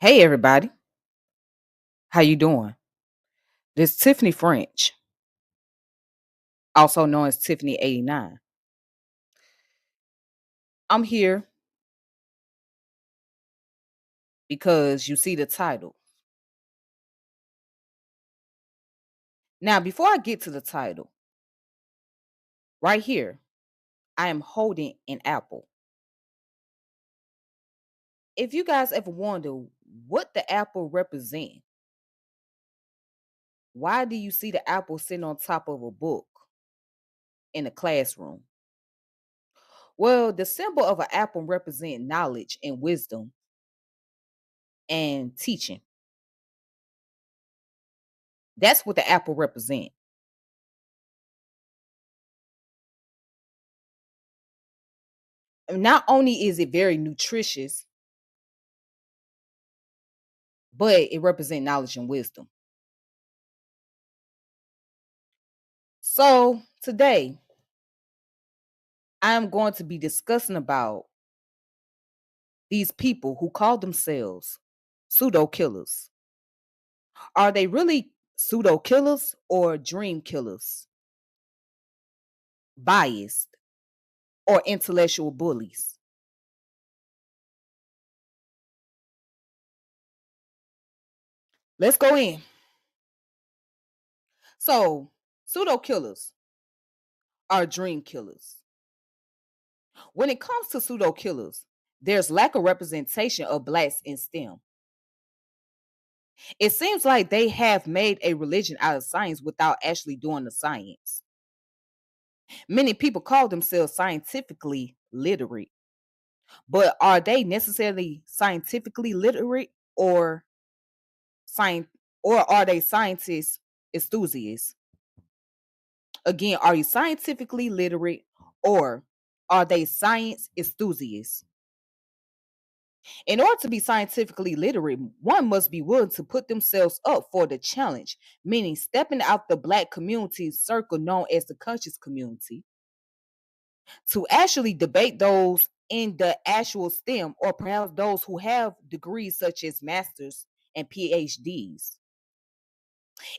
Hey everybody, how you doing? This is Tiffany French, also known as Tiffany 89. I'm here because you see the title. Now, before I get to the title, right here, I am holding an apple. If you guys ever wonder what the apple represents, why do you see the apple sitting on top of a book in a classroom? Well, the symbol of an apple represents knowledge and wisdom and teaching. That's what the apple represents. Not only is it very nutritious, but it represents knowledge and wisdom. So today I am going to be discussing about these people who call themselves pseudo killers. Are they really pseudo killers or dream killers, biased, or intellectual bullies? Let's go in. So, pseudo killers are dream killers. When it comes to pseudo killers, there's lack of representation of blacks in STEM. It seems like they have made a religion out of science without actually doing the science. Many people call themselves scientifically literate, but are they necessarily scientifically literate science or are they scientists enthusiasts? Again, are you scientifically literate or are they science enthusiasts? In order to be scientifically literate, one must be willing to put themselves up for the challenge, meaning stepping out the black community circle known as the conscious community to actually debate those in the actual STEM or perhaps those who have degrees such as masters and PhDs.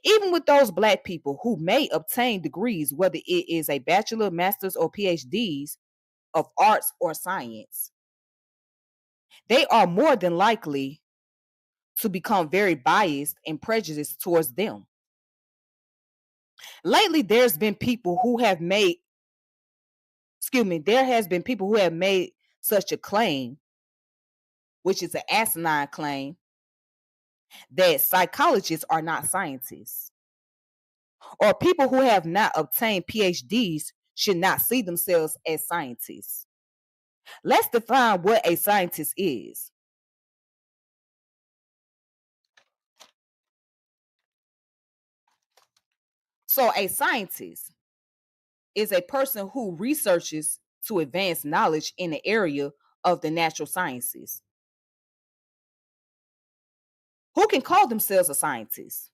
Even with those black people who may obtain degrees, whether it is a bachelor, master's, or PhDs of arts or science, they are more than likely to become very biased and prejudiced towards them. Lately, there's been people who have made, excuse me, there has been people who have made such a claim, which is an asinine claim, that psychologists are not scientists, or people who have not obtained PhDs should not see themselves as scientists. Let's define what a scientist is. So, a scientist is a person who researches to advance knowledge in the area of the natural sciences. Who can call themselves a scientist?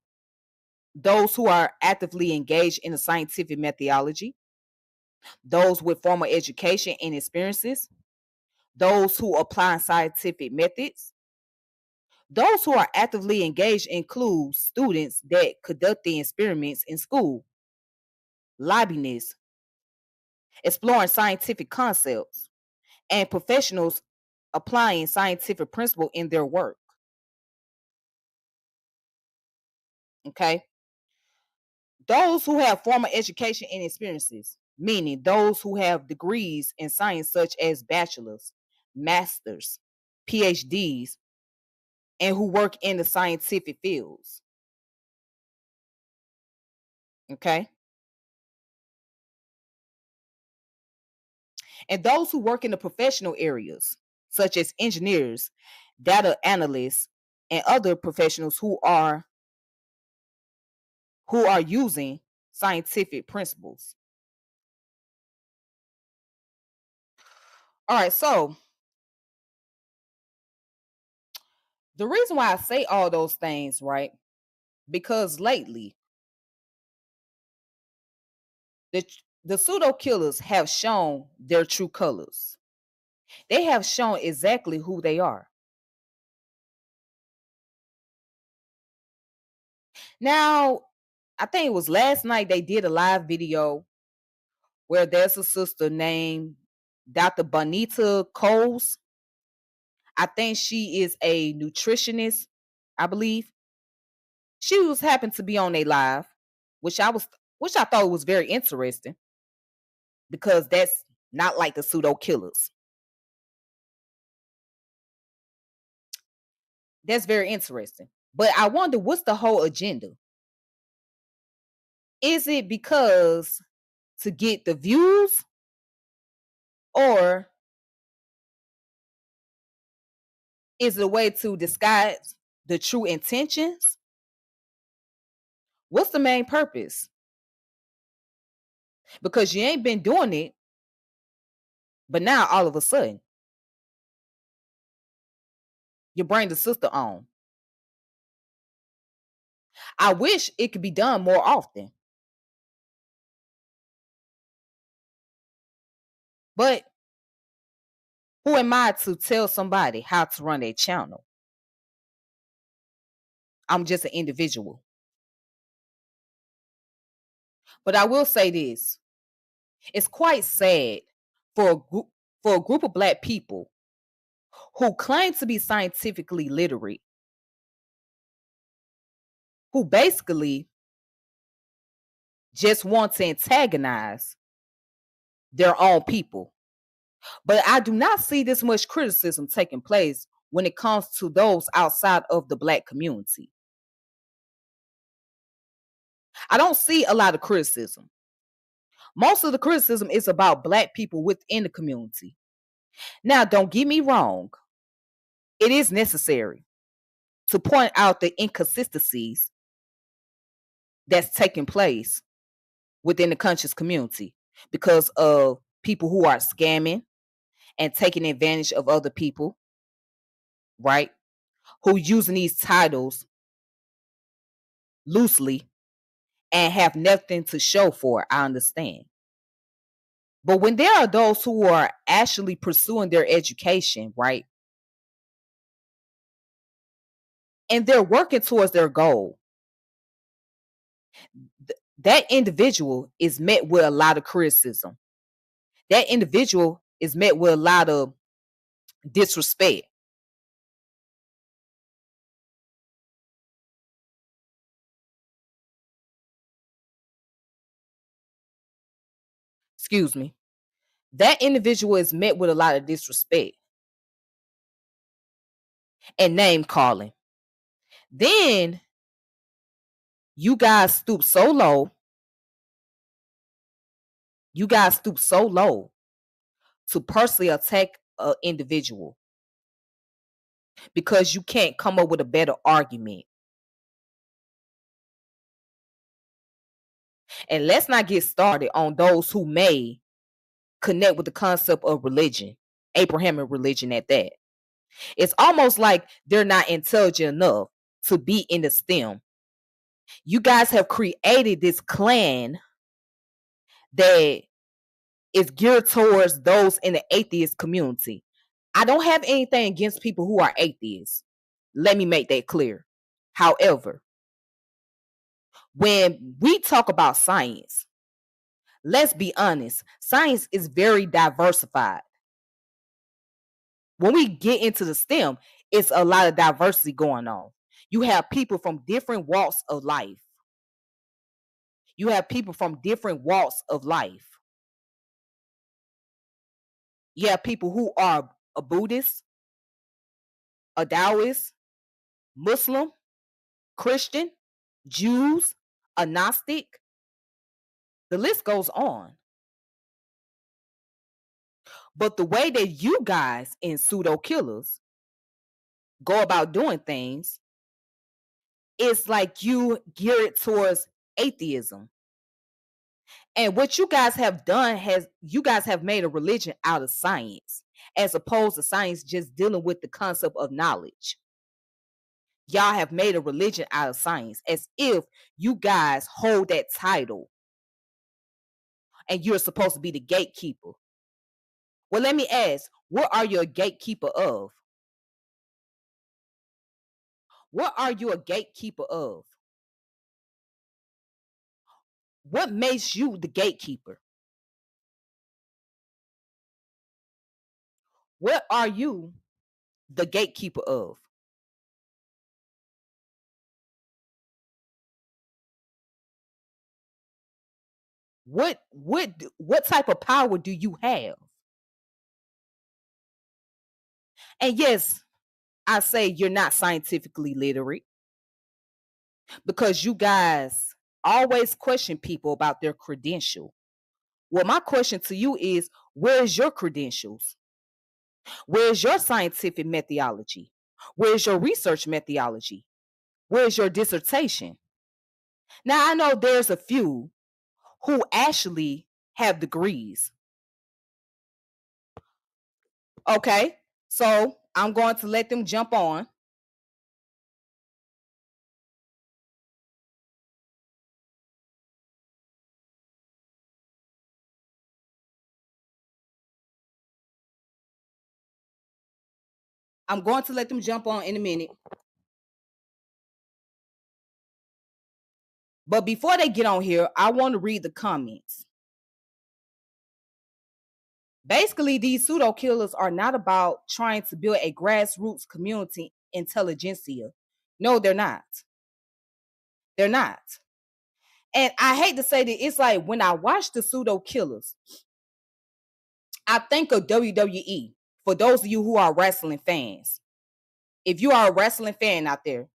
Those who are actively engaged in the scientific methodology, those with formal education and experiences, those who apply scientific methods. Those who are actively engaged include students that conduct the experiments in school, lobbyists, exploring scientific concepts, and professionals applying scientific principle in their work. Okay. Those who have formal education and experiences, meaning those who have degrees in science such as bachelor's, master's, PhDs, and who work in the scientific fields. Okay. And those who work in the professional areas, such as engineers, data analysts, and other professionals who are using scientific principles. All right, so the reason why I say all those things, right? Because lately the pseudo killers have shown their true colors. They have shown exactly who they are. Now, I think it was last night they did a live video where there's a sister named Dr. Bonita Coles. I think she is a nutritionist, I believe. She was happened to be on a live, which I thought was very interesting because that's not like the pseudo killers. That's very interesting. But I wonder what's the whole agenda? Is it because to get the views, or is it a way to disguise the true intentions? What's the main purpose? Because you ain't been doing it, but now all of a sudden you bring the sister on. I wish it could be done more often. But who am I to tell somebody how to run a channel? I'm just an individual. But I will say this. It's quite sad for a group of black people who claim to be scientifically literate, who basically just want to antagonize their own people. But I do not see this much criticism taking place when it comes to those outside of the black community. I don't see a lot of criticism. Most of the criticism is about black people within the community. Now, don't get me wrong. It is necessary to point out the inconsistencies that's taking place within the conscious community because of people who are scamming and taking advantage of other people, right? Who using these titles loosely and have nothing to show for it, I understand. But when there are those who are actually pursuing their education, right? And they're working towards their goal, that individual is met with a lot of criticism. That individual is met with a lot of disrespect. Excuse me. That individual is met with a lot of disrespect and name calling. Then you guys stoop so low. You guys stoop so low to personally attack an individual because you can't come up with a better argument. And let's not get started on those who may connect with the concept of religion, Abrahamic religion at that. It's almost like they're not intelligent enough to be in the STEM. You guys have created this clan that is geared towards those in the atheist community. I don't have anything against people who are atheists. Let me make that clear. However, when we talk about science, let's be honest, science is very diversified. When we get into the STEM, it's a lot of diversity going on. You have people from different walks of life. You have people from different walks of life. You have people who are a Buddhist, a Taoist, Muslim, Christian, Jews, a Gnostic. The list goes on. But the way that you guys in Pseudo Killers go about doing things, it's like you gear it towards atheism. And what you guys have done has you guys have made a religion out of science, as opposed to science just dealing with the concept of knowledge. Y'all have made a religion out of science as if you guys hold that title and you're supposed to be the gatekeeper. Well, let me ask, what are you a gatekeeper of? What are you a gatekeeper of? What makes you the gatekeeper? What are you the gatekeeper of? What type of power do you have? And yes, I say you're not scientifically literate because you guys always question people about their credential. Well, my question to you is, where's your credentials? Where's your scientific methodology? Where's your research methodology? Where's your dissertation? Now, I know there's a few who actually have degrees. Okay, so I'm going to let them jump on. I'm going to let them jump on in a minute. But before they get on here, I want to read the comments. Basically, these pseudo killers are not about trying to build a grassroots community intelligentsia. No, they're not. They're not. And I hate to say that, it's like when I watch the pseudo killers, I think of WWE. For those of you who are wrestling fans, if you are a wrestling fan out there,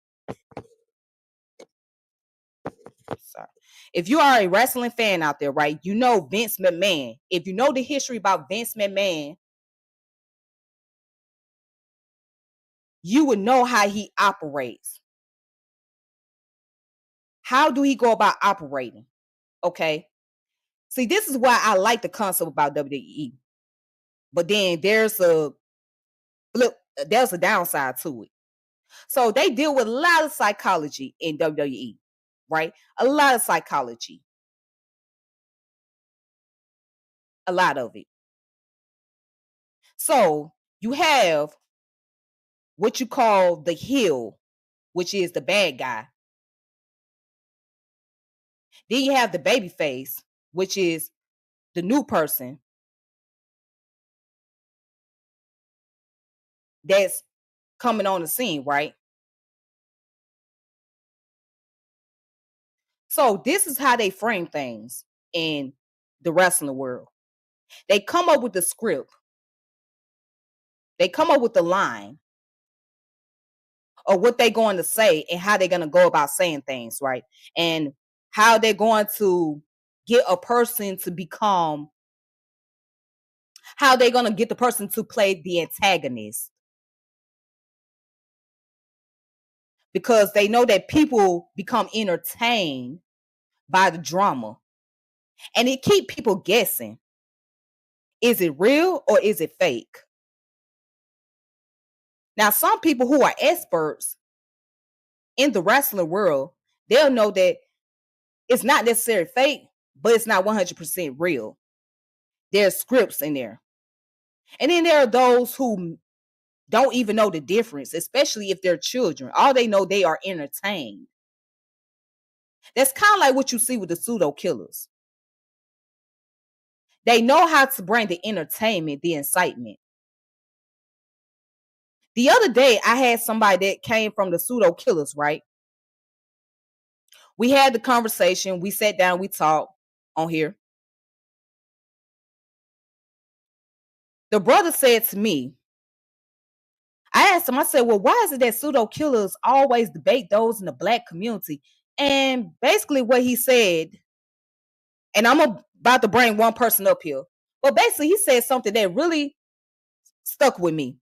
sorry. If you are a wrestling fan out there, right, you know Vince McMahon. If you know the history about Vince McMahon, you would know how he operates. How do he go about operating? Okay. See, this is why I like the concept about WWE. But then there's a flip, there's a downside to it. So they deal with a lot of psychology in WWE, right? A lot of psychology. A lot of it. So you have what you call the heel, which is the bad guy. Then you have the baby face, which is the new person that's coming on the scene, right? So this is how they frame things in the wrestling world. They come up with the script. They come up with the line of what they're going to say and how they're going to go about saying things, right? And how they're going to get a person to become, how they're going to get the person to play the antagonist. Because they know that people become entertained by the drama. And it keep people guessing. Is it real or is it fake? Now, some people who are experts in the wrestling world, they'll know that it's not necessarily fake, but it's not 100% real. There's scripts in there. And then there are those who don't even know the difference, especially if they're children. All they know, they are entertained. That's kind of like what you see with the pseudo killers. They know how to bring the entertainment, the incitement. The other day, I had somebody that came from the pseudo killers, right? We had the conversation. We sat down, we talked on here. The brother said to me, I asked him, I said, well, why is it that pseudo killers always debate those in the black community? And basically what he said, and I'm about to bring one person up here, but basically he said something that really stuck with me.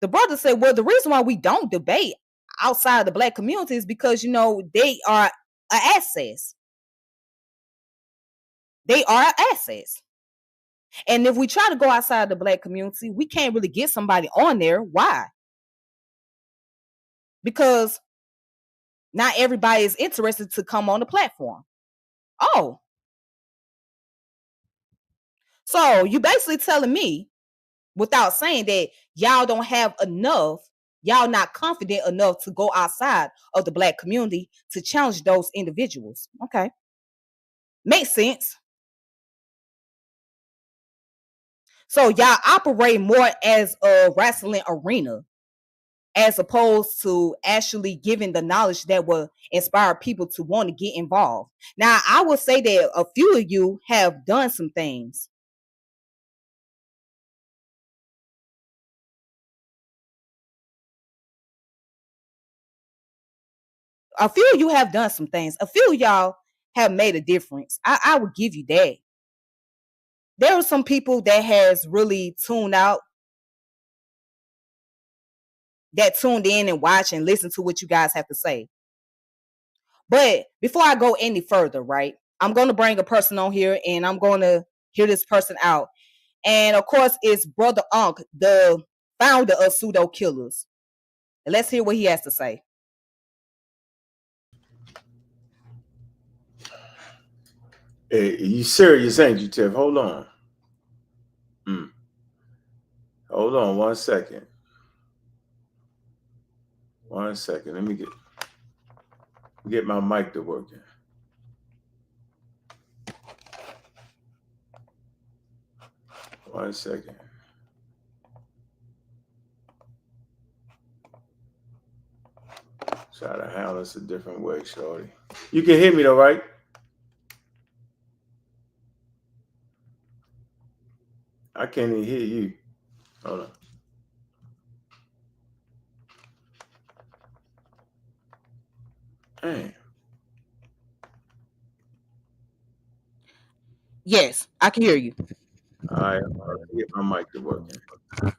The brother said, well, the reason why we don't debate outside the black community is because, you know, they are an access. They are assets. And if we try to go outside the black community, we can't really get somebody on there. Why? Because not everybody is interested to come on the platform. Oh, so you basically telling me, without saying, that y'all don't have enough, y'all not confident enough to go outside of the black community to challenge those individuals. Okay. Makes sense. So y'all operate more as a wrestling arena as opposed to actually giving the knowledge that will inspire people to want to get involved. Now, I will say that a few of you have done some things. A few of you have done some things. A few of y'all have made a difference. I would give you that. There are some people that has really tuned out, that tuned in and watch and listen to what you guys have to say. But before I go any further, right, I'm going to bring a person on here and I'm going to hear this person out. And of course, it's Brother Unk, the founder of Pseudo Killas. And let's hear what he has to say. Hey, you serious, ain't you, Tiff? Hold on. Hold on 1 second. 1 second. Let me get my mic to working. One second. Try to handle this a different way, shorty. You can hear me though, right? I can't even hear you. Hold on. Damn. Yes, I can hear you. All right, get my mic to working. You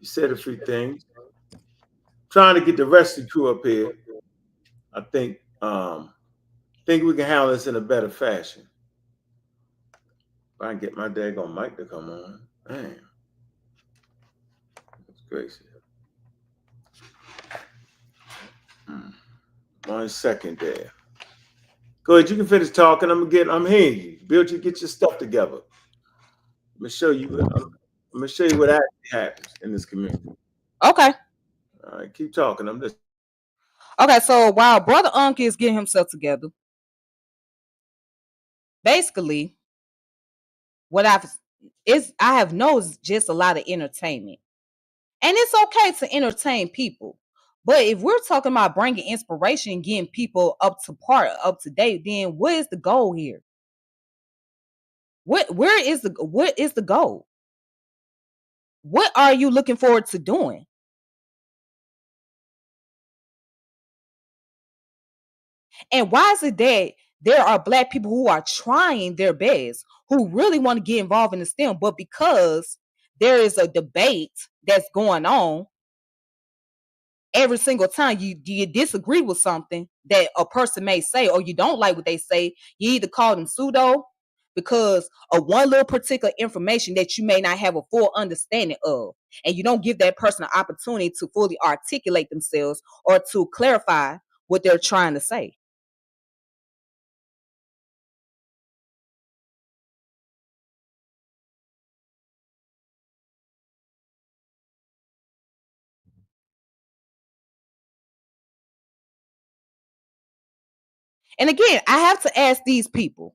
said a few things. Trying to get the rest of the crew up here. I think we can handle this in a better fashion. If I can get my daggone mic to come on. Damn. That's crazy. 1 second there. Go ahead, you can finish talking. I'm hearing you. Build you, get your stuff together. I'm gonna show you what actually happens in this community. Okay. All right, keep talking. I'm listening. Okay, so while Brother Unk is getting himself together, basically, what I have noticed just a lot of entertainment. And it's okay to entertain people. But if we're talking about bringing inspiration and getting people up to date, then what is the goal here? What is the goal? What are you looking forward to doing? And why is it that there are Black people who are trying their best, who really want to get involved in the STEM, but because there is a debate that's going on, every single time you disagree with something that a person may say, or you don't like what they say, you either call them pseudo because of one little particular information that you may not have a full understanding of, and you don't give that person an opportunity to fully articulate themselves or to clarify what they're trying to say. And again, I have to ask these people,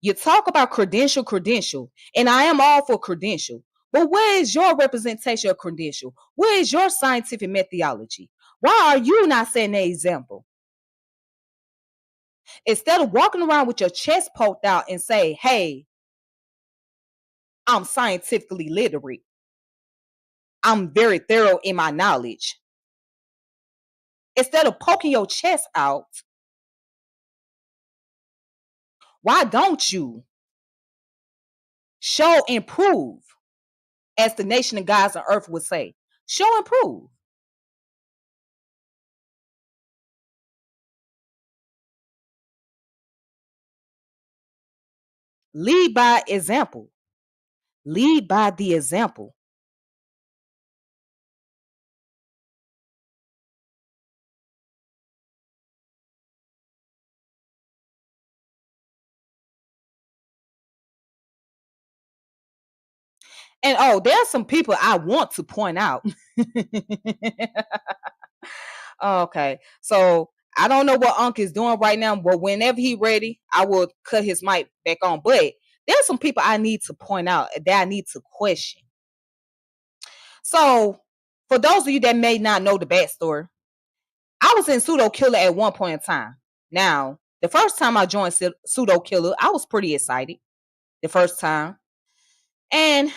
you talk about credential, and I am all for credential. But where is your representation of credential? Where is your scientific methodology? Why are you not setting an example? Instead of walking around with your chest poked out and say, hey, I'm scientifically literate. I'm very thorough in my knowledge. Instead of poking your chest out, why don't you show and prove, as the nation of gods on earth would say? Show and prove. Lead by example. Lead by the example. And oh, there are some people I want to point out. Okay, so I don't know what Unc is doing right now, but whenever he ready, I will cut his mic back on. But there's some people I need to point out that I need to question. So, for those of you that may not know the backstory, I was in Pseudo Killer at one point in time. Now, the first time I joined Pseudo Killer, I was pretty excited. The first time, and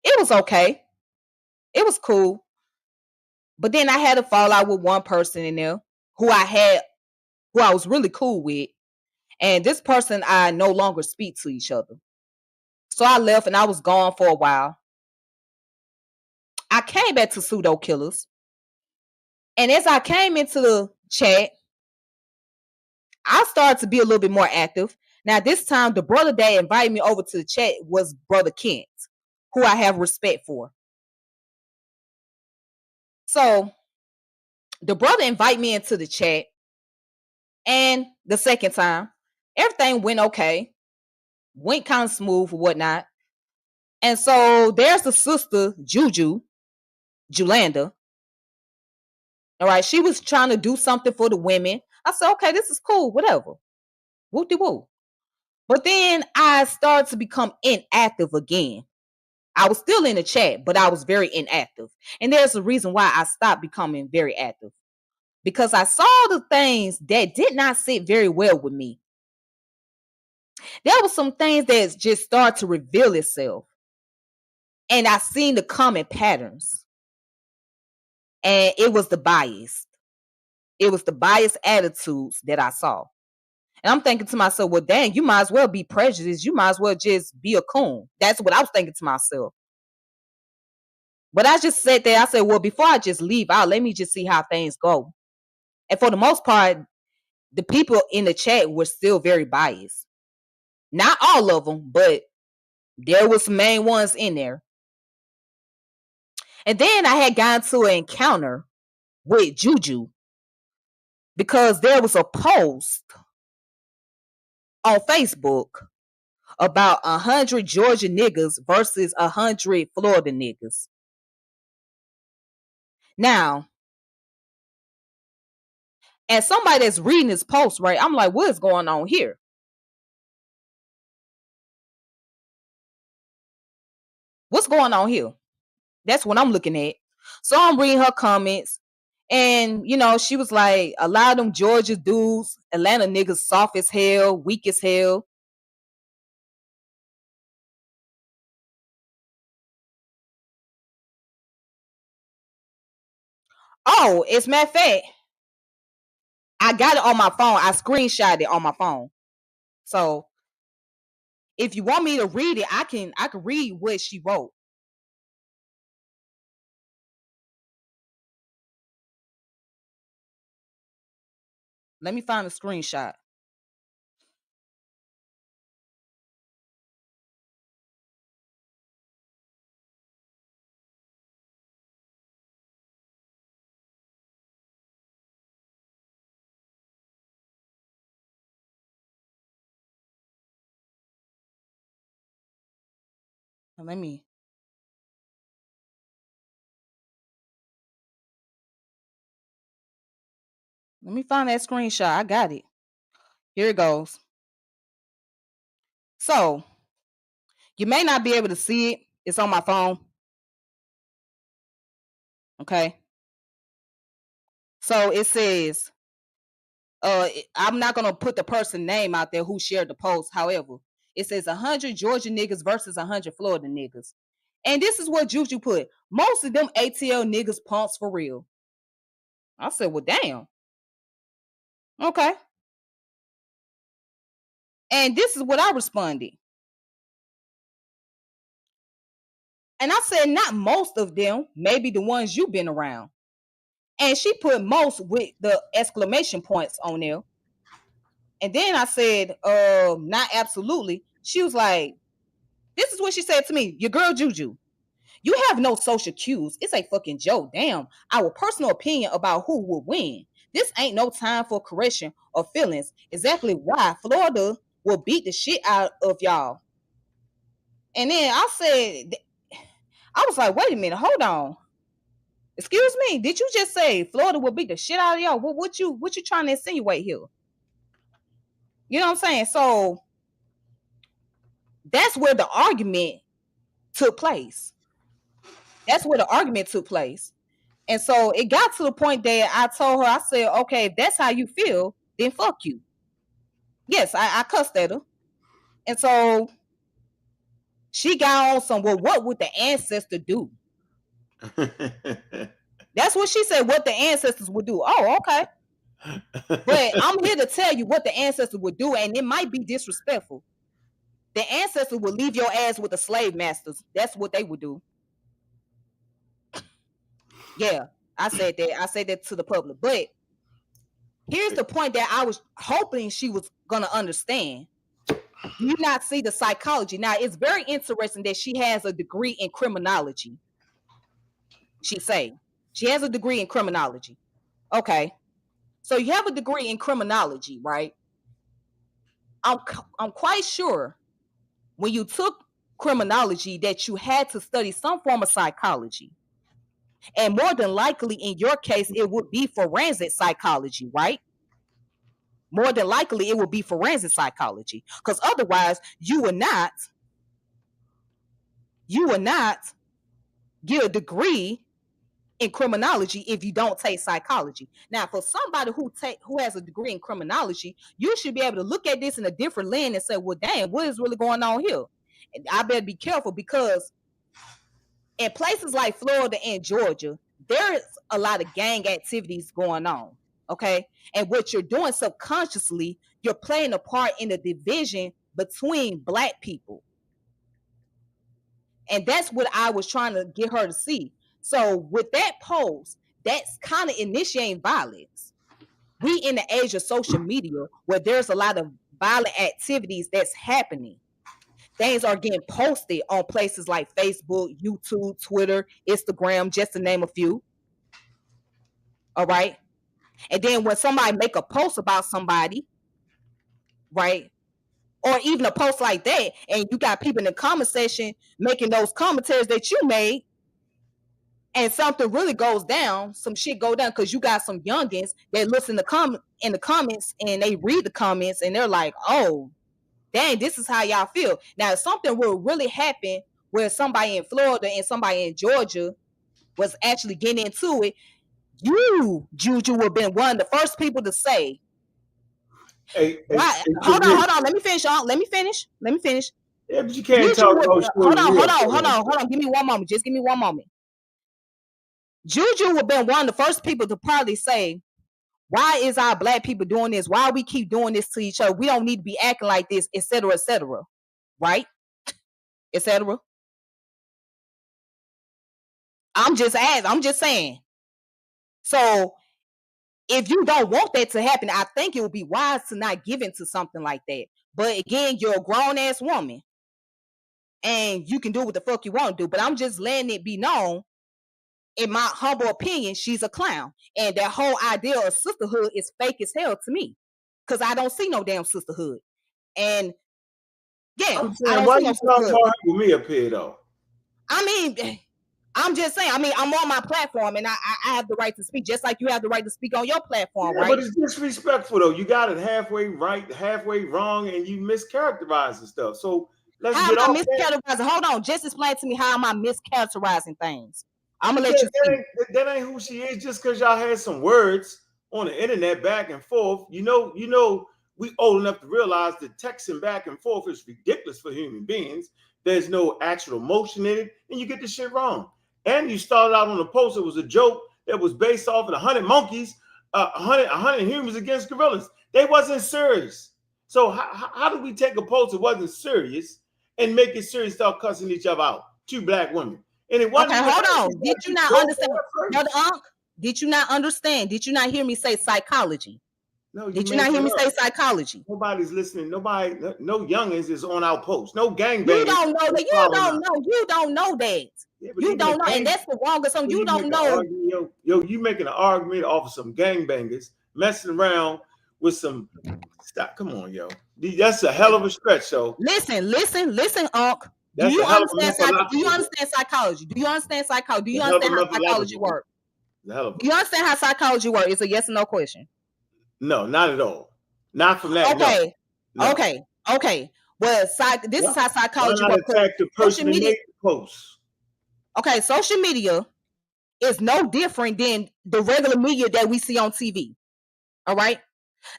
it was okay. It was cool. But then I had a fallout with one person in there who I was really cool with. And this person I no longer speak to each other. So I left and I was gone for a while. I came back to Pseudo Killers. And as I came into the chat, I started to be a little bit more active. Now, this time, the brother that invited me over to the chat was Brother Kent, who I have respect for. So the brother invited me into the chat. And the second time, everything went okay. Went kind of smooth or whatnot. And so there's the sister, Julanda. All right, she was trying to do something for the women. I said, okay, this is cool, whatever. Whoop-de-woo. But then I started to become inactive again. I was still in the chat, but I was very inactive. And there's a reason why I stopped becoming very active. Because I saw the things that did not sit very well with me. There were some things that just started to reveal itself. And I seen the common patterns. And it was the bias. It was the biased attitudes that I saw. And I'm thinking to myself, well, dang, you might as well be prejudiced. You might as well just be a coon. That's what I was thinking to myself. But I just sat there. I said, well, before I just leave out, let me just see how things go. And for the most part, the people in the chat were still very biased. Not all of them, but there were some main ones in there. And then I had gotten to an encounter with Juju because there was a post on Facebook about 100 Georgia niggas versus 100 Florida niggas. Now, as somebody that's reading this post, right, I'm like, what is going on here? What's going on here? That's what I'm looking at. So I'm reading her comments. And, you know, she was like, a lot of them Georgia dudes, Atlanta niggas, soft as hell, weak as hell. Oh, as a matter of fact, I got it on my phone. I screenshot it on my phone. So if you want me to read it, I can read what she wrote. Let me find a screenshot. Let me find that screenshot. I got it. Here it goes. So you may not be able to see it. It's on my phone. Okay. So it says, I'm not gonna put the person name out there who shared the post. However, it says 100 Georgia niggas versus 100 Florida niggas. And this is what Juju put. Most of them ATL niggas punks for real. I said, well, damn. Okay. And this is what I responded. And I said, not most of them, maybe the ones you've been around. And she put most with the exclamation points on there. And then I said, not absolutely. She was like, this is what she said to me. Your girl Juju, you have no social cues. It's a fucking joke. Damn. Our personal opinion about who will win. This ain't no time for correction or feelings. Exactly why Florida will beat the shit out of y'all. And then I said, I was like, wait a minute, hold on. Excuse me, did you just say Florida will beat the shit out of y'all? What you trying to insinuate here? You know what I'm saying? So that's where the argument took place. That's where the argument took place. And so it got to the point that I told her, I said, okay, if that's how you feel, then fuck you. Yes, I cussed at her. And so she got on some, well, what would the ancestor do? That's what she said, what the ancestors would do. Oh, okay. But I'm here to tell you what the ancestors would do, and it might be disrespectful. The ancestors would leave your ass with the slave masters. That's what they would do. Yeah, I said that. I said that to the public. But here's the point that I was hoping she was going to understand. Do you not see the psychology? Now, it's very interesting that she has a degree in criminology. She say she has a degree in criminology. Okay. So you have a degree in criminology, right? I'm quite sure when you took criminology that you had to study some form of psychology. And more than likely, in your case, it would be forensic psychology, right? More than likely, it would be forensic psychology. Because otherwise, you would not get a degree in criminology if you don't take psychology. Now, for somebody who has a degree in criminology, you should be able to look at this in a different lens and say, well, damn, what is really going on here? And I better be careful, because in places like Florida and Georgia, there is a lot of gang activities going on. Okay. And what you're doing subconsciously, you're playing a part in the division between Black people. And that's what I was trying to get her to see. So with that post, that's kind of initiating violence. We in the age of social media where there's a lot of violent activities that's happening. Things are getting posted on places like Facebook, YouTube, Twitter, Instagram, just to name a few. All right. And then when somebody make a post about somebody, right, or even a post like that, and you got people in the comment section making those commentaries that you made, and something really goes down, some shit go down, because you got some youngins that listen to in the comments, and they read the comments, and they're like, oh, dang, this is how y'all feel. Now, if something will really happen where somebody in Florida and somebody in Georgia was actually getting into it, you, Juju, would have been one of the first people to say, hold on. Let me finish. Yeah, but you can't talk about hold on. Give me one moment. Just give me one moment. Juju would have been one of the first people to probably say, why is our Black people doing this? Why we keep doing this to each other? We don't need to be acting like this, etc., etc. Right? Etc. I'm just saying. So if you don't want that to happen, I think it would be wise to not give into something like that. But again, you're a grown-ass woman, and you can do what the fuck you want to do. But I'm just letting it be known, in my humble opinion, she's a clown. And that whole idea of sisterhood is fake as hell to me, because I don't see no damn sisterhood. And yeah, I'm saying, why you talking about with me up here, though? I mean, I'm just saying, I'm on my platform, and I have the right to speak, just like you have the right to speak on your platform, right? But it's disrespectful, though. You got it halfway right, halfway wrong, and you mischaracterizing stuff. So let's get off mischaracterizing? Hold on. Just explain to me, how am I mischaracterizing things? I'm going to let you speak. That ain't who she is just because y'all had some words on the internet back and forth. You know, we old enough to realize that texting back and forth is ridiculous for human beings. There's no actual emotion in it, and you get the shit wrong. And you started out on a post that was a joke that was based off of 100 monkeys, 100 humans against gorillas. They wasn't serious. So how do we take a post that wasn't serious and make it serious, start cussing each other out? Two Black women. And it wasn't. Okay, hold on. Did you not understand? Brother Unc, did you not understand? Did you not hear me say psychology? No, did you not hear me say psychology? Nobody's listening. Nobody, no youngins is on our post. No gangbangers. You don't know that. You don't know that. Yeah, you don't know, and that's the wrongest thing. You don't know. You making an argument off of some gangbangers messing around with some. Stop! Come on, yo. That's a hell of a stretch. So listen, Unc. Do you understand psychology? Do you understand psychology? Do you understand how psychology works? It's a hell of a Do you lot. understand how psychology works? It's a yes or no question. No, not at all. Not from that. No, Okay. no. Okay. Well, this is how Why psychology not works. attack the Social person that media. made the post? Okay, social media is no different than the regular media that we see on TV. All right.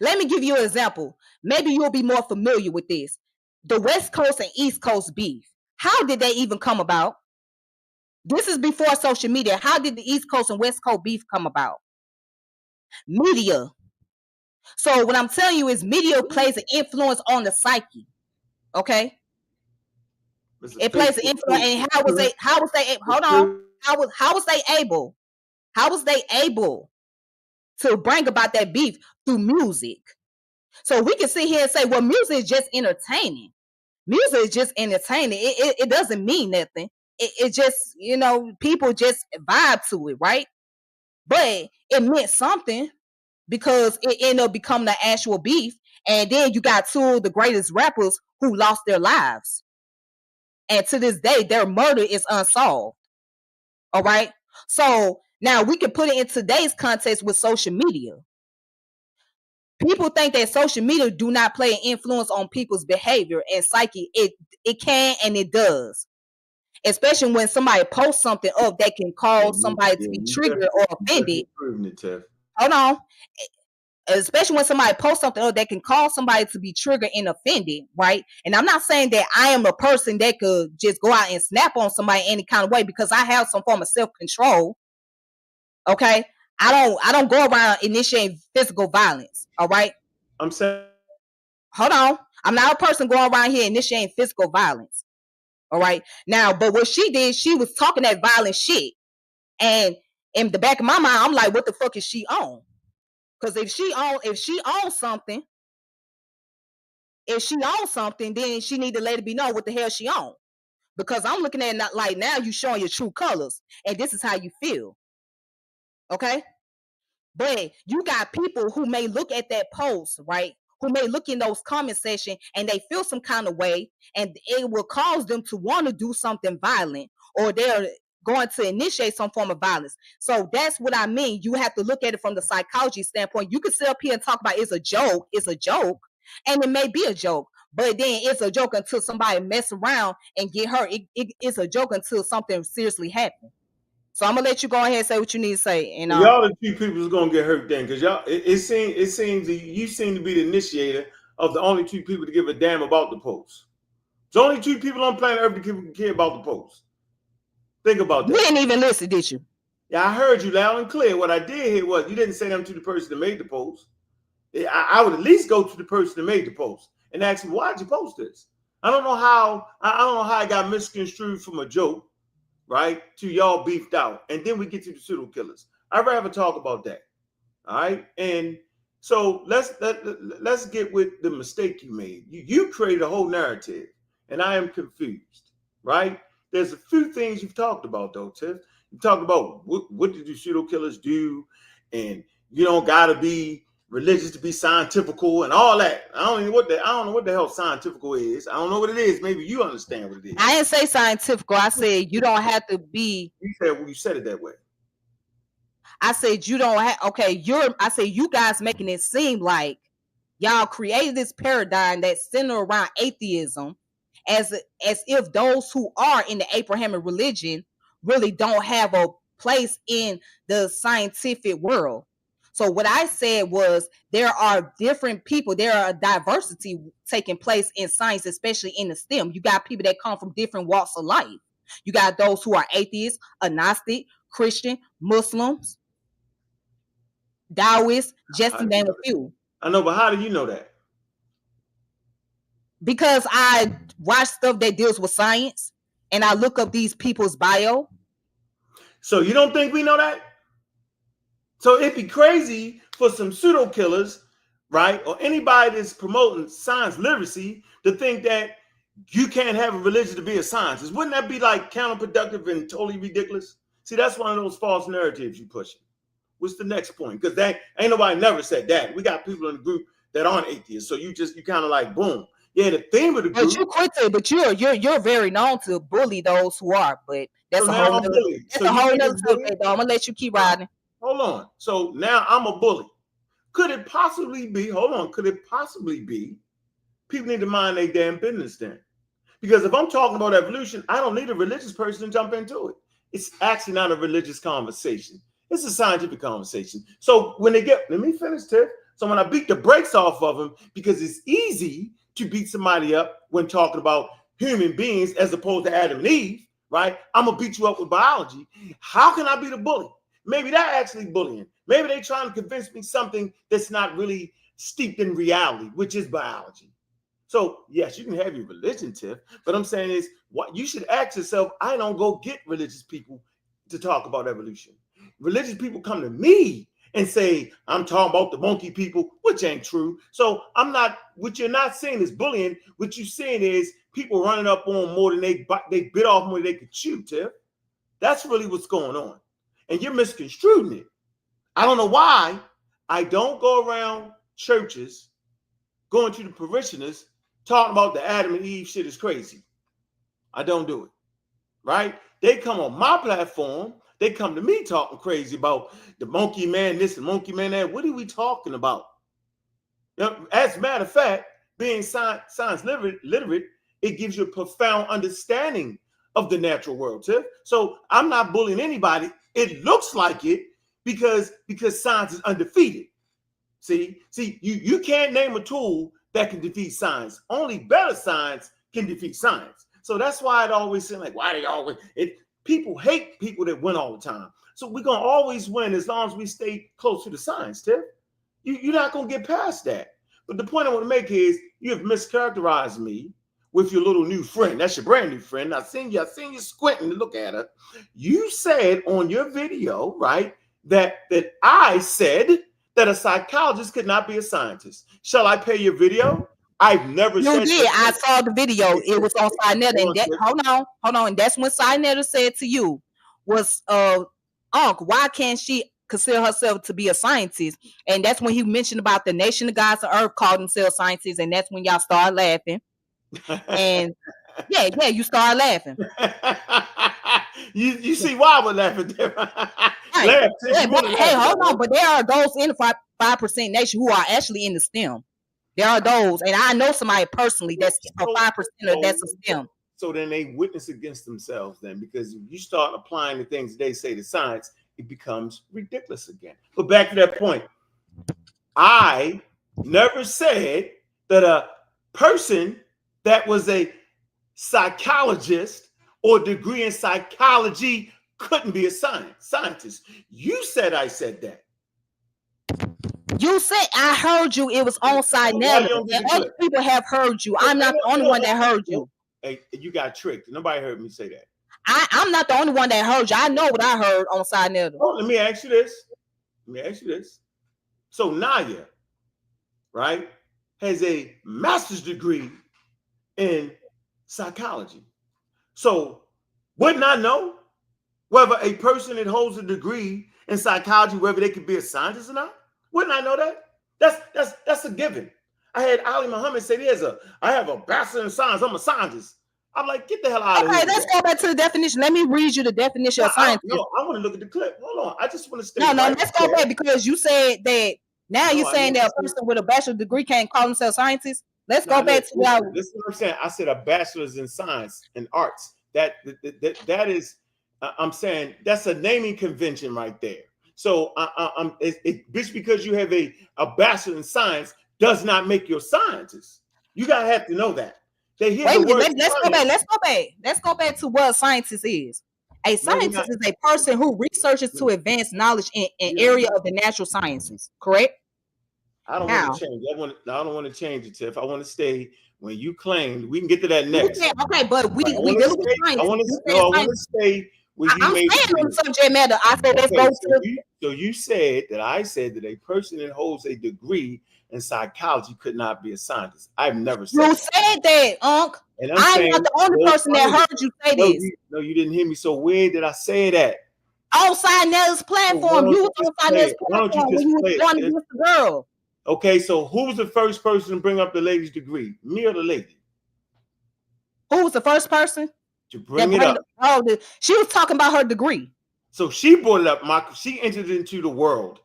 Let me give you an example. Maybe you'll be more familiar with this. The West Coast and East Coast beef. How did they even come about? This is before social media. How did the East Coast and West Coast beef come about? Media. So what I'm telling you is media plays an influence on the psyche. Okay, It's a it plays an Facebook influence. post. And how was they hold on? How was they able to bring about that beef through music? So we can sit here and say, well, music is just entertaining. Music is just entertaining. It doesn't mean nothing. It just, people just vibe to it, right? But it meant something because it ended up becoming the actual beef. And then you got two of the greatest rappers who lost their lives. And to this day, their murder is unsolved. All right. So now we can put it in today's context with social media. People think that social media do not play an influence on people's behavior and psyche. It can and it does. Especially when somebody posts something up that can cause somebody to be You triggered or offended. definitely proving it, Tiff. Hold on. Especially when somebody posts something up that can cause somebody to be triggered and offended, right? And I'm not saying that I am a person that could just go out and snap on somebody any kind of way, because I have some form of self-control. Okay. I don't go around initiating physical violence. All right. I'm saying, Hold on. I'm not a person going around here initiating physical violence. All right. Now, but what she did, she was talking that violent shit. And in the back of my mind, I'm like, what the fuck is she on? Because if she owns something, then she need to let it be known what the hell she on. Because I'm looking at it not like, now you showing your true colors, and this is how you feel. Okay. But you got people who may look at that post, right? Who may look in those comment section and they feel some kind of way, and it will cause them to want to do something violent, or they're going to initiate some form of violence. So that's what I mean. You have to look at it from the psychology standpoint. You can sit up here and talk about it's a joke, and it may be a joke, but then it's a joke until somebody mess around and get hurt. It's a joke until something seriously happens. So I'm gonna let you go ahead and say what you need to say. And y'all the two people who's gonna get hurt then, because y'all it seems that you seem to be the initiator of the only two people to give a damn about the post. There's only two people on planet Earth that can care about the post. Think about that. You didn't even listen, did you? Yeah, I heard you loud and clear. What I did hear was you didn't say them to the person that made the post. I would at least go to the person that made the post and ask him, why'd you post this? I don't know how it got misconstrued from a joke, right, to y'all beefed out. And then we get to the pseudo killers. I'd rather talk about that. All right. And so let's get with the mistake you made. You created a whole narrative, and I am confused, right? There's a few things you've talked about, though, Tiff. You talked about what did the pseudo killers do, and you don't gotta be religious to be scientifical and all that. I don't know what the hell scientifical is. I don't know what it is. Maybe you understand what it is. I didn't say scientifical. I said you don't have to be. You said it that way. I said you don't have. Okay, I said you guys making it seem like y'all created this paradigm that's centered around atheism, as if those who are in the Abrahamic religion really don't have a place in the scientific world. So what I said was there are different people, there are a diversity taking place in science, especially in the STEM. You got people that come from different walks of life. You got those who are atheists, agnostic, Christian, Muslims, Taoists, just to name a few. I know, but how do you know that? Because I watch stuff that deals with science and I look up these people's bio. So you don't think we know that? So it'd be crazy for some pseudo killers, right, or anybody that's promoting science literacy to think that you can't have a religion to be a scientist. Wouldn't that be like counterproductive and totally ridiculous? See, that's one of those false narratives you pushing. What's the next point? Because that ain't nobody never said that. We got people in the group that aren't atheists, so you kind of like boom. Yeah, the theme of the group. But you're very known to bully those who are. But that's a whole nother subject. I'm gonna let you keep riding. Hold on. So now I'm a bully. Could it possibly be? Hold on. Could it possibly be? People need to mind their damn business then. Because if I'm talking about evolution, I don't need a religious person to jump into it. It's actually not a religious conversation. It's a scientific conversation. So when they get, let me finish, Tiff. So when I beat the brakes off of them, because it's easy to beat somebody up when talking about human beings as opposed to Adam and Eve, right? I'm gonna beat you up with biology. How can I be the bully? Maybe they're actually bullying. Maybe they're trying to convince me something that's not really steeped in reality, which is biology. So yes, you can have your religion, Tiff, but I'm saying is what you should ask yourself. I don't go get religious people to talk about evolution. Religious people come to me and say, I'm talking about the monkey people, which ain't true. So I'm not, what you're not seeing is bullying. What you're seeing is people running up on more than they bit off more than they could chew, Tiff. That's really what's going on. And you're misconstruing it. I don't know why I don't go around churches going to the parishioners talking about the Adam and Eve shit is crazy. I don't do it, right? They come on my platform. They come to me talking crazy about the monkey man this and monkey man that. What are we talking about? You know, as a matter of fact, being science literate, it gives you a profound understanding of the natural world, Tiff. So I'm not bullying anybody. It looks like it because science is undefeated. See, you can't name a tool that can defeat science. Only better science can defeat science. So that's why it always seems like, why they always, people hate people that win all the time. So we're going to always win as long as we stay close to the science, Tiff. You're not going to get past that. But the point I want to make is you have mischaracterized me with your little new friend. That's your brand new friend. I seen you squinting to look at her. You said on your video, right, that I said that a psychologist could not be a scientist. Shall I play your video? I've never You said did. I that. saw the video. It was on Sinetta. And that, hold on. And that's when Sinetta said to you was, Unc, why can't she consider herself to be a scientist? And that's when he mentioned about the nation of gods of earth called themselves scientists. And that's when y'all started laughing. And yeah, you started laughing. you see why we're laughing. Right. Laugh, hey, hold on. But there are those in the 5% nation who are actually in the STEM. There are those, and I know somebody personally that's a 5% that's a STEM. So then they witness against themselves then, because if you start applying the things they say to science, it becomes ridiculous again. But back to that point, I never said that a person that was a psychologist or degree in psychology couldn't be a scientist. You said I said that. You said I heard you. It was on Sinetta, and other people have heard you. I'm not the only one that heard you. Hey, you got tricked. Nobody heard me say that. I'm not the only one that heard you. I know what I heard on Sinetta. Oh, let me ask you this. So Naya, right, has a master's degree in psychology. So wouldn't I know whether a person that holds a degree in psychology, whether they could be a scientist or not? Wouldn't I know that? That's a given. I had Ali Muhammad say, I have a bachelor in science. I'm a scientist. I'm like, get the hell out of here. Okay, let's go back to the definition. Let me read you the definition of scientist. No, I want to look at the clip. Hold on. I just want to stay. No, let's go back because you said that now you're saying that a person with a bachelor's degree can't call themselves scientist. Let's go back to that. Listen what I'm saying. I said a bachelor's in science and arts. That is, I'm saying that's a naming convention right there. So it's because you have a bachelor in science does not make you a scientist. You gotta have to know that. Let's go back to what a scientist is. A scientist is a person who researches to advance knowledge in an area of the natural sciences. Correct? I don't want to change. I don't want to change it, Tiff. I want to stay when you claimed. We can get to that next. Okay, but we dealing with science. I want to stay. I'm staying on the subject matter. I said let's go to. So you said that I said that a person that holds a degree in psychology could not be a scientist. I've never said. You said that, Unc. And I'm not the only person that heard you say this. No, you didn't hear me. So where did I say that? On Sinetta's platform. You was on Sinetta's platform when you was trying to get the girl. Okay, so who was the first person to bring up the lady's degree? Me or the lady? Who was the first person? To bring it up. She was talking about her degree. So she brought it up, Michael. She entered into the world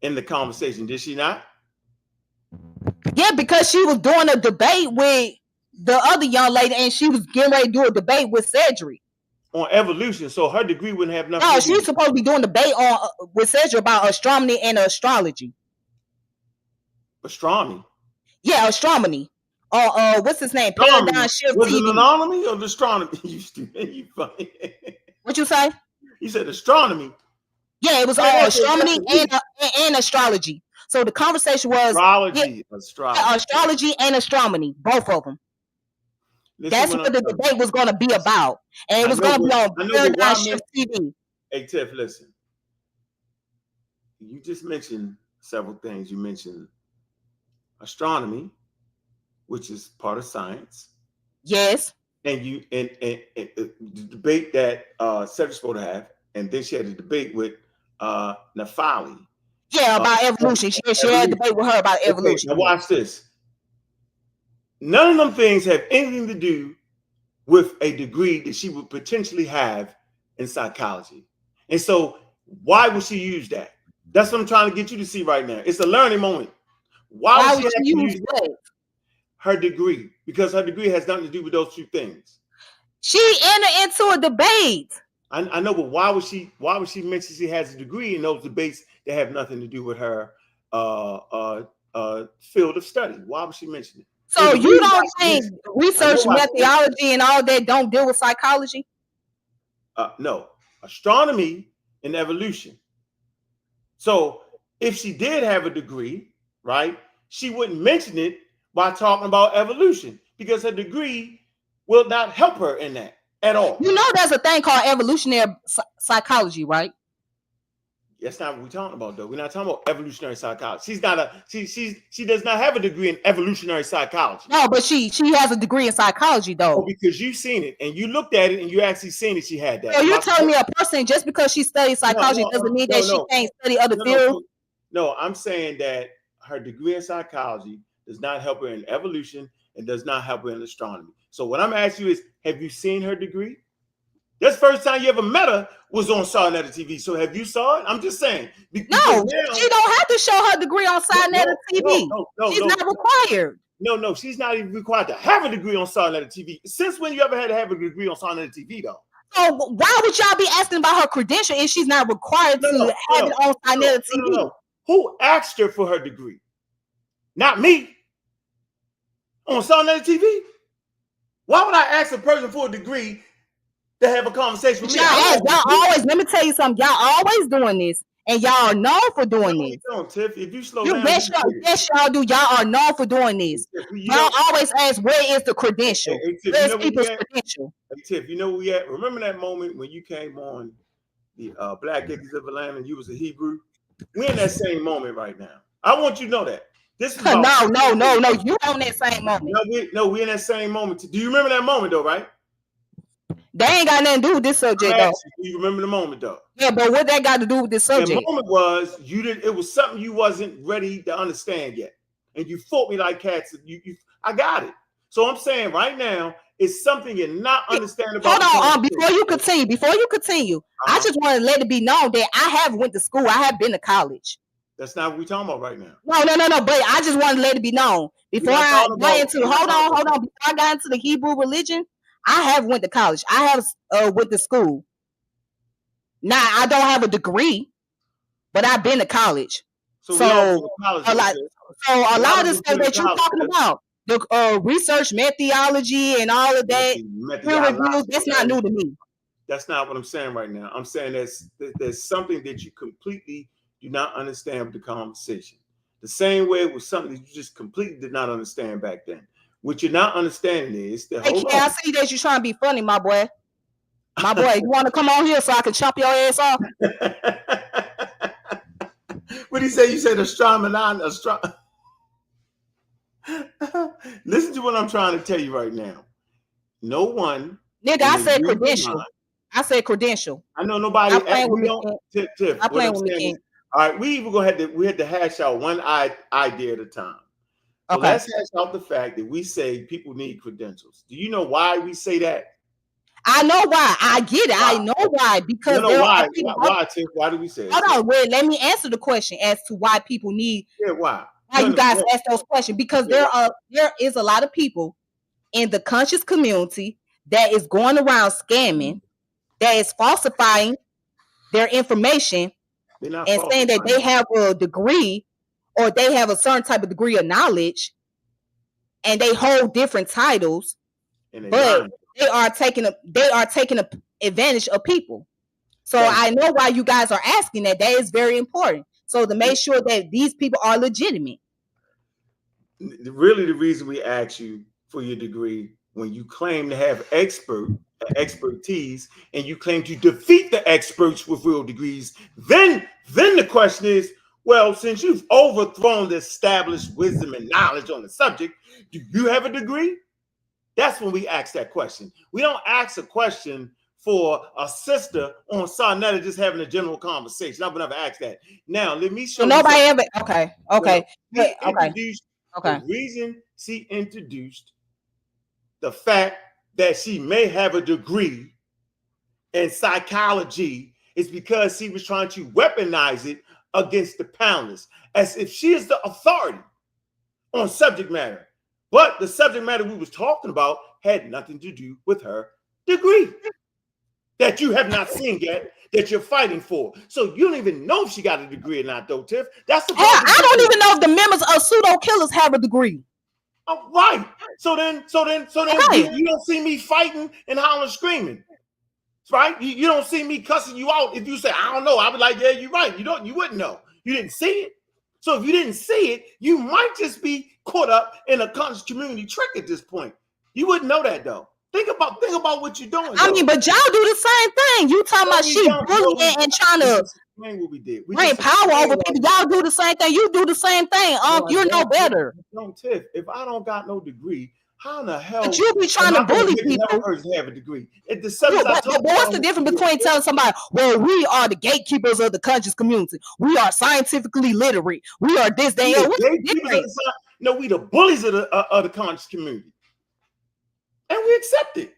in the conversation, did she not? Yeah, because she was doing a debate with the other young lady, and she was getting ready to do a debate with Cedric on evolution. So her degree wouldn't have nothing No, to do she's supposed to be doing a debate on with Cedric about astronomy and astrology. Astronomy. Yeah, astronomy. What's his name? Astronomy. Paradigm Shift Was TV. it anatomy or astronomy? You stupid. You funny. What you say? You said astronomy. Yeah, it was all astronomy and astrology. So the conversation was astrology and astronomy, both of them. That's what the debate was going to be about, and it was going to be on Paradigm Shift TV. Hey Tiff, listen. You just mentioned several things. You mentioned astronomy, which is part of science. Yes. And you and the debate that Cedric's supposed to have, and then she had a debate with Nafali. Yeah, about evolution. She had a debate with her about evolution. Now watch this. None of them things have anything to do with a degree that she would potentially have in psychology. And so why would she use that? That's what I'm trying to get you to see right now. It's a learning moment. Why would she use that? Her degree, because her degree has nothing to do with those two things. She entered into a debate. I know, but why would she mention she has a degree in those debates that have nothing to do with her field of study? Why would she mention it? So you don't think research methodology and all that don't deal with psychology? No, astronomy and evolution. So if she did have a degree, right, she wouldn't mention it by talking about evolution, because her degree will not help her in that at all. You know, there's a thing called evolutionary psychology, right? That's not what we're talking about, though. We're not talking about evolutionary psychology. She's not she does not have a degree in evolutionary psychology. No, but she has a degree in psychology, though. Oh, because you've seen it and you looked at it and you actually seen it. She had that. So you're telling me a person just because she studies psychology doesn't mean that she can't study other fields? No, I'm saying that her degree in psychology does not help her in evolution and does not help her in astronomy. So what I'm asking you is, have you seen her degree? This first time you ever met her was on Sarnetta TV. So have you saw it? I'm just saying. No, she don't have to show her degree on Sarnetta TV. She's not required. No, she's not even required to have a degree on Sarnetta TV. Since when you ever had to have a degree on Sarnetta TV, though? So why would y'all be asking about her credential if she's not required to have it on Sarnetta TV? No. Who asked her for her degree? Not me. On Sarnetta TV? Why would I ask a person for a degree to have a conversation with me? Y'all always, let me tell you something. Y'all always doing this, and y'all are known for doing this. Tiff, if you slow down, yes, y'all do. Y'all are known for doing this. Y'all always ask, where is the credential? Where's people's credential? Hey, Tiff, you know where we at? Remember that moment when you came on the Black Giggies of the Lamb and you was a Hebrew? We're in that same moment right now. I want you to know that. This is no. You on that same moment. We're in that same moment. Do you remember that moment though, right? They ain't got nothing to do with this subject, though. Do you remember the moment, though? Yeah, but what that got to do with this subject? The moment was it was something you wasn't ready to understand yet, and you fought me like cats. I got it. So I'm saying right now, it's something you're not understanding about. Hold on, before you continue, I just want to let it be known that I have went to school. I have been to college. That's not what we're talking about right now. No. But I just want to let it be known before I got into. Hold on. Before I got into the Hebrew religion, I have went to college. I have went to school. Now I don't have a degree, but I've been to college. So a lot of the stuff that you're talking about, the research methodology and all of that, peer reviews, that's not new to me. That's not what I'm saying right now. I'm saying there's something that you completely do not understand with the conversation. The same way it was something that you just completely did not understand back then. What you're not understanding is that. I see that you're trying to be funny, my boy. My boy, you want to come on here so I can chop your ass off? What did he say? You said astronomy. Listen to what I'm trying to tell you right now. No one. Nigga, I said credential. I said credential. I know nobody. I'm playing with me. I'm playing with me. All right, we had to hash out one idea at a time. So let's hash out the fact that we say people need credentials. Do you know why we say that? I know why. I get it. Why? I know why. You Because know there are why? people. Why, Tiff? Why do we say it? Hold on, wait. Let me answer the question as to why people need. Yeah, why? Why you guys ask those questions? Because Yeah, there is a lot of people in the conscious community that is going around scamming, that is falsifying their information they're not and saying that falsifying. they have a degree or they have a certain type of degree of knowledge and they hold different titles, but they are taking advantage of people. So I know why you guys are asking that. That is very important. So to make sure that these people are legitimate. Really, the reason we ask you for your degree, when you claim to have expertise and you claim to defeat the experts with real degrees, then the question is, well, since you've overthrown the established wisdom and knowledge on the subject, do you have a degree? That's when we ask that question. We don't ask a question for a sister on Sarnetta just having a general conversation. I would never ask that. Now, let me show So you nobody something. ever. Okay. Okay. The reason she introduced the fact that she may have a degree in psychology is because she was trying to weaponize it against the panelists, as if she is the authority on subject matter. But the subject matter we was talking about had nothing to do with her degree that you have not seen yet, that you're fighting for. So you don't even know if she got a degree or not, though, Tiff. That's the problem. I don't even know if the members of Pseudo Killas have a degree. Oh, right. So then you don't see me fighting and hollering, screaming. Right? You don't see me cussing you out. If you say, I don't know, I would be like, yeah, you're right. You wouldn't know. You didn't see it. So if you didn't see it, you might just be caught up in a conscious community trick at this point. You wouldn't know that, though. Think about what you're doing. I mean, but y'all do the same thing. You talking about she bullying and trying to what we did. bring power over people. Y'all do the same thing. You do the same thing. You're no better. Don't, Tiff. If I don't got no degree, how in the hell? But you be trying to bully people. Another person have a degree. But what's the difference between telling somebody, well, we are the gatekeepers of the conscious community. We are scientifically literate. We are this, that. What's the difference? No, we the bullies of the conscious community. And we accept it.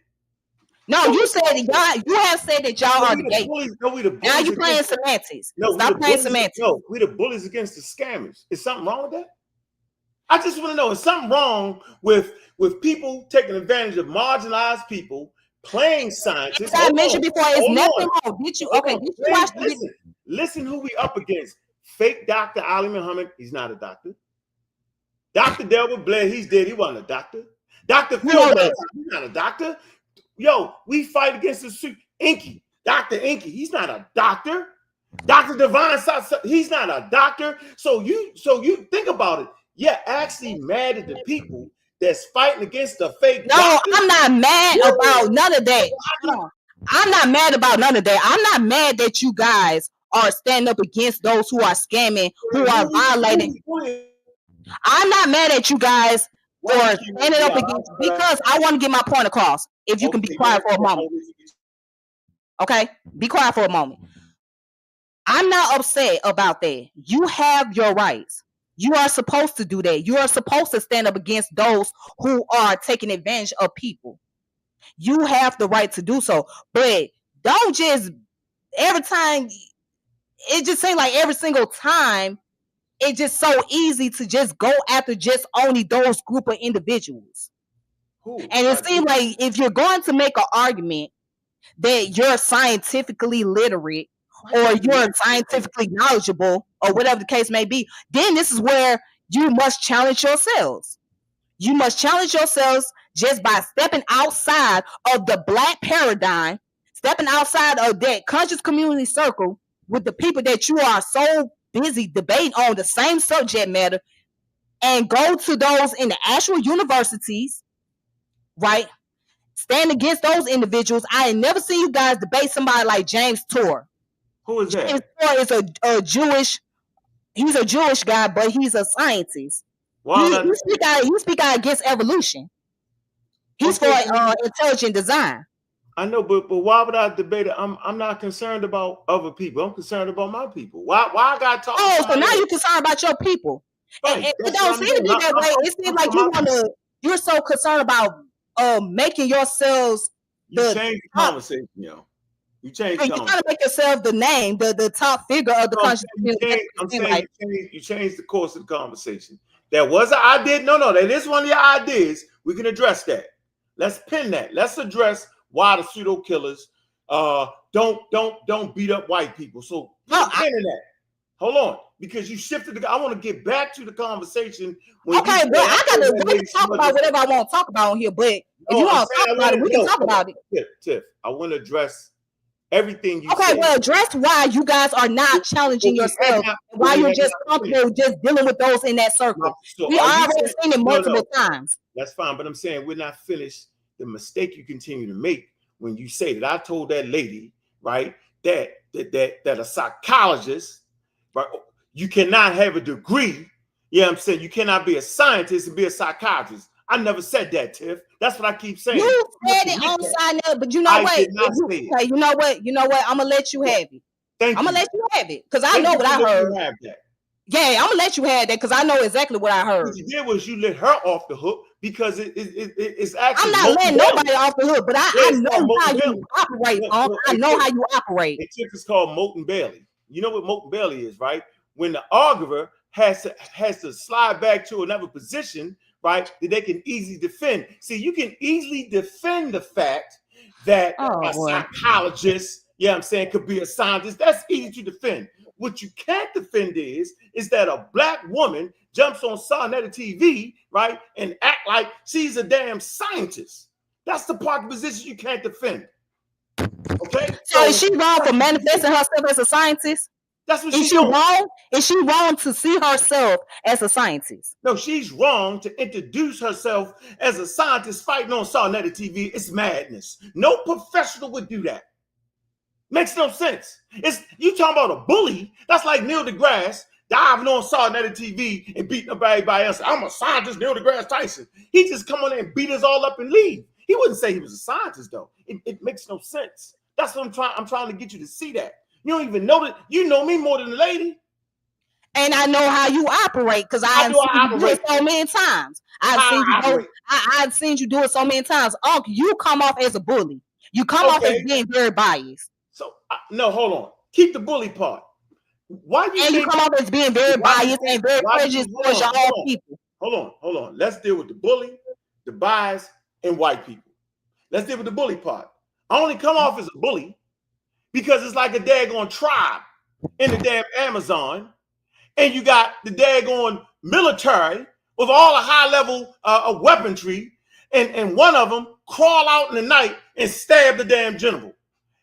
No, you said that you have said that y'all are the gatekeepers. No, we the bullies. Now you playing semantics. No, stop playing semantics. No, we the bullies against the scammers. Is something wrong with that? I just want to know, is something wrong with people taking advantage of marginalized people, playing scientists? As I mentioned before, it's nothing wrong. Did you watch listen who we up against. Fake Dr. Ali Muhammad, he's not a doctor. Dr. Delbert Blair, he's dead. He wasn't a doctor. Dr. Phil, he's not a doctor. Yo, we fight against the Inky. Dr. Inky, he's not a doctor. Dr. Divine, he's not a doctor. So you think about it. Yeah, actually mad at the people that's fighting against the fake doctor. I'm not mad about none of that. I'm not mad about none of that. I'm not mad that you guys are standing up against those who are scamming, who are violating. I'm not mad at you guys for standing up against, because I want to get my point across. If you can be quiet for a moment. Okay? Be quiet for a moment. I'm not upset about that. You have your rights. You are supposed to do that. You are supposed to stand up against those who are taking advantage of people. You have the right to do so. But don't just, every time, it just seems like every single time, it's just so easy to just go after just only those group of individuals. And it seems like if you're going to make an argument that you're scientifically literate or you're scientifically knowledgeable or whatever the case may be, then this is where you must challenge yourselves. You must challenge yourselves just by stepping outside of the black paradigm, stepping outside of that conscious community circle with the people that you are so busy debating on the same subject matter, and go to those in the actual universities, right? Stand against those individuals. I ain't never seen you guys debate somebody like James Tour. Who is that? James Tour is a Jewish, he's a Jewish guy, but he's a scientist. He speak out against evolution. He's for intelligent design. I know, but why would I debate it? I'm not concerned about other people. I'm concerned about my people. Why I gotta talk? Oh, so now you're concerned about your people. Right. It don't seem to be that way. It seems like you're so concerned about making yourselves You changed the conversation, yo. You changed the You're conversation. trying to make yourself the name, the top figure of the conscious community. I'm saying you changed the course of the conversation. That was an idea. No, that is one of your ideas. We can address that. Let's pin that. Let's address why the pseudo killers don't beat up white people. So pin that. Hold on, because you shifted. I want to get back to the conversation. Okay, well, I gotta talk about whatever I want to talk about on here. But if you want to talk about it, we can talk about it. Tiff, I want to address everything you said. Okay, well, address why you guys are not challenging yourself, why you're just comfortable just dealing with those in that circle. We already seen it multiple times. That's fine, but I'm saying we're not finished. The mistake you continue to make when you say that I told that lady, right, that a psychologist, right, you cannot have a degree. Yeah, I'm saying you cannot be a scientist and be a psychiatrist. I never said that, Tiff. That's what I keep saying. You said it on sign up, but you know what? Okay, you know what? You know what? I'm gonna let you have it. I'm gonna let you have it because I know what I heard. Yeah, I'm gonna let you have that because I know exactly what I heard. What you did was you let her off the hook because it's actually. I'm not letting nobody off the hook, but I know how you operate. I know how you operate. It's called Moten Bailey. You know what Moten Bailey is, right? When the arguer has to slide back to another position, right, that they can easily defend. See, you can easily defend the fact that a psychologist, I'm saying, could be a scientist. That's easy to defend. What you can't defend is that a black woman jumps on Sarnetta TV, right, and act like she's a damn scientist. That's the part of the position you can't defend. Okay? So is she wrong for manifesting herself as a scientist? That's what she's doing. Wrong? Is she wrong to see herself as a scientist? No, she's wrong to introduce herself as a scientist fighting on Sarnetta TV. It's madness. No professional would do that. Makes no sense. It's you talking about a bully. That's like Neil deGrasse diving on Sarnetta TV and beating up everybody else. I'm a scientist, Neil deGrasse Tyson. He just come on there and beat us all up and leave. He wouldn't say he was a scientist though. It makes no sense. That's what I'm trying to get you to see that. You don't even know that. You know me more than the lady. And I know how you operate because I've seen you do it so many times. I've seen you do it so many times. Uncle, you come off as a bully. You come off as being very biased. So no, hold on. Keep the bully part. Why do you and you come off as being very biased and very prejudiced towards your own people? Hold on. Let's deal with the bully, the bias, and white people. Let's deal with the bully part. I only come off as a bully because it's like a daggone tribe in the damn Amazon, and you got the daggone military with all the high level of weaponry, and one of them crawl out in the night and stab the damn general.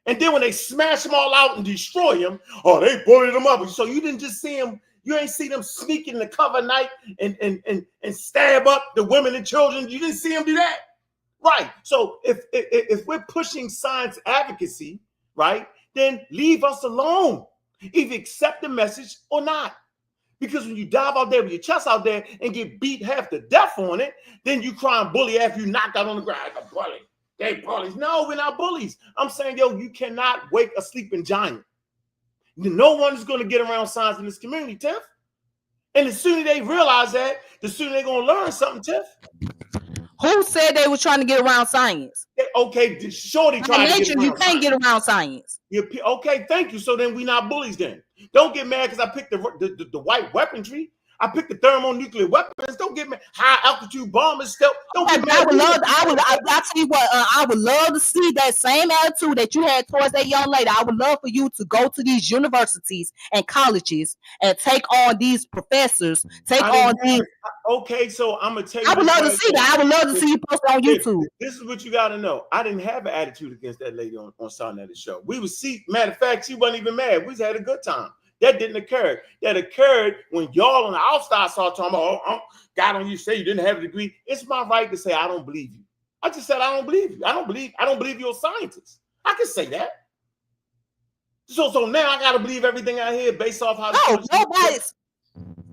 And then when they smash them all out and destroy them, they bullied them up. So you didn't just see them, you ain't see them sneak in the cover night and stab up the women and children. You didn't see them do that. Right. So if we're pushing science advocacy, right, then leave us alone. Either accept the message or not. Because when you dive out there with your chest out there and get beat half to death on it, then you cry and bully after you knocked out on the ground. Like a bully. They bullies. No, we're not bullies. I'm saying, you cannot wake a sleeping giant. No one is going to get around science in this community, Tiff. And the sooner they realize that, the sooner they're going to learn something, Tiff. Who said they were trying to get around science? Okay, shorty trying to get around you can't get around science. Okay, thank you. So then we not bullies then. Don't get mad because I picked the white weaponry. I picked the thermonuclear weapons. Don't get mad. High altitude bombers. Don't get mad. I tell you what, I would love to see that same attitude that you had towards that young lady. I would love for you to go to these universities and colleges and take on these professors. Okay, so I'm gonna tell you. I would love to see that. I would love to see you post on YouTube. This is what you got to know. I didn't have an attitude against that lady on Sarnetta's show. We would see. Matter of fact, she wasn't even mad. We just had a good time. That didn't occur. That occurred when y'all on the outside started talking about, God, on you say you didn't have a degree. It's my right to say I don't believe you. I just said I don't believe you. I don't believe you're a scientist. I can say that. So now I gotta believe everything I hear based off how. No, nobody's.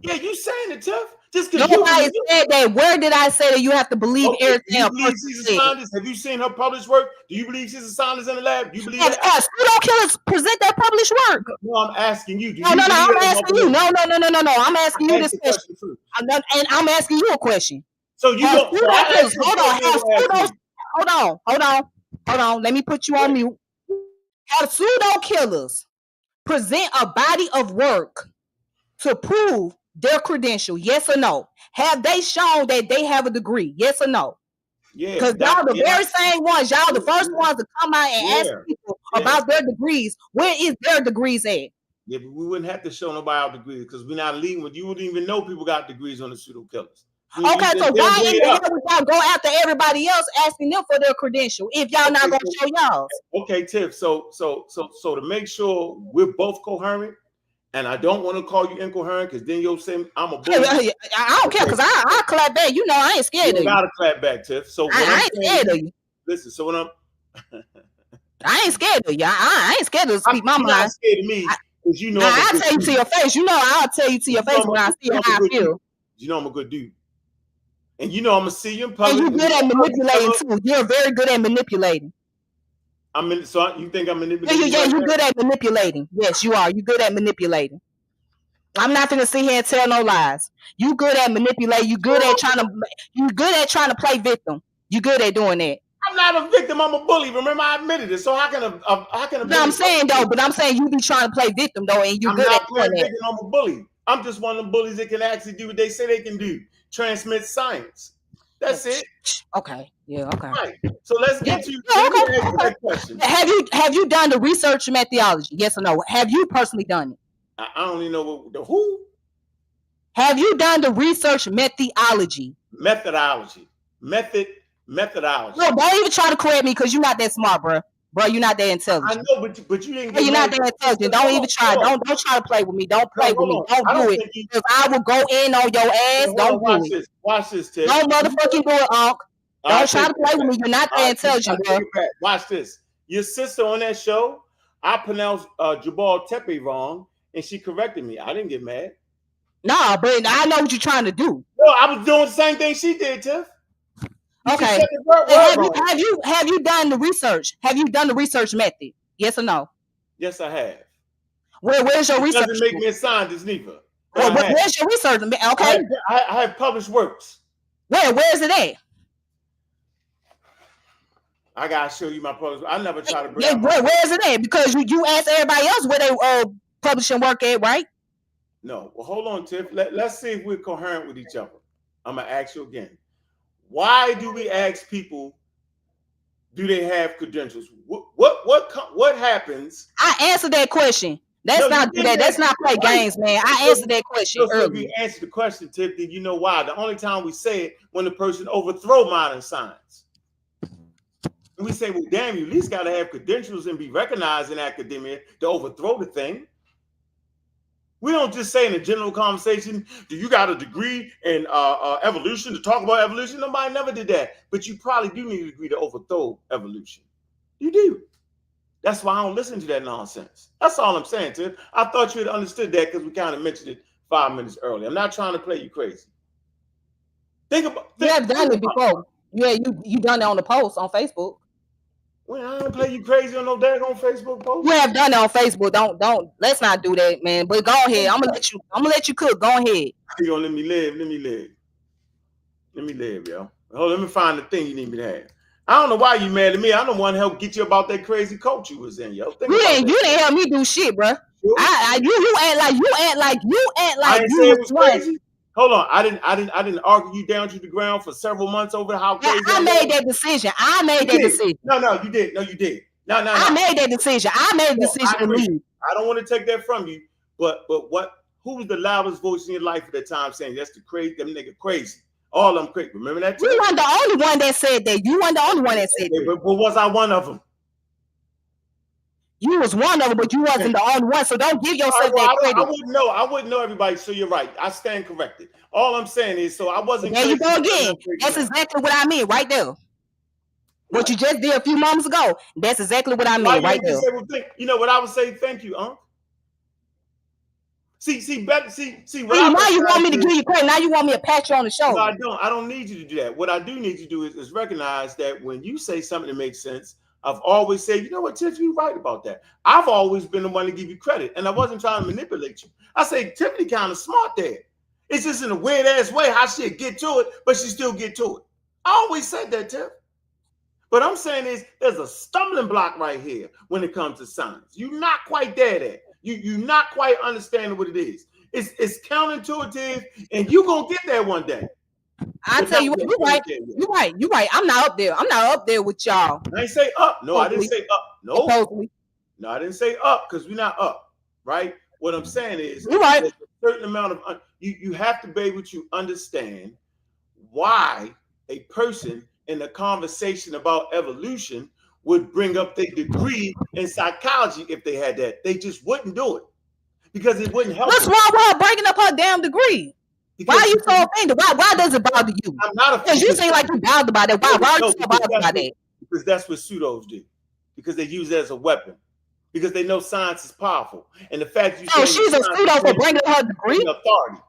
Yeah, you saying it, Tiff. Just because nobody said that. Where did I say that you have to believe everything? Do you believe she's a scientist? Have you seen her published work? Do you believe she's a scientist in the lab? Do you believe that? Pseudo Killas present that published work. No, I'm asking you. No, I'm asking you. No. I'm asking you this question. And I'm asking you a question. So you don't. Hold on. Hold on, let me put you on mute. Have pseudo killers present a body of work to prove their credential? Yes or no? Have they shown that they have a degree? Yes or no? Yeah, Because y'all the very same ones, y'all the first ones to come out and ask people about their degrees. Where is their degrees at? Yeah, but we wouldn't have to show nobody our degrees because we're not leading with you. Wouldn't even know people got degrees on the pseudo killers. Okay, so why in the hell would y'all go after everybody else asking them for their credential if y'all not gonna show y'all? Okay, Tiff. So to make sure we're both coherent, and I don't want to call you incoherent because then you'll say I'm a bully. I don't care because I clap back. You know I ain't scared of you. You gotta clap back, Tiff. So I ain't scared of you. Listen, so when I ain't scared of you. I ain't scared to speak my mind. Not scared of me because you know I'll tell you to your face. You know I'll tell you to your face when I see how I feel. You know I'm a good dude. And you know I'm gonna see you in public. And you're good at manipulating too. You're very good at manipulating. So you think I'm manipulating? Yeah, you're good at manipulating. Yes, you are. You're good at manipulating. I'm not gonna sit here and tell no lies. You good at manipulating. You good at trying to play victim. You good at doing that. I'm not a victim. I'm a bully. Remember, I admitted it. So how can I'm saying though, but I'm saying you be trying to play victim though, and you're good at doing that. I'm a bully. I'm just one of them bullies that can actually do what they say they can do. Transmit science. That's it. Okay. Yeah. Okay. Right. So let's get to that question. Have you done the research methodology? Yes or no? Have you personally done it? I don't even know the who. Have you done the research methodology? Methodology. No, don't even try to correct me because you're not that smart, bro. Bro, you're not that intelligent. I know, but you didn't. You're not that intelligent. Don't even try. Don't try to play with me. Don't play with me. Don't do it. Because I will go in on your ass. Don't do it. Watch this, Ted. Don't motherfucking do it, Unc. Don't try to play with me. You're not that intelligent, bro. Watch this. Your sister on that show, I pronounced Jabal Tepe wrong, and she corrected me. I didn't get mad. Nah, but I know what you're trying to do. No, I was doing the same thing she did, Tiff. Okay. Have you done the research? Have you done the research method? Yes or no? Yes, I have. Where's your research? Doesn't make me a scientist neither. Where's your research? Okay. I have published works. Where is it at? I gotta show you my published. I never try to bring. Yeah, where is it at? Because you asked everybody else where they publishing work at, right? No. Well, hold on, Tiff. Let's see if we're coherent with each other. I'm gonna ask you again. Why do we ask people? Do they have credentials? What happens? I answered that question. Let's not play games, man. I answered that question earlier. If you answer the question, Tiff, then you know why. The only time we say it when the person overthrow modern science. And we say, well, damn, you at least got to have credentials and be recognized in academia to overthrow the thing. We don't just say in a general conversation, do you got a degree in evolution to talk about evolution? Nobody never did that. But you probably do need a degree to overthrow evolution. You do. That's why I don't listen to that nonsense. That's all I'm saying, Tim. I thought you had understood that because we kind of mentioned it 5 minutes earlier. I'm not trying to play you crazy. You have done it before. Yeah, you done it on the post on Facebook. Well, I don't play you crazy on no daggone Facebook post. You have done it on Facebook. Don't. Let's not do that, man. But go ahead. I'm gonna let you cook. Go ahead. You gonna let me live, yo. Hold on, let me find the thing you need me to have. I don't know why you mad at me. I'm the one to help get you about that crazy coach you was in, yo. You didn't help me do shit, bro. Sure. You act like I didn't say it was crazy. Hold on, I didn't argue you down to the ground for several months over how crazy. I made that decision. No, you did. No, you did. No. I made that decision. I made the decision to leave. I don't want to take that from you, but who was the loudest voice in your life at that time saying that's the crazy, them nigga crazy? All of them crazy. Remember that? You weren't the only one that said that. You weren't the only one that said that. But was I one of them? You was one of them, but you wasn't the only one. So don't give yourself that credit. I wouldn't know everybody. So you're right. I stand corrected. All I'm saying is, so I wasn't. There you go again. That's exactly what I mean right there. What you just did a few moments ago. That's exactly what I mean right there. You know what I would say? Thank you, Unc. See. Now you want me to give you credit. Now you want me to pat you on the shoulder. No, I don't. I don't need you to do that. What I do need you to do is recognize that when you say something that makes sense, I've always said, you know what, Tiff, you're right about that. I've always been the one to give you credit, and I wasn't trying to manipulate you. I say Tiffany kind of smart there. It's just in a weird ass way how she'll get to it, but she still get to it. I always said that, Tiff. But I'm saying is there's a stumbling block right here when it comes to science. You're not quite there yet. You're not quite understanding what it is. It's counterintuitive, and you're gonna get there one day. I tell you what, you're right. You're right. You're right. I'm not up there. I'm not up there with y'all. I didn't say up. No, I didn't say up. No, supposedly. No, I didn't say up because we're not up, right? What I'm saying is, you're right. There's a certain amount of you have to be able to understand why a person in a conversation about evolution would bring up their degree in psychology if they had that. They just wouldn't do it because it wouldn't help. What's wrong with her bringing up her damn degree? Because why are you so offended? Why does it bother you? I'm not offended. Because you seem like you're bothered by that. Why are you so bothered by that? Because that's what pseudos do. Because they use it as a weapon. Because they know science is powerful. And the fact you she's a pseudo for bringing up her degree? Authority.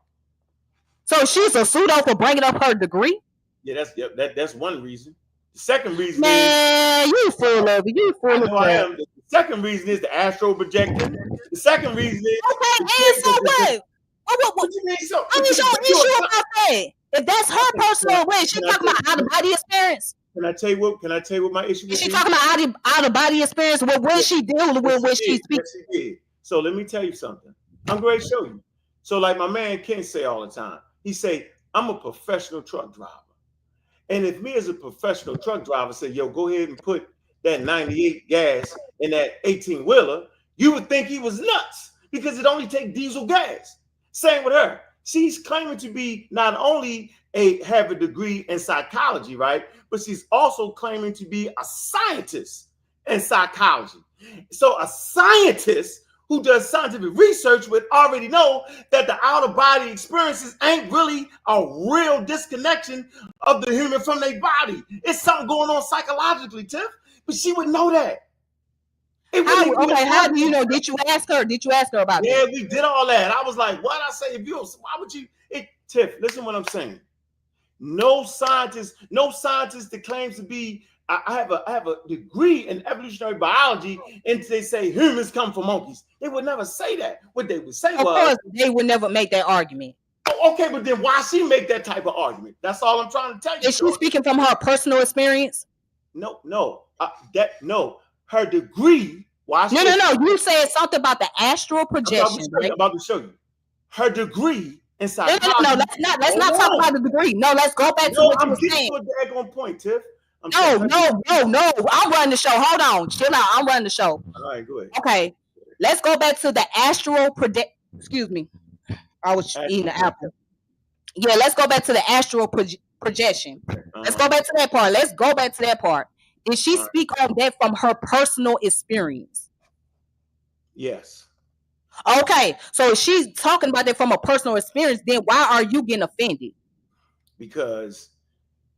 So she's a pseudo for bringing up her degree? Yeah, that's one reason. The second reason is... you full of it. You full of it. The second reason is the astral projecting. The second reason is... Okay, and so what? What you mean so? I mean, so issue about that. If that's her personal way, she talking about out-of-body experience. Can I tell you what my issue is? She talking about out-of-body experience. What she dealing with when she speaks? Yes, she did. So let me tell you something. I'm going to show you. So like my man Ken say all the time, he say, I'm a professional truck driver. And if me as a professional truck driver say, yo, go ahead and put that 98 gas in that 18-wheeler, you would think he was nuts because it only takes diesel gas. Same with her. She's claiming to be not only have a degree in psychology, right? But she's also claiming to be a scientist in psychology. So a scientist who does scientific research would already know that the out-of-body experiences ain't really a real disconnection of the human from their body. It's something going on psychologically, Tiff. But she would know that. How do you know? Did you ask her? Did you ask her about that? Yeah, we did all that. I was like, what I say? Why would you? Tiff, listen what I'm saying. No scientist that claims to be, I have a degree in evolutionary biology, and they say humans come from monkeys. They would never say that. What they would say was, of course, they would never make that argument. Okay, but then why she make that type of argument? That's all I'm trying to tell you. Is she speaking from her personal experience? No. Her degree. Why? No. You said something about the astral projection. I'm about to show you. Her degree in psychology. No. Let's not talk about the degree. No, let's go back to what you were saying. I'm getting to a point, Tiff. No. I'm running the show. Hold on. Chill out. I'm running the show. All right, go ahead. Okay. Let's go back to the astral projection. Excuse me. I was eating the apple. Yeah, let's go back to the astral projection. Let's go back to that part. Did she speak on that from her personal experience? Yes. Okay, so if she's talking about that from a personal experience, then why are you getting offended? Because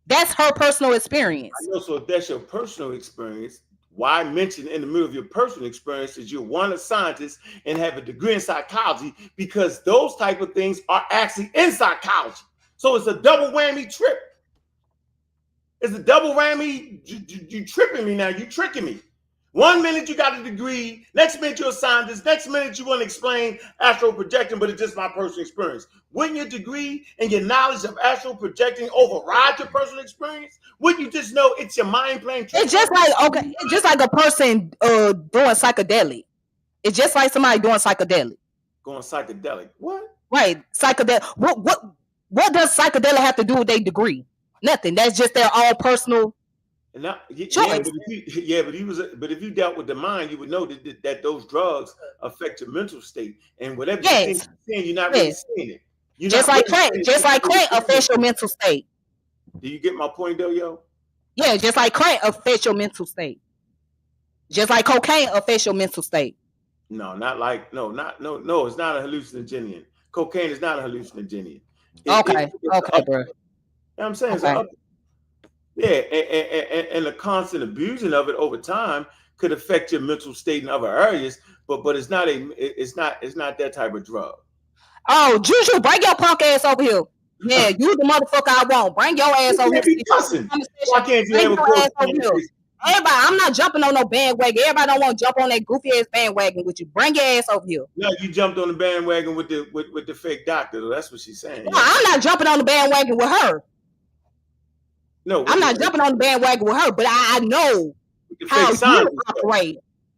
that's her personal experience. I know, so if that's your personal experience, why mention in the middle of your personal experience that you're a scientist and have a degree in psychology? Because those type of things are actually in psychology. So it's a double whammy trip. It's a double whammy. You tripping me now. You tricking me. 1 minute you got a degree. Next minute you're a scientist. Next minute you want to explain astral projecting, but it's just my personal experience. Wouldn't your degree and your knowledge of astral projecting override your personal experience? Wouldn't you just know it's your mind playing trick? It's just like a person doing psychedelic. It's just like somebody doing psychedelic. Going psychedelic. What? Right. Psychedelic. What does psychedelic have to do with their degree? Nothing. That's just their own personal choice. But if you dealt with the mind, you would know that those drugs affect your mental state, and whatever you're seeing, you're not really seeing it. Just like crack affects your mental state. Do you get my point, though, yo? Yeah, just like crack affects your mental state. Just like cocaine affects your mental state. No, it's not a hallucinogenic. Cocaine is not a hallucinogenic. Okay, bro. I'm saying, and the constant abusing of it over time could affect your mental state in other areas, but it's not that type of drug. Oh, Juju, bring your punk ass over here. Yeah, you the motherfucker I want. Bring your ass over here. Why can't you have a conversation? Everybody, I'm not jumping on no bandwagon. Everybody don't want to jump on that goofy ass bandwagon with you. Bring your ass over here. No, you jumped on the bandwagon with the fake doctor. That's what she's saying. No, I'm not jumping on the bandwagon with her. No, I'm not jumping on the bandwagon with her, but I know how fake you scientists. operate.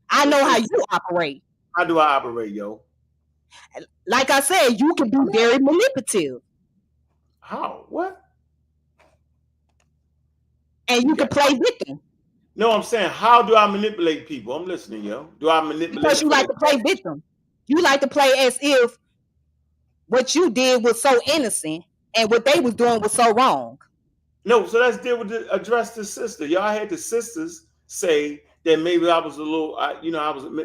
I know how you operate. How do I operate, yo? Like I said, you can be very manipulative. How? What? And you can play victim. No, I'm saying, how do I manipulate people? I'm listening, yo. Do I manipulate? Because you like to play victim. You like to play as if what you did was so innocent and what they was doing was so wrong. No, so let's deal with address the sister. Y'all had the sisters say that maybe I was a little,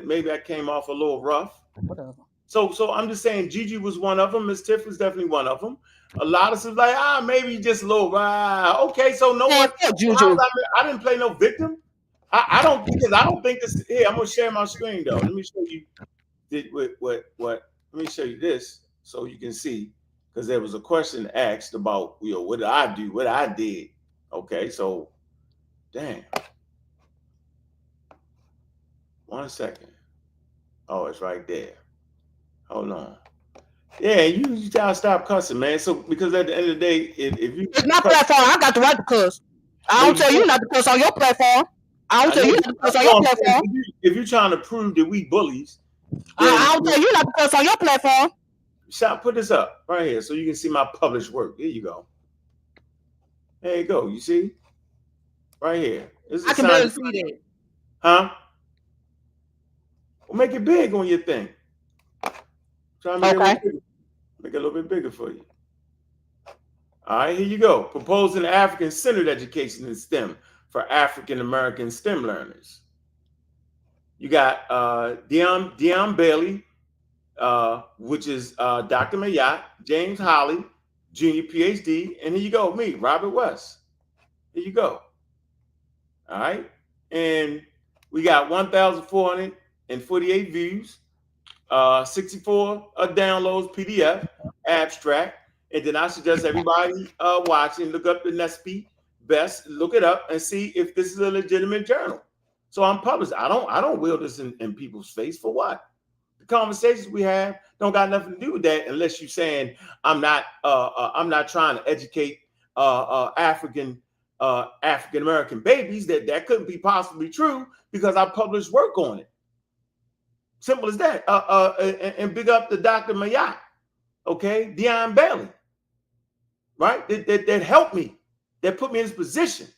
maybe I came off a little rough. Whatever. So I'm just saying, Gigi was one of them. Miss Tiff was definitely one of them. A lot of sisters like, maybe just a little. Okay, so no one. I didn't play no victim. I don't, because I don't think this. Here, I'm gonna share my screen though. Let me show you what. Let me show you this so you can see, because there was a question asked about, what did I do, what I did. Okay, so damn. 1 second. Oh, it's right there. Hold on. Yeah, you gotta stop cussing, man. So because at the end of the day, if you, it's my platform, I got the right to cuss. I don't tell you not to cuss on your platform. I don't tell you not to cuss on your platform. If you're trying to prove that we bullies, I don't tell you not to cuss on your platform. Put this up right here so you can see my published work. Here you go. There you go. You see? Right here. I can barely see that. Huh? Well, make it big on your thing. Try to make it a little bit bigger for you. All right, here you go. Proposing African-centered education in STEM for African American STEM learners. You got Dion Bailey, which is Dr. Mayat, James Holly, Junior PhD, and here you go, me, Robert West. Here you go. All right, and we got 1,448 views, 64 downloads, PDF, abstract. And then I suggest everybody watching look up the NESP best, look it up and see if this is a legitimate journal. So I'm published. I don't wield this in people's face for what? The conversations we have don't got nothing to do with that, unless you're saying I'm not trying to educate African American babies. That couldn't be possibly true because I published work on it. Simple as that. And big up to Dr. Mayat, okay, Dion Bailey, right? That helped me, that put me in this position.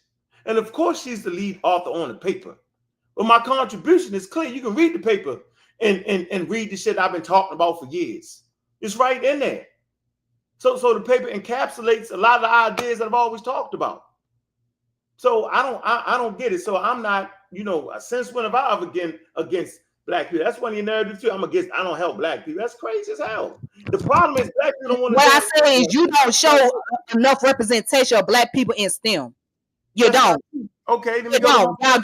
And of course, she's the lead author on the paper. But my contribution is clear. You can read the paper and read the shit I've been talking about for years. It's right in there. So the paper encapsulates a lot of the ideas that I've always talked about. So I don't get it. So I'm not, since when have I ever been against Black people? That's one of your narratives too. I don't help Black people. That's crazy as hell. The problem is Black people don't want to. What I say is you don't show enough representation of Black people in STEM. You don't. Okay, you don't. Y'all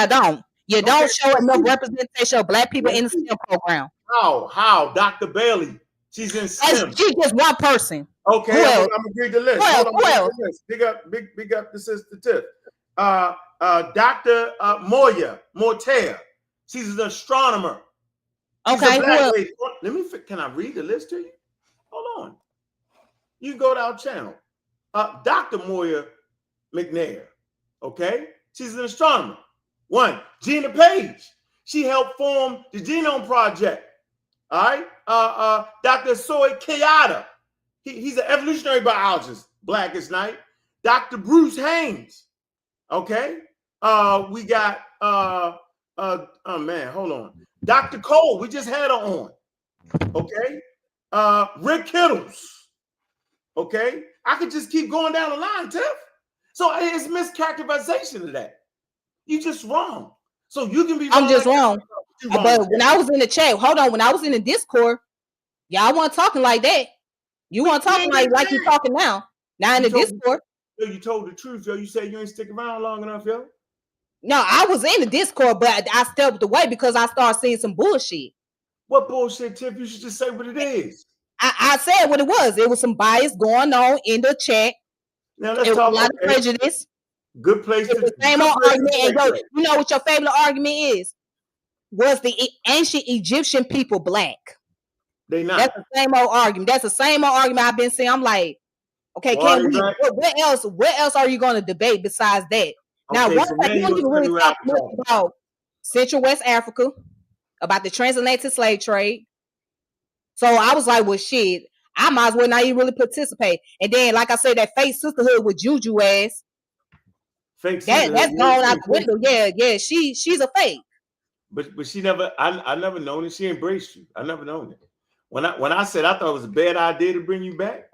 don't. You don't show enough representation of Black people in the STEM program. How? Dr. Bailey. She's in STEM. She's just one person. Okay, I'm gonna read the list. Big up the sister Tiff. Dr. Moya Mortea. She's an astronomer. Okay. Can I read the list to you? Hold on. You can go to our channel. Dr. Moya McNair. Okay. She's an astronomer. One, Gina Page. She helped form the Genome Project. All right. Dr. Soy Kayada. He's an evolutionary biologist, Black as night. Dr. Bruce Haynes. Okay. We got oh man, hold on. Dr. Cole, we just had her on. Okay. Rick Kittles. Okay. I could just keep going down the line, Tiff. So it's mischaracterization of that. You just wrong. So you can be wrong. I'm just wrong. But when I was in the chat, hold on, when I was in the Discord, y'all weren't talking like that. You weren't talking like you're talking now. Now in the Discord. You told the truth, yo. You said you ain't stick around long enough, yo. No, I was in the Discord, but I stepped away because I started seeing some bullshit. What bullshit, Tiff? You should just say what it is. I said what it was. There was some bias going on in the chat. Now let's talk about prejudice. Good place to the same old argument. And you know what your favorite argument is? Was the ancient Egyptian people Black? They not. That's the same old argument. That's the same old argument I've been saying. I'm like, Okay, Why can they we? back? What else? What else are you going to debate besides that? Now, Okay, one so thing now you you don't want even to tell really me what talk I've been much talking about. about Central West Africa, about the transatlantic slave trade. So I was like, well, shit, I might as well not even really participate. And then, like I said, that fake sisterhood with Juju ass, Fake sisterhood. that's gone out the window. Yeah, she's a fake. But she never. I never known it. She embraced you. I never known it. When I said I thought it was a bad idea to bring you back,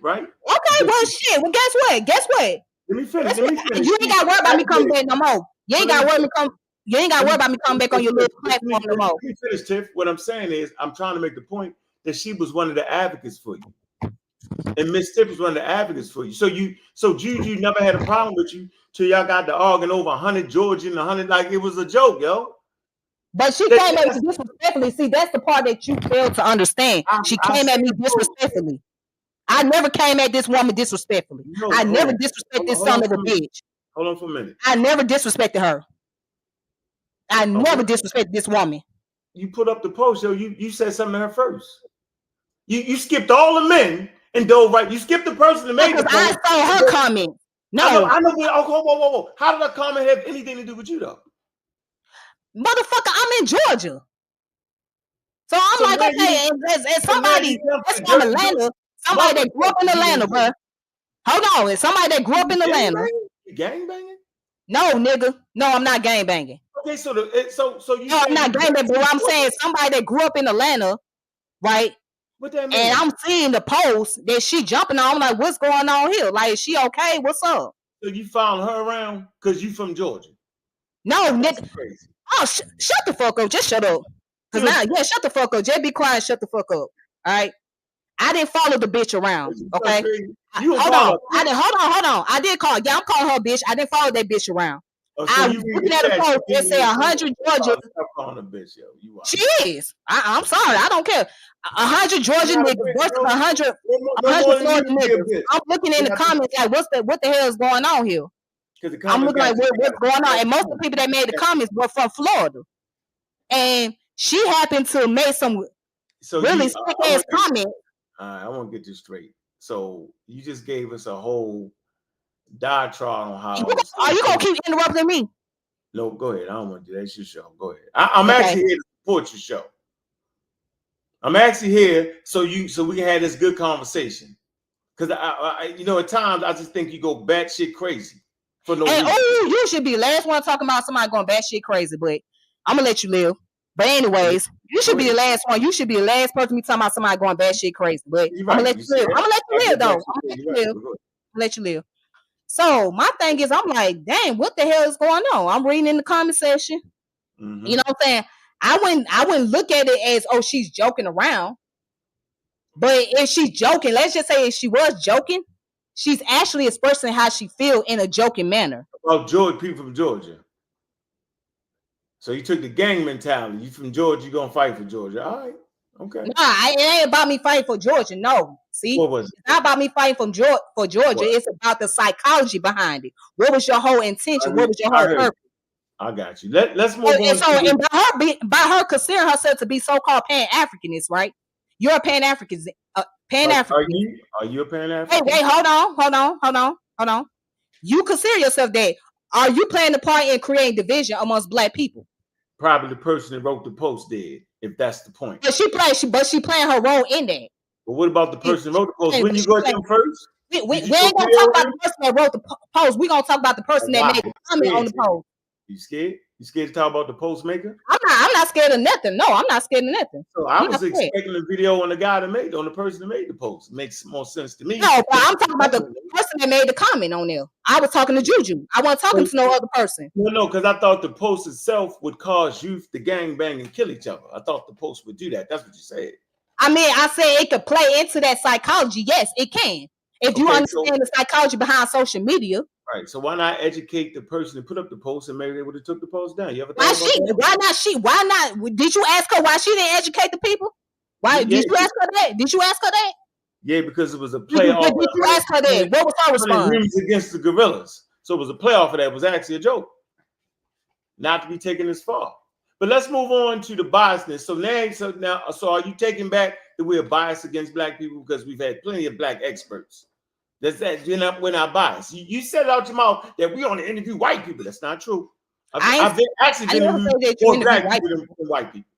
right? Okay, well, shit. Well, guess what? Guess what? Let me finish. Guess Let what? me finish. You ain't got to worry about me coming back no more. You ain't got to worry me come. You ain't got to worry about me coming back on your little platform no more. Let me finish, Tiff. What I'm saying is, I'm trying to make the point that she was one of the advocates for you, and Miss Tiff was one of the advocates for you. So Juju never had a problem with you till y'all got to arguing over 100 Georgian, 100 like it was a joke, yo. But she came at me disrespectfully. See, that's the part that you fail to understand. She came at me disrespectfully. I never came at this woman disrespectfully. I never disrespected this son of a bitch. Hold on for a minute. I never disrespected her. I never disrespected this woman. You put up the post, yo. You said something to her first. You skipped all the men and dove right. You skipped the person that made the post. I saw her comment. No, I know. Whoa. How did that comment have anything to do with you, though? Motherfucker, I'm in Georgia. So I'm like, okay, and somebody that's from Atlanta, somebody that grew up in Atlanta, bro. Hold on, it's somebody that grew up in Atlanta. You gang banging? No, nigga. No, I'm not gang banging. Okay, so you. No, I'm not gang banging, but I'm saying somebody that grew up in Atlanta, right? What that mean? And I'm seeing the post that she jumping on. I'm like, what's going on here? Like, is she okay? What's up? So you following her around because you from Georgia? No, nigga. Crazy. Oh, shut the fuck up. Just shut up. Cause now, shut the fuck up. Just be quiet. Shut the fuck up. All right. I didn't follow the bitch around. Okay. Hold on. I did call. Yeah, I'm calling her bitch. I didn't follow that bitch around. I was looking at a post that said 100 Georgia. She is. I'm sorry. I don't care. 100 Georgia niggas versus 100 Florida niggas. I'm looking in the comments like, what the hell is going on here? I'm looking like, what's going on? And most of the people that made the comments were from Florida. And she happened to make some really sick ass comments. I want to get this straight. So you just gave us a whole diatribe on how. Are you gonna keep interrupting me? No, go ahead. I don't want to do that. It's your show. Go ahead. I'm actually here to support your show. I'm actually here so we can have this good conversation. Because I at times I just think you go batshit crazy for no reason. Oh, you should be the last one talking about somebody going batshit crazy, but I'm gonna let you live. But anyways, you should be the last one. You should be the last person to be talking about somebody going batshit crazy. But I'm gonna let you live. I'm gonna let you live, though. I'm gonna let you live. So my thing is, I'm like, dang, what the hell is going on? I'm reading in the comment section. Mm-hmm. You know what I'm saying? I wouldn't look at it as, oh, she's joking around. But if she's joking, let's just say if she was joking, she's actually expressing how she feel in a joking manner. About people from Georgia. So you took the gang mentality. You from Georgia, you're gonna fight for Georgia. All right. Okay. Nah, it ain't about me fighting for Georgia. No. See, what was it? It's not about me fighting for Georgia. What? It's about the psychology behind it. What was your whole intention? What was your whole purpose? I got you. Let's move on. And by her considering herself to be so-called Pan-Africanist, right? You're a Pan-Africanist. Pan-African. Are you a Pan-African? Hey, hold on. You consider yourself that. Are you playing a part in creating division amongst Black people? Probably the person that wrote the post did, if that's the point. But she playing her role in that. But what about the person that wrote the post? When you go to them first? We ain't gonna talk about the person that wrote the post. We're gonna talk about the person that made the comment on the post. You scared? You scared to talk about the post maker? I'm not scared of nothing. No, I'm not scared of nothing. So I was expecting a video on the guy that made on the person that made the post. It makes more sense to me. No, but I'm talking about the person that made the comment on there. I was talking to Juju. I wasn't talking to no other person. No, because I thought the post itself would cause youth to gang bang and kill each other. I thought the post would do that. That's what you said. I mean, I said it could play into that psychology. Yes, it can. If you understand the psychology behind social media. Right. So why not educate the person that put up the post and maybe they would have took the post down? You ever thought Why not? Did you ask her why she didn't educate the people? Why did you ask her that? Did you ask her that? Yeah, because it was a playoff. Did you ask her that? What was her response? Against the Gorillas. So it was a playoff of that. It was actually a joke. Not to be taken this far. But let's move on to the biasness. So are you taking back that we're biased against Black people because we've had plenty of Black experts That's that we're not biased. You said it out your mouth that we only interview white people. That's not true. I've actually I never interviewed said that you more interview black white people people. than white people.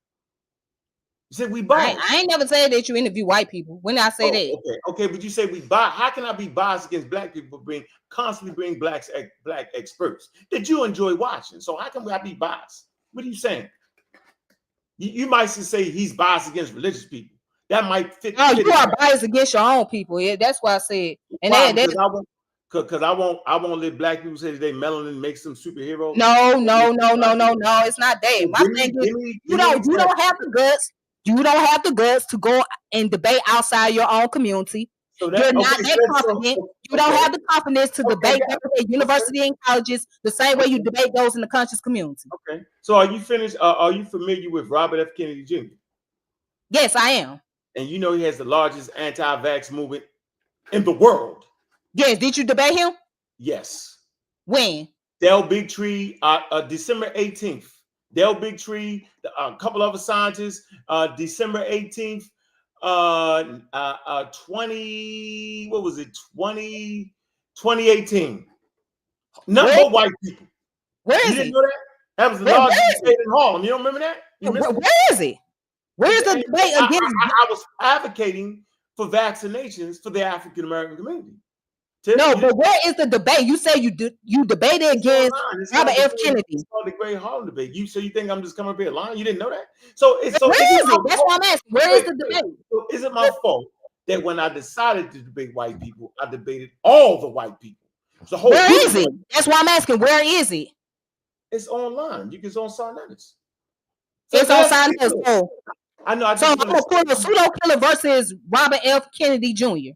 You said we I biased. ain't never said that you interview white people. When I say that, Okay, but you say we biased. How can I be biased against black people? Constantly bring black experts that you enjoy watching. So how can I be biased? What are you saying? You might say he's biased against religious people. That might fit. No, fit you are biased against your own people. Yeah, that's why I said. And why? that I won't let black people say that they melanin makes them superheroes. no. It's not that. My thing is, you don't have the guts. You don't have the guts to go and debate outside your own community. You're not that confident. You don't have the confidence to debate at university and colleges the same way you debate those in the conscious community. Okay. So are you finished? Are you familiar with Robert F. Kennedy Jr.? Yes, I am. And you know he has the largest anti-vax movement in the world. Yes. Did you debate him? Yes. When? Del Bigtree, December 18th. Del Bigtree, a couple other scientists, December 18th, 2018. Nothing but white people. Where is you didn't know that? That was the largest debate in Harlem. You don't remember that? Where is it? Where's the debate against? I was advocating for vaccinations for the African American community. No, but where is the debate? You say you debated against Robert F. Kennedy. It's called the Great Harlem Debate. You think I'm just coming up here lying? You didn't know that? So where is it? That's what I'm asking. Where is the debate? So is it my fault that when I decided to debate white people, I debated all the white people? So where is it? That's why I'm asking. Where is it? It's online. It's on Sarnetis. It's on Sarnetis. I know. So I'm gonna put a pseudo killer versus Robert F. Kennedy Jr.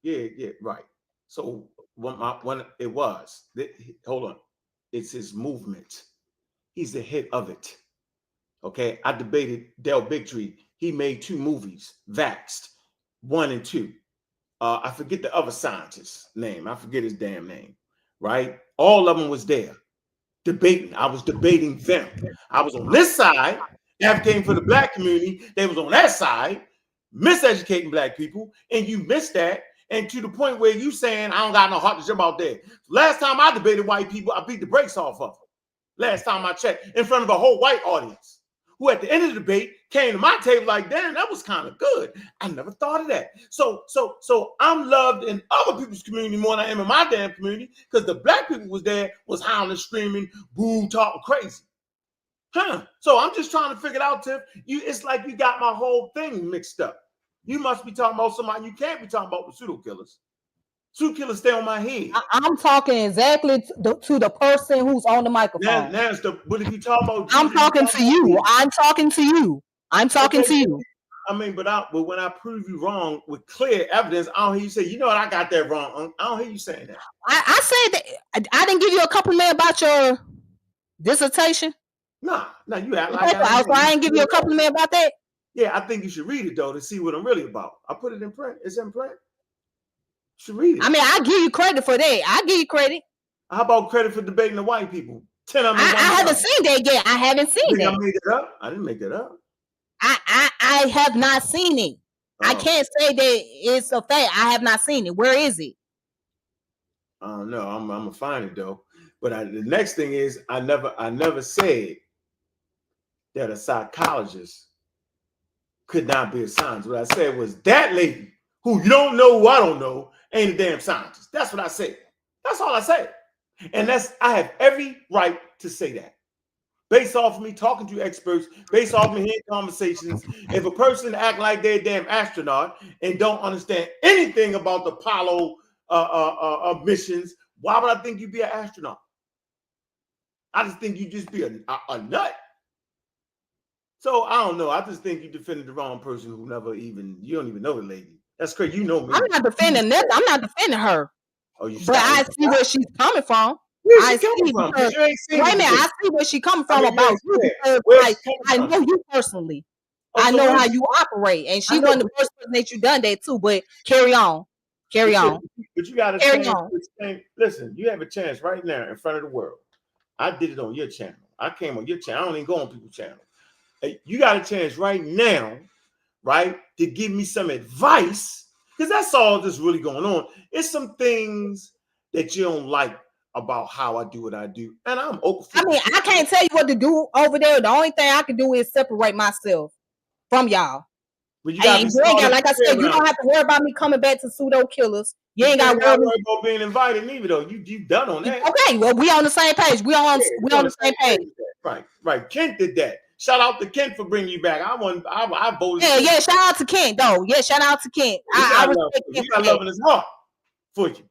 Yeah, right. So when it was, hold on, it's his movement. He's the head of it. Okay, I debated Del Bigtree. He made 2 movies, Vaxxed, 1 and 2. I forget the other scientist's name. I forget his damn name. Right? All of them was there debating. I was debating them. I was on this side, advocating for the black community. They was on that side, miseducating black people, and you missed that. And to the point where you saying, I don't got no heart to jump out there. Last time I debated white people, I beat the brakes off of them. Last time I checked, in front of a whole white audience, who at the end of the debate came to my table like, damn, that was kind of good. I never thought of that. So I'm loved in other people's community more than I am in my damn community, because the black people was there, was howling, screaming, boo, talking crazy. So I'm just trying to figure it out, Tiff. It's like you got my whole thing mixed up. You must be talking about somebody. You can't be talking about the pseudo killers. Pseudo killers stay on my head. I'm talking exactly to the person who's on the microphone. But if you talk about, I'm talking to you. I'm talking to you. I'm talking to you. I mean, but when I prove you wrong with clear evidence, I don't hear you say, you know what, I got that wrong. I don't hear you saying that. I said that I didn't give you a compliment about your dissertation. No, you act like I didn't give you a compliment about that. Yeah, I think you should read it though to see what I'm really about. I put it in print. It's in print. You should read it. I mean, I give you credit for that. I give you credit. How about credit for debating the white people? 10 of them. I haven't seen that yet. I haven't seen that. I made it up. I didn't make it up. I have not seen it. I can't say that it's a fact. I have not seen it. Where is it? I don't know. I'm gonna find it though. But the next thing is, I never said that a psychologist could not be a scientist. What I said was that lady who you don't know, who I don't know, ain't a damn scientist. That's what I said. That's all I said. And I have every right to say that. Based off of me talking to experts, based off of me hearing conversations. If a person act like they're a damn astronaut and don't understand anything about the Apollo missions, why would I think you'd be an astronaut? I just think you'd just be a nut. So I don't know. I just think you defended the wrong person who you don't even know the lady. That's crazy. You know me. I'm not defending nothing. I'm not defending her. Oh, but I see where she's coming from. I see where she's coming from about you because I know you personally. I know how you operate, and she wasn't the first person that you done that too. But carry on. But you got to carry on. Listen, you have a chance right now in front of the world. I did it on your channel. I came on your channel. I don't even go on people's channel. You got a chance right now, right, to give me some advice Because that's all that's really going on. It's some things that you don't like about how I do what I do. And I'm open for I mean, I can't tell you what to do over there. The only thing I can do is separate myself from y'all. But you gotta be And you ain't got, smart like I said, you don't have to worry about me coming back to Pseudo Killas. You ain't got to worry about being invited neither though. You done on that. Okay, well, we on the same page. We on the same page. Right. Kent did that. Shout out to Kent for bringing you back. I voted. Yeah. Shout out to Kent though. Yeah, shout out to Kent. I respect Kent. He got love in his heart for you.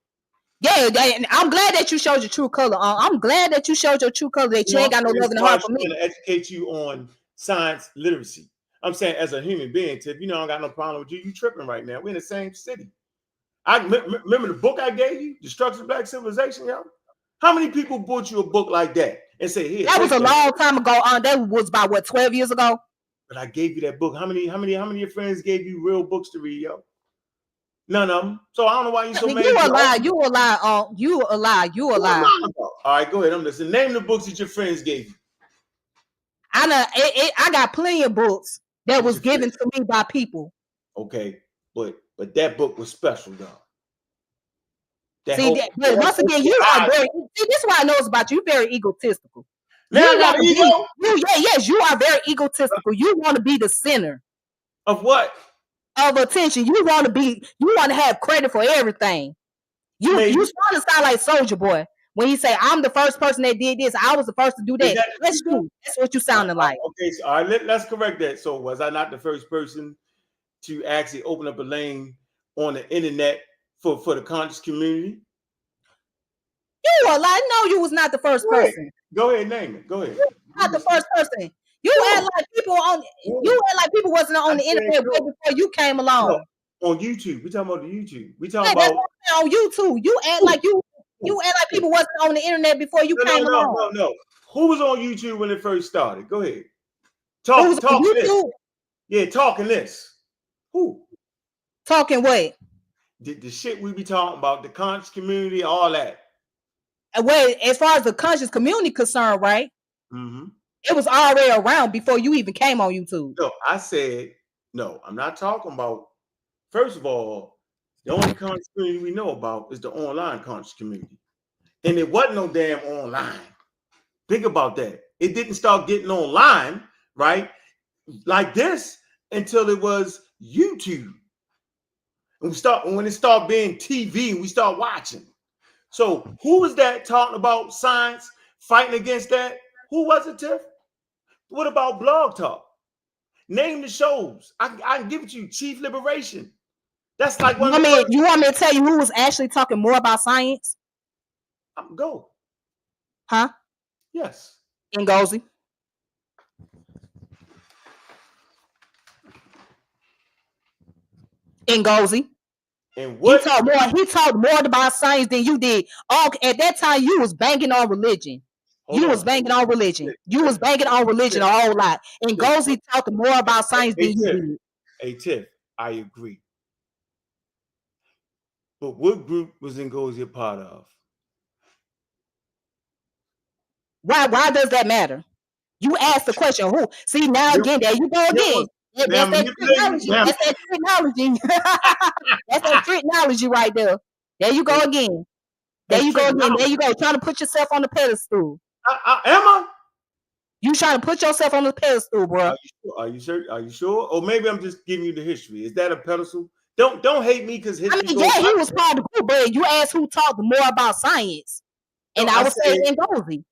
Yeah, I'm glad that you showed your true color. I'm glad that you showed your true color. That you ain't got no love in the heart for me. To educate you on science literacy. I'm saying as a human being, Tiff, I don't got no problem with you. You tripping right now. We're in the same city. I remember the book I gave you, Destruction of Black Civilization, yo. How many people bought you a book like that and say, "Here"? That was a long time ago. That was about what, 12 years ago. But I gave you that book. How many of your friends gave you real books to read, yo? None of them. So I don't know why you so mad. You a lie. You a lie. All right, go ahead. I'm listening. Name the books that your friends gave you. I got plenty of books that was given to me by people. Okay, but that book was special, though. Once again, you are very. See, this is what I know about you. You're very egotistical. Now I got ego. Yes, you are very egotistical. You want to be the center of what? Of attention. You want to have credit for everything. You start to sound like Soldier Boy when you say, "I'm the first person that did this. I was the first to do that." That's true. That's what you sounded like. Okay, so all right, let's correct that. So was I not the first person to actually open up a lane on the internet for the conscious community? You were like, no, you was not the first person. Go ahead, name it. Go ahead. Not the first person. You act like people wasn't on the internet way before you came along. No, on YouTube. We talking about the YouTube. We talking about on YouTube. You act like people wasn't on the internet before you came along. No. Who was on YouTube when it first started? Go ahead. Talking this. Yeah, talking this. Who? Talking what? The shit we be talking about, the conscious community, all that. Well, as far as the conscious community concerned, right? Mm-hmm. It was already around before you even came on YouTube. No, I said, no, I'm not talking about, first of all, the only conscious community we know about is the online conscious community. And it wasn't no damn online. Think about that. It didn't start getting online, right? Like this until it was YouTube. And when it started being TV and we start watching. So who was that talking about science, fighting against that? Who was it, Tiff? What about Blog Talk? Name the shows. I can give it to you. Chief Liberation. That's like one. You want me to tell you who was actually talking more about science? Go. Huh? Yes. Ngozi. Ngozi. And what he talked more about science than you did. At that time, you was banging on religion. You was banging on religion a whole lot. And Ngozi talked more about science than you did. Hey, Tiff, I agree. But what group was Ngozi a part of? Why does that matter? You asked the question, who? See, now again, there you go again. That's that technology. That's that technology right there. There you go again. There you go, trying to put yourself on the pedestal. Am I? You trying to put yourself on the pedestal, bro. Are you sure? Are you sure? Or maybe I'm just giving you the history. Is that a pedestal? Don't hate me because history. He was part of the group, but you asked who talked more about science. And I was saying Ngozi.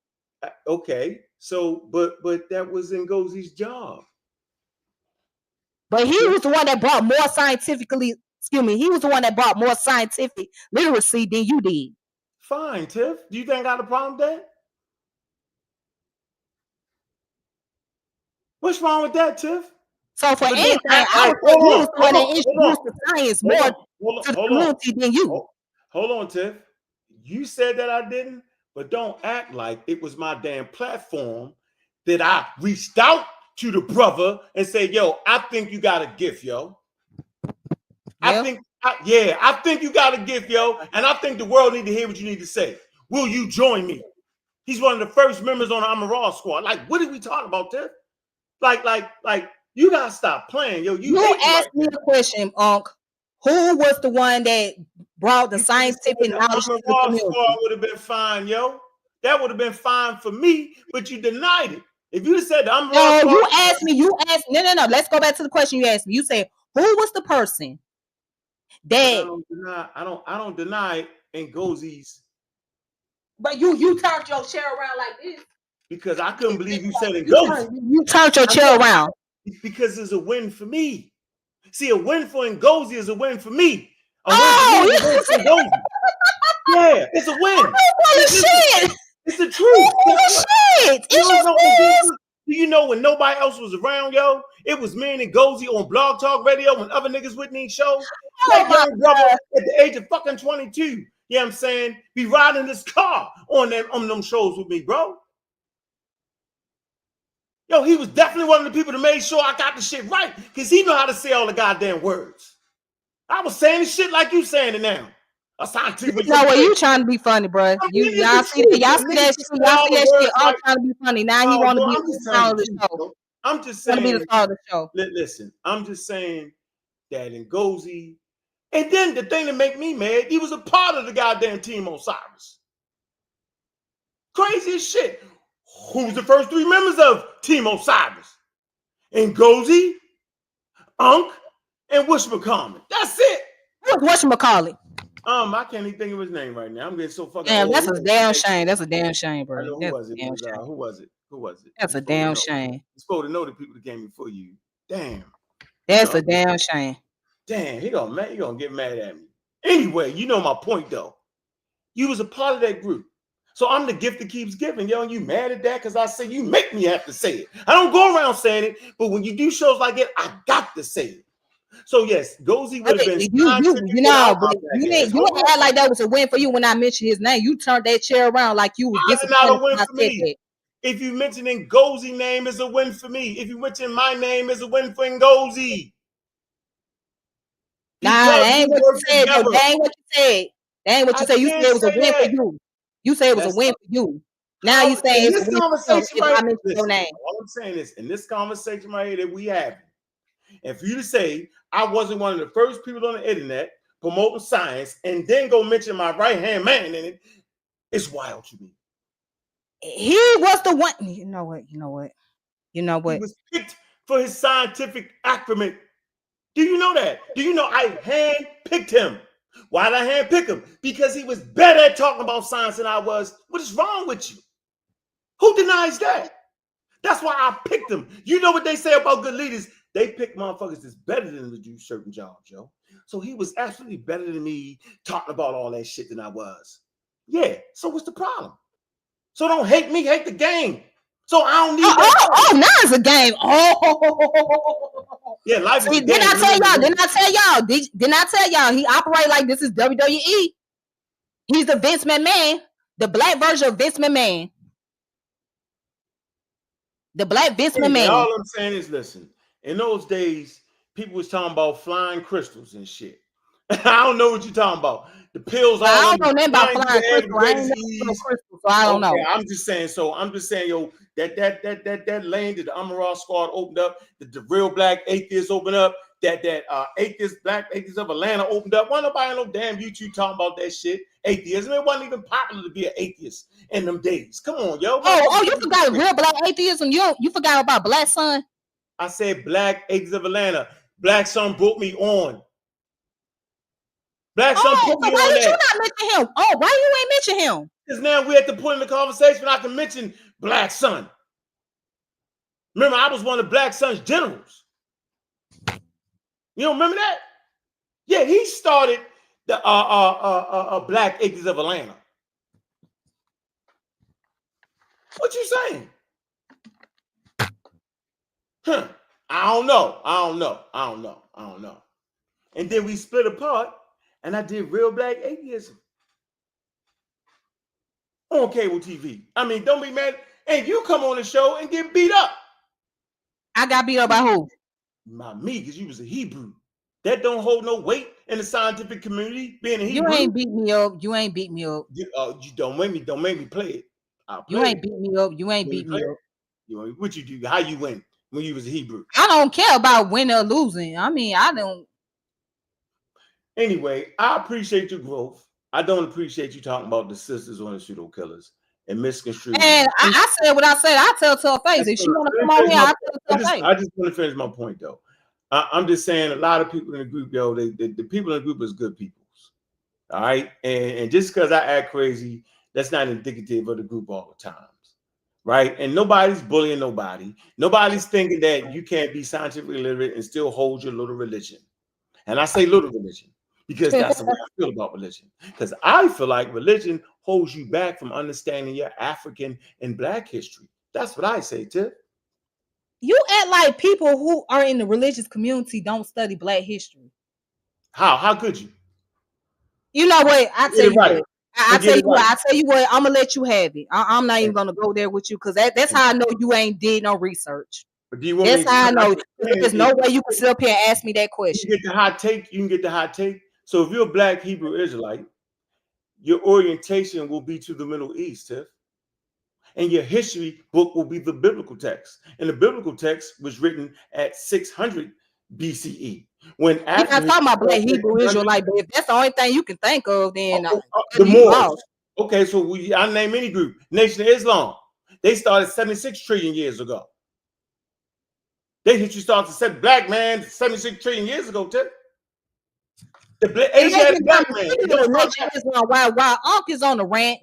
Okay. So, but that was Ngozi's job. But he was the one that brought more he was the one that brought more scientific literacy than you did. Fine, Tiff. Do you think I got a problem with that? What's wrong with that, Tiff? So for anything, I would say he was the one that introduced the science more to the community than you. Hold on, Tiff. You said that I didn't, but don't act like it was my damn platform that I reached out to the brother and said, yo, I think you got a gift, yo. I think you got a gift, yo. And I think the world need to hear what you need to say. Will you join me? He's one of the first members on the I'm a Raw squad. Like, what are we talking about, Tiff? Like, you gotta stop playing, yo. You asked me a question, Unc. Who was the one that brought the You could have said scientific the knowledge to the Amaral community? squad would have been fine, yo. That would have been fine for me, but you denied it. If you said the Amaral No, squad, you asked me. No. Let's go back to the question you asked me. You said who was the person but I that? don't deny. I don't deny Ngozzi's. But you turned your chair around like this Because I couldn't believe you said you Ngozzi. you turned your chair around. Because it's a win for me. See, a win for Ngozzi is a win for me. A win for me Oh, is a win for Ngozzi. Yeah, it's a win. shit! It's the truth. Shit! You don't know, It's do you know when nobody else was around, yo? It was me and Ngozzi on Blog Talk Radio when other niggas wouldn't even show. That young brother at the age of fucking 22, you know what I'm saying, be riding this car on them shows with me, bro. Yo, he was definitely one of the people that made sure I got the shit right because he know how to say all the goddamn words. I was saying shit like you saying it now. A scientific. You know what? You trying to be funny, bro. Y'all see that? Y'all see that shit? Y'all see that shit? I'm trying to be funny. Now he want to be the star of the show. I'm just Want to be saying. the star of the show. Listen, I'm just saying that Ngozzi, and then the thing that make me mad, he was a part of the goddamn Team Osiris. Crazy as shit. Who's the first three members of Team Osiris? Ngozzi, Unk, and Wishmacommon. That's it. Whatchamacallit? I can't even think of his name right now. I'm getting so fucking Damn, old. that's a damn shame. That's a damn shame, bro. I know who was it. Who was it? Who was it? That's a damn shame. You're supposed to know the people that came before you. Damn. That's a damn shame. Damn, he gonna get mad at me. Anyway, you know my point though. You was a part of that group. So I'm the gift that keeps giving, yo. And you mad at that because I say you make me have to say it. I don't go around saying it, but when you do shows like that, I got to say it. So yes, Ngozzi would have been. You know, but you didn't act like that was a win for you when I mentioned his name. You turned that chair around like you was disappointed not a win when I for said me. that. If you mention Ngozzi's name, is a win for me. If you mention my name, is a win for Ngozzi. Nah, that ain't what you said. Though. That ain't what you said. That ain't what you said. You said it was a win for you. You said it was a win for you. Now you saying it's a win for you if I mention your name. All I'm saying is, in this conversation right here that we have, and for you to say I wasn't one of the first people on the internet promoting science and then go mention my right-hand man in it, it's wild to me. He was the one. You know what? He was picked for his scientific acumen. Do you know that? Do you know I hand-picked him? Why did I hand-pick him? Because he was better at talking about science than I was. What is wrong with you? Who denies that? That's why I picked him. You know what they say about good leaders? They pick motherfuckers that's better than them to do certain jobs, yo. So he was absolutely better than me talking about all that shit than I was. Yeah, so what's the problem? So don't hate me, hate the game. So I don't need that. Now it's a game. Oh. Yeah, life is a game. Didn't I tell y'all? He operate like this is WWE. He's the Vince McMahon, the black version of Vince McMahon. The black Vince McMahon. All I'm saying is, listen, in those days, people was talking about flying crystals and shit. I don't know what you're talking about. The pills. I don't know nothing about flying crystals. I ain't never crystals, so I don't know. I'm just saying, yo, that lane that the Amaral squad opened up, the real black atheists opened up, that black atheists of Atlanta opened up. Why nobody on no damn YouTube talking about that shit? Atheism. It wasn't even popular to be an atheist in them days. Come on, yo. You forgot real black atheism. You forgot about Black Sun. I said black atheists of Atlanta. Black Sun brought me on. Black Sun put me on that. Why did you not mention him? Oh, why you ain't mention him? Because now we're at the point in the conversation I can mention Black Sun. Remember, I was one of Black Sun's generals. You don't remember that? Yeah, he started the Black Atheists of Atlanta. What you saying? Huh? I don't know. And then we split apart, and I did real black atheism on cable TV. I mean, don't be mad. And you come on the show and get beat up. I got beat up by who? By me, because you was a Hebrew. That don't hold no weight in the scientific community. Being a Hebrew. You ain't beat me up. You You don't make me play it. You ain't beat me up. You ain't beat me up. What you do? How you win when you was a Hebrew? I don't care about winning or losing. I mean, I don't. Anyway, I appreciate your growth. I don't appreciate you talking about the sisters on the pseudo killers and misconstrued. And I said what I said. I tell her to her face. If she want to come on here, I tell her to her face. I just want to finish my point though. I'm just saying a lot of people in the group, yo, the people in the group is good people. All right. And just because I act crazy, that's not indicative of the group all the times. Right. And nobody's bullying nobody. Nobody's thinking that you can't be scientifically literate and still hold your little religion. And I say little religion because that's the way I feel about religion. Because I feel like religion holds you back from understanding your African and Black history. That's what I say, Tip. You act like people who are in the religious community don't study Black history. How? How could you? You know what? I tell you what. I tell you what. I'm gonna let you have it. I'm not even gonna go there with you because that's how I know you ain't did no research. But do you want that's how I know. There's no way you can sit up here and ask me that question. You get the hot take. You can get the hot take. So if you're a Black Hebrew Israelite, your orientation will be to the Middle East, Tiff. And your history book will be the biblical text. And the biblical text was written at 600 BCE. When you're not talking about Black Hebrew Israelite, but if that's the only thing you can think of, then the Moors. Okay, so I'll name any group. Nation of Islam. They started 76 trillion years ago. Their history starts at Black man 76 trillion years ago, Tip. The Asiatic Black man. While Unc is on the rant,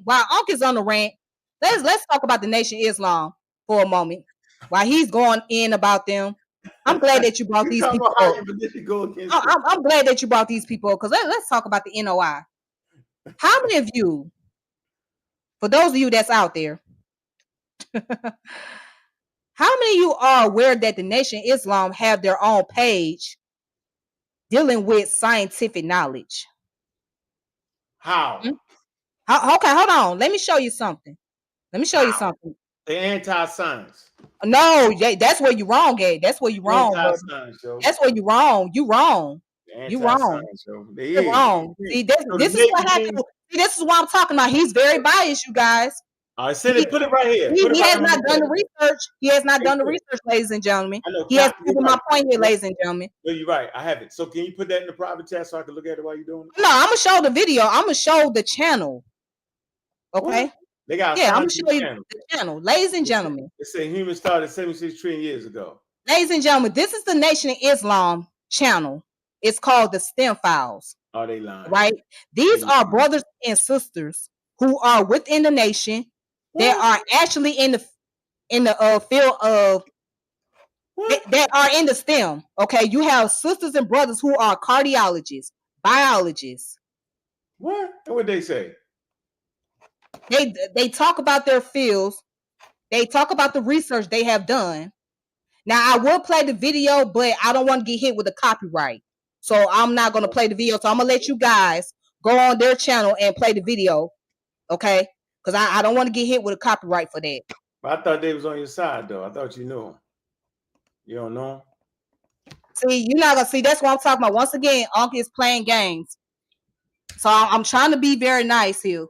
let's talk about the Nation Islam for a moment. While he's going in about them, I'm glad that you brought these people up. I'm glad that you brought these people up because let's talk about the NOI. How many of you, for those of you that's out there, how many of you are aware that the Nation Islam have their own page dealing with scientific knowledge? How? Okay, hold on. Let me show you something. They're anti-science. No, that's where you're wrong, Ed. That's where you're wrong. That's where you're wrong. You wrong. You wrong. You're wrong. See, this is what happened. See, this is what I'm talking about. He's very biased, you guys. I said it. Put it right here. He has not done the research. He has not done the research, ladies and gentlemen. He has proven my point here, ladies and gentlemen. No, you're right. I have it. So can you put that in the private chat so I can look at it while you're doing it? No, I'm gonna show the video. I'm gonna show the channel. Okay. What? They got I'm gonna show you the channel, ladies and gentlemen. They say humans started 76 trillion years ago. Ladies and gentlemen, this is the Nation of Islam channel. It's called the STEM Files. Are they lying? Right? These are brothers and sisters who are within the nation. They are actually in the field of that are in the STEM. Okay, you have sisters and brothers who are cardiologists, biologists. What? What they say? They talk about their fields. They talk about the research they have done. Now I will play the video, but I don't want to get hit with a copyright, so I'm not going to play the video. So I'm gonna let you guys go on their channel and play the video, okay? Because I don't want to get hit with a copyright for that. But I thought they was on your side, though. I thought you knew them. You don't know them? See, you're not gonna see. That's what I'm talking about. Once again, Unc is playing games. So I'm trying to be very nice here.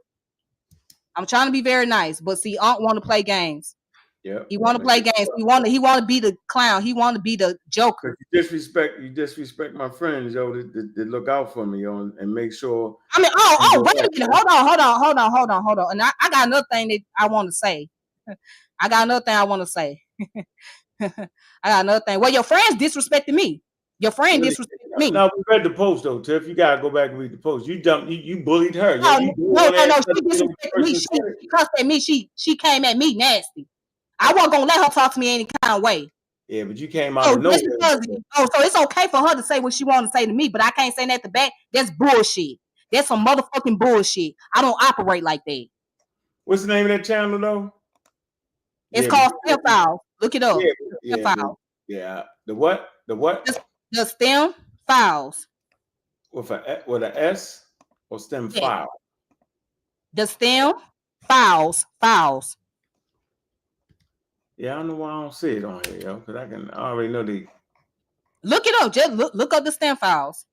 I'm trying to be very nice, but see, Unc want to play games. Yeah, he want to play games. He want to be the clown. He want to be the joker. You disrespect my friends, yo. That look out for me, yo, and make sure. I mean, wait a minute. Hold on. And I got another thing that I want to say. I got another thing. Well, your friends disrespected me. Your friend disrespected me. Now we read the post though, Tiff. You gotta go back and read the post. You bullied her. No. She disrespected me. She cussed at me. She came at me nasty. I wasn't gonna let her talk to me any kind of way. Yeah, but you came out of nowhere. So it's okay for her to say what she wanted to say to me, but I can't say that to back. That's bullshit. That's some motherfucking bullshit. I don't operate like that. What's the name of that channel though? It's called STEM Files. Look it up. STEM Files. Yeah. The what? The STEM Files. With an S or STEM File? The STEM Files. Yeah, I don't know why I don't see it on here, yo. Because I already know the. Look it up. Just look up the STEM Files.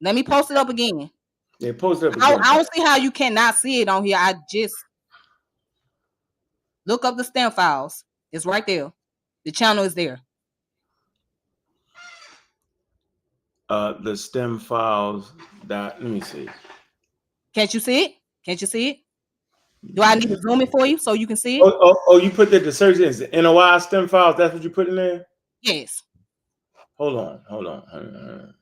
Let me post it up again. Yeah, post it up again. I don't see how you cannot see it on here. I just look up the STEM Files. It's right there. The channel is there. The stem files that, let me see. Can't you see it? Can't you see it? Do I need to zoom it for you so you can see it? Oh, you put that the search is the NOI stem files. That's what you put in there? Yes. Hold on.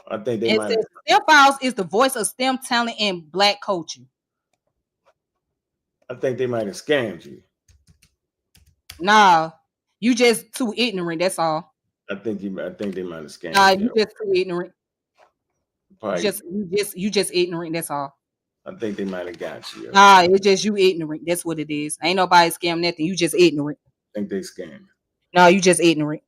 I think they It might says STEM Files is the voice of STEM talent and Black culture. I think they might have scammed you. Nah, you just too ignorant. That's all. I think they might have scammed Nah, you. you just too ignorant. Probably, You just ignorant. That's all. I think they might have got you. Nah, it's just you ignorant. That's what it is. Ain't nobody scam nothing. You just ignorant. I think they scammed. No, you just ignorant.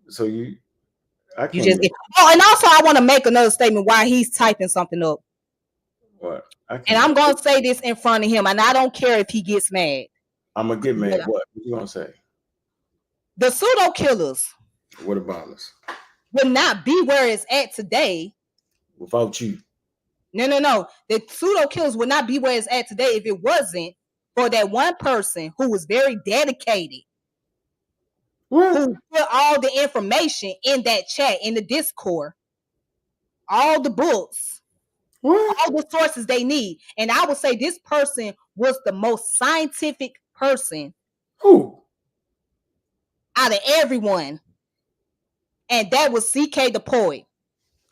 So I can't. You just. Oh, and also I want to make another statement why he's typing something up. What? And I'm gonna say this in front of him, and I don't care if he gets mad. I'm gonna get mad. What you gonna say? The pseudo killers. What about us? Would not be where it's at today without you. No. The pseudo killers would not be where it's at today if it wasn't for that one person who was very dedicated. What? Who put all the information in that chat, in the Discord, all the books, what? All the sources they need. And I would say this person was the most scientific person. Who? Out of everyone. And that was CK the Poet.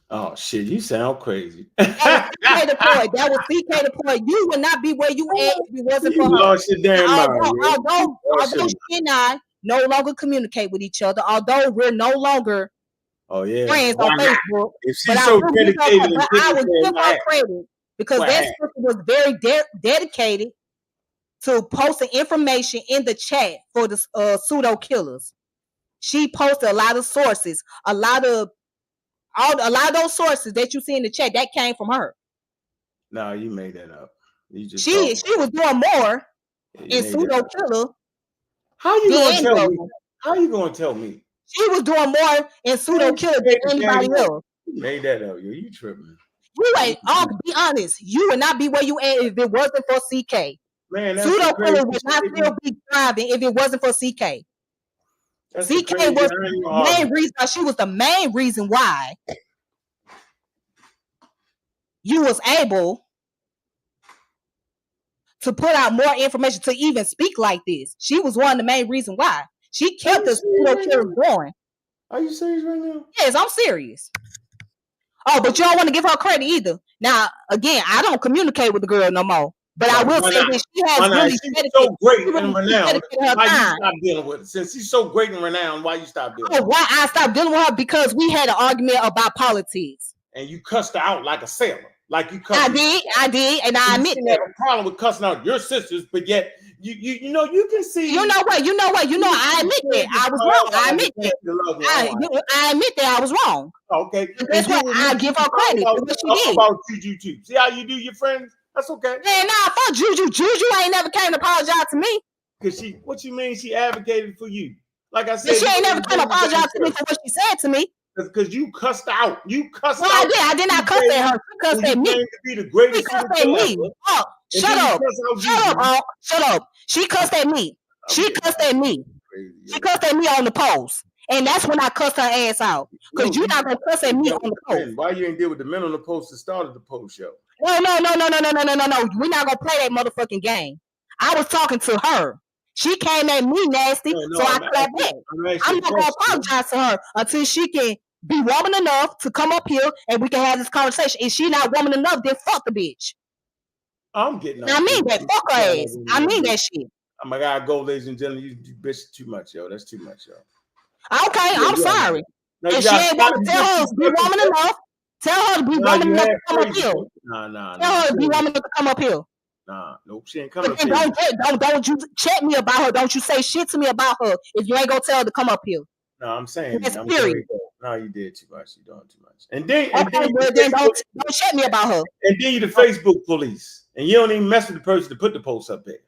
Oh shit, you sound crazy. That was CK the Poet. That was CK the Poet. You would not be where you at if it wasn't for her. Lost your damn mind. Although she and I no longer communicate with each other, although we're no longer friends on Facebook. If she's so dedicated, I would give her credit because that sister was very dedicated to posting information in the chat for the pseudo killers. She posted a lot of sources, a lot of those sources that you see in the chat that came from her. No, you made that up. She was doing more in pseudo killer. How you gonna tell me? How you gonna tell me? She was doing more in pseudo killer than anybody else. You made that up. You tripping. You ain't. I'll be honest. You would not be where you at if it wasn't for CK. Man, pseudo killer would not still be thriving if it wasn't for CK. CK was the main reason. She was the main reason why you was able to put out more information, to even speak like this. She was one of the main reasons why. She kept the pseudo killer going. Are you serious right now? Yes, I'm serious. Oh, but you don't want to give her credit either. Now, again, I don't communicate with the girl no more. But I will say that she has really dedicated. So great and renowned. Why you stop dealing with it? Since she's so great and renowned, why you stop dealing with her? Why I stopped dealing with her? Because we had an argument about politics. And you cussed her out like a sailor. Like you cussed I did, and I admit that. You have a problem with cussing out your sisters, but yet you know you can see. You know what? I admit that I was wrong. I admit that. I admit that I was wrong. Okay. That's why I give her credit for what she did. About YouTube. See how you do your friends? That's okay. Man, nah, fuck Juju. Juju ain't never came to apologize to me. Cause what you mean she advocated for you? Like I said, she ain't never came to apologize to me for what she said to me. Because you cussed out. You cussed out. I did not cuss at her. She cussed at me. To be the greatest. She cussed at me. Oh, shut up. She cussed at me. She cussed at me. She cussed at me on the post. And that's when I cussed her ass out. Because you're not going to cuss at me on the post. Why you ain't deal with the men on the post that started the post show? No. We're not going to play that motherfucking game. I was talking to her. She came at me nasty, so I clapped back. I'm not going to apologize to her until she can be woman enough to come up here and we can have this conversation. If she not woman enough, then fuck the bitch. I'm getting. I mean that. Fuck her ass. I mean that shit. Oh my God, go, ladies and gentlemen. You bitch too much, yo. That's too much, yo. Okay, I'm sorry. If she ain't want to tell her to be woman enough, tell her to be woman enough to come up here. Nah. Tell her to be woman enough to come up here. Nah, nope, she ain't coming up here. Don't you chat me about her. Don't you say shit to me about her if you ain't gonna tell her to come up here. No, I'm saying that's period. No, you did too much. You doing too much. And then, don't chat me about her. And then you the Facebook police, and you don't even mess with the person to put the post up there.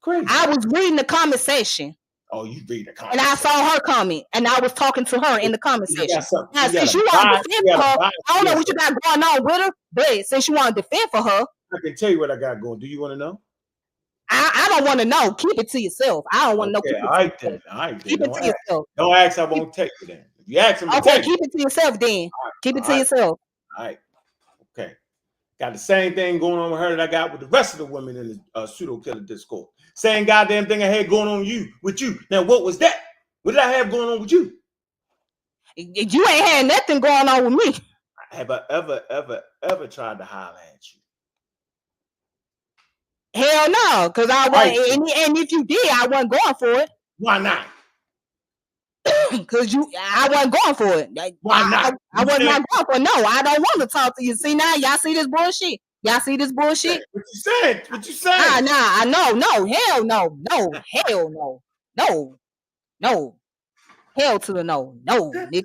Crazy. I was reading the comment section. Oh, you read the comment. And I saw her comment, and I was talking to her in the comment section. Now, since you want to defend for her, I don't know what you got going on with her, but since you want to defend for her, I can tell you what I got going. Do you want to know? I don't want to know. Keep it to yourself. I don't want to know. All right then. Keep it to yourself. Don't ask. I won't take it then. If you ask him to Okay, tell you. keep it to yourself then. Keep it to yourself. All right. Okay. Got the same thing going on with her that I got with the rest of the women in the pseudo killer Discord. Same goddamn thing I had going on with you. Now, what was that? What did I have going on with you? You ain't had nothing going on with me. Have I ever tried to holler at you? Hell no, because I wasn't. And if you did, I wasn't going for it. Why not? Because I wasn't going for it. Why not? I was not going for it. No, I don't want to talk to you. See now, y'all see this bullshit? Y'all see this bullshit? What you saying? What you saying? Nah, no, hell no, hell no, hell to the no, nigga,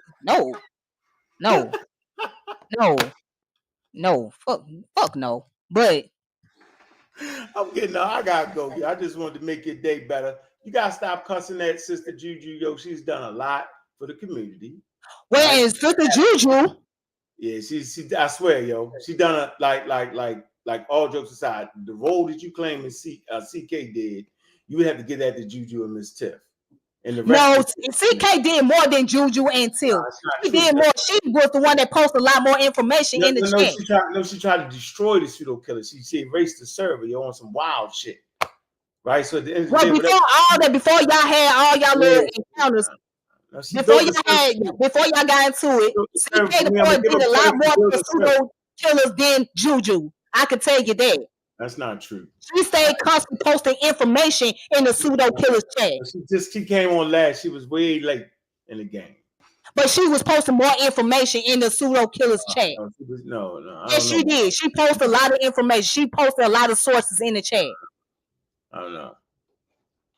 no, fuck no. But I gotta go. I just wanted to make your day better. You gotta stop cussing at Sister Juju. Yo, she's done a lot for the community. Where is Sister Juju? Yeah, she. I swear, yo, she done a like all jokes aside. The role that you claim in CK did, you would have to get that to Juju and Miss Tiff. And the rest CK did more than Juju and Tiff. She did more. She was the one that posted a lot more information in the chat. She tried to destroy the pseudo killer. She erased the server. You're on some wild shit, right? So at the end of the day, before y'all had all y'all little encounters. Before y'all got into it, CK did a lot more for pseudo killers than Juju. I can tell you that. That's not true. She stayed constantly posting information in the pseudo killers chat. She came on last. She was way late in the game. But she was posting more information in the pseudo killers chat. No. Yes, she did. She posted a lot of information. She posted a lot of sources in the chat. I don't know.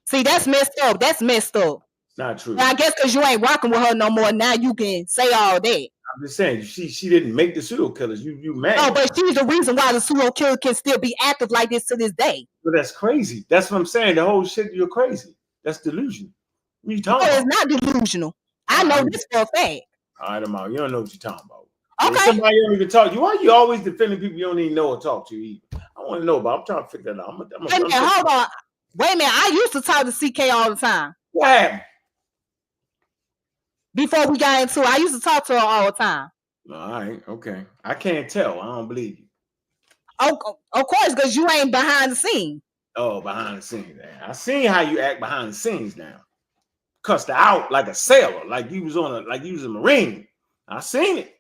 See, that's messed up. That's messed up. It's not true. Well, I guess because you ain't rocking with her no more. Now you can say all that. I'm just saying, she didn't make the pseudo killers. You mad? No, but she's the reason why the pseudo killer can still be active like this to this day. But that's crazy. That's what I'm saying. The whole shit, you're crazy. That's delusion. What are you talking about? It's not delusional. I know this for a fact. All right, I'm out. You don't know what you're talking about. Okay. Somebody don't even talk to you. Why are you always defending people you don't even know or talk to either? I want to know about. I'm trying to figure that out. Wait a minute, hold on. Wait a minute. I used to talk to CK all the time. What happened? Before we got into it, I used to talk to her all the time. All right, okay. I can't tell. I don't believe you. Oh, of course, because you ain't behind the scene. Oh, behind the scenes. I seen how you act behind the scenes now. Cussed her out like a sailor, like you was a Marine. I seen it.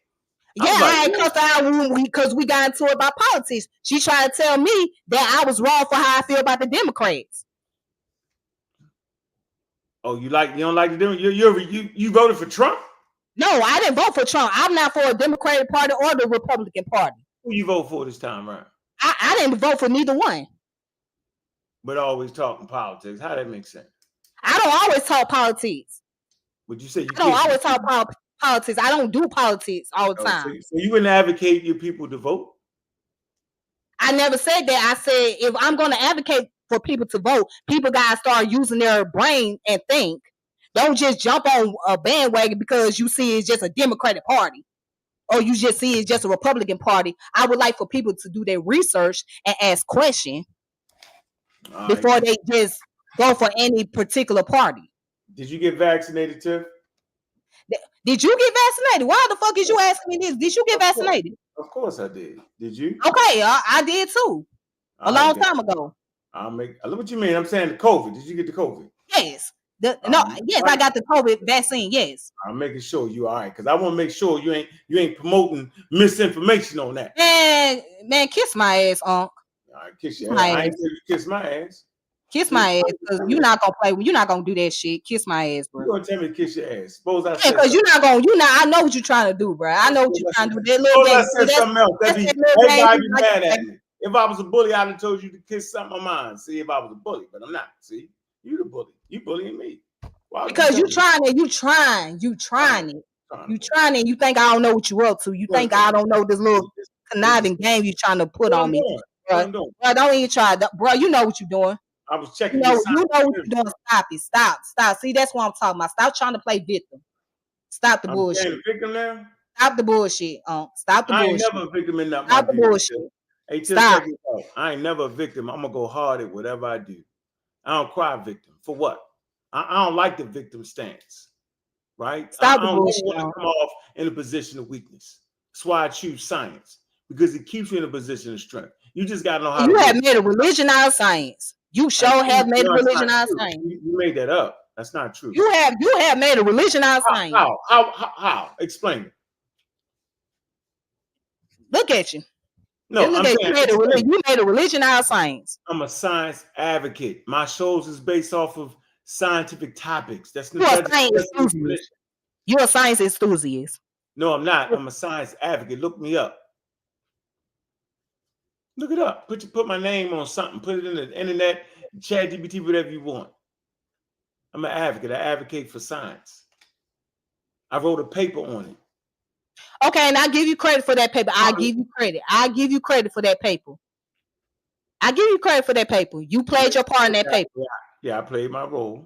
Yeah, I cussed her out because we got into it about politics. She tried to tell me that I was wrong for how I feel about the Democrats. Oh, you don't like the Democrats? You voted for Trump? No, I didn't vote for Trump. I'm not for a Democratic Party or the Republican Party. Who you vote for this time around? I didn't vote for neither one. But always talking politics. How that make sense? I don't always talk politics. Would you say you I don't always talk politics. I don't do politics all the time. So you wouldn't advocate your people to vote? I never said that. I said if I'm going to advocate for people to vote, people got to start using their brain and think. Don't just jump on a bandwagon because you see it's just a Democratic Party or you just see it's just a Republican Party. I would like for people to do their research and ask questions before they just go for any particular party. Did you get vaccinated, Tiff? Did you get vaccinated? Why the fuck is you asking me this? Did you get vaccinated? Of course I did. Did you? Okay, I did too. A long time ago. Look what you mean. I'm saying the COVID. Did you get the COVID? Yes. Yes, I got the COVID vaccine. Yes. I'm making sure you all right because I want to make sure you ain't promoting misinformation on that. Man, kiss my ass, Unc. All right, kiss your ass. I ain't say you kiss my ass. Kiss my ass, because you're not gonna play. You're not gonna do that shit. Kiss my ass, bro. You gonna tell me to kiss your ass? Suppose I said because you're not gonna. I know what you're trying to do, bro. I know what you're trying to do. That little I said something else. Everybody be mad at me. If I was a bully, I'd have told you to kiss something of mine. See, if I was a bully, but I'm not. See, you the bully. You bullying me. Because you trying it. You trying it. You think I don't know what you're up to. You think I don't know this little conniving game you're trying to put on me. Bro, don't even try. Bro, you know what you're doing. I was checking. You know what you're doing. Stop it. Stop. See, that's what I'm talking about. Stop trying to play victim. Stop the bullshit. I'm victim now? Stop the bullshit. Stop the bullshit. I ain't never a victim in that. Stop the bullshit. Hey, stop. I ain't never a victim. I'm gonna go hard at whatever I do. I don't cry victim. For what? I don't like the victim stance. right? Stop I the don't bullshit. want to come off in a position of weakness. That's why I choose science, because it keeps you in a position of strength. You just got to know how to You have work. made a religion out of science. You sure have made a No, it's religion not out of true. science. You made that up. That's not true. You have made a religion out of science. How? Explain it. Look at you. No, Look I'm at saying you. You made a religion out of science. I'm a science advocate. My shows is based off of scientific topics. That's You're a the science enthusiast. You're a science enthusiast. No, I'm not. I'm a science advocate. Look me up. Look it up. Put my name on something. Put it in the internet, chat GPT, whatever you want. I'm an advocate. I advocate for science. I wrote a paper on it. Okay, and I give you credit for that paper. I give you credit. I give you credit for that paper. I give you credit for that paper. You played your part in that paper. Yeah, I played my role.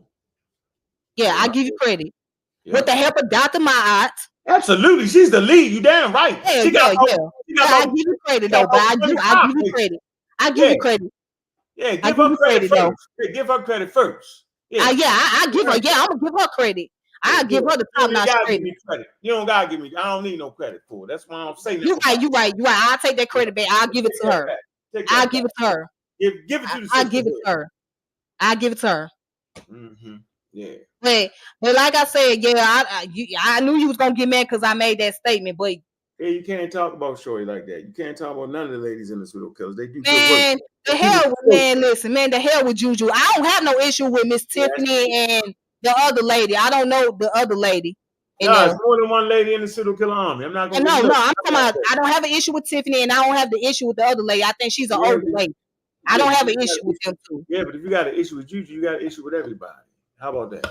Yeah, I give you credit. Yeah. With the help of Dr. Ma'at. Absolutely. She's the lead. You damn right. Yeah, I give you credit though, but I give you credit. I give you credit. Yeah, give her credit first. Give her credit first. Yeah, I give her. Yeah, I'm gonna give her credit. I give her the top notch credit. You don't gotta give me. I don't need no credit for it. That's why I'm saying. You right. I'll take that credit back. I'll give it to her. I'll give it to her. Give it to the sister. I'll give it to her. I'll give it to her. Mm-hmm. Yeah. But like I said, yeah, I knew you was gonna get mad because I made that statement, but yeah, you can't talk about Shorty like that. You can't talk about none of the ladies in the Pseudo Killers. They do man, good work. The hell with Juju. I don't have no issue with Miss Tiffany and the other lady. I don't know the other lady. No, it's more than one lady in the Pseudo Killer army. I'm not gonna. No, I'm talking about. I don't have an issue with Tiffany, and I don't have the issue with the other lady. I think she's an older lady. I don't have an issue with them too. Yeah, but if you got an issue with Juju, you got an issue with everybody. How about that?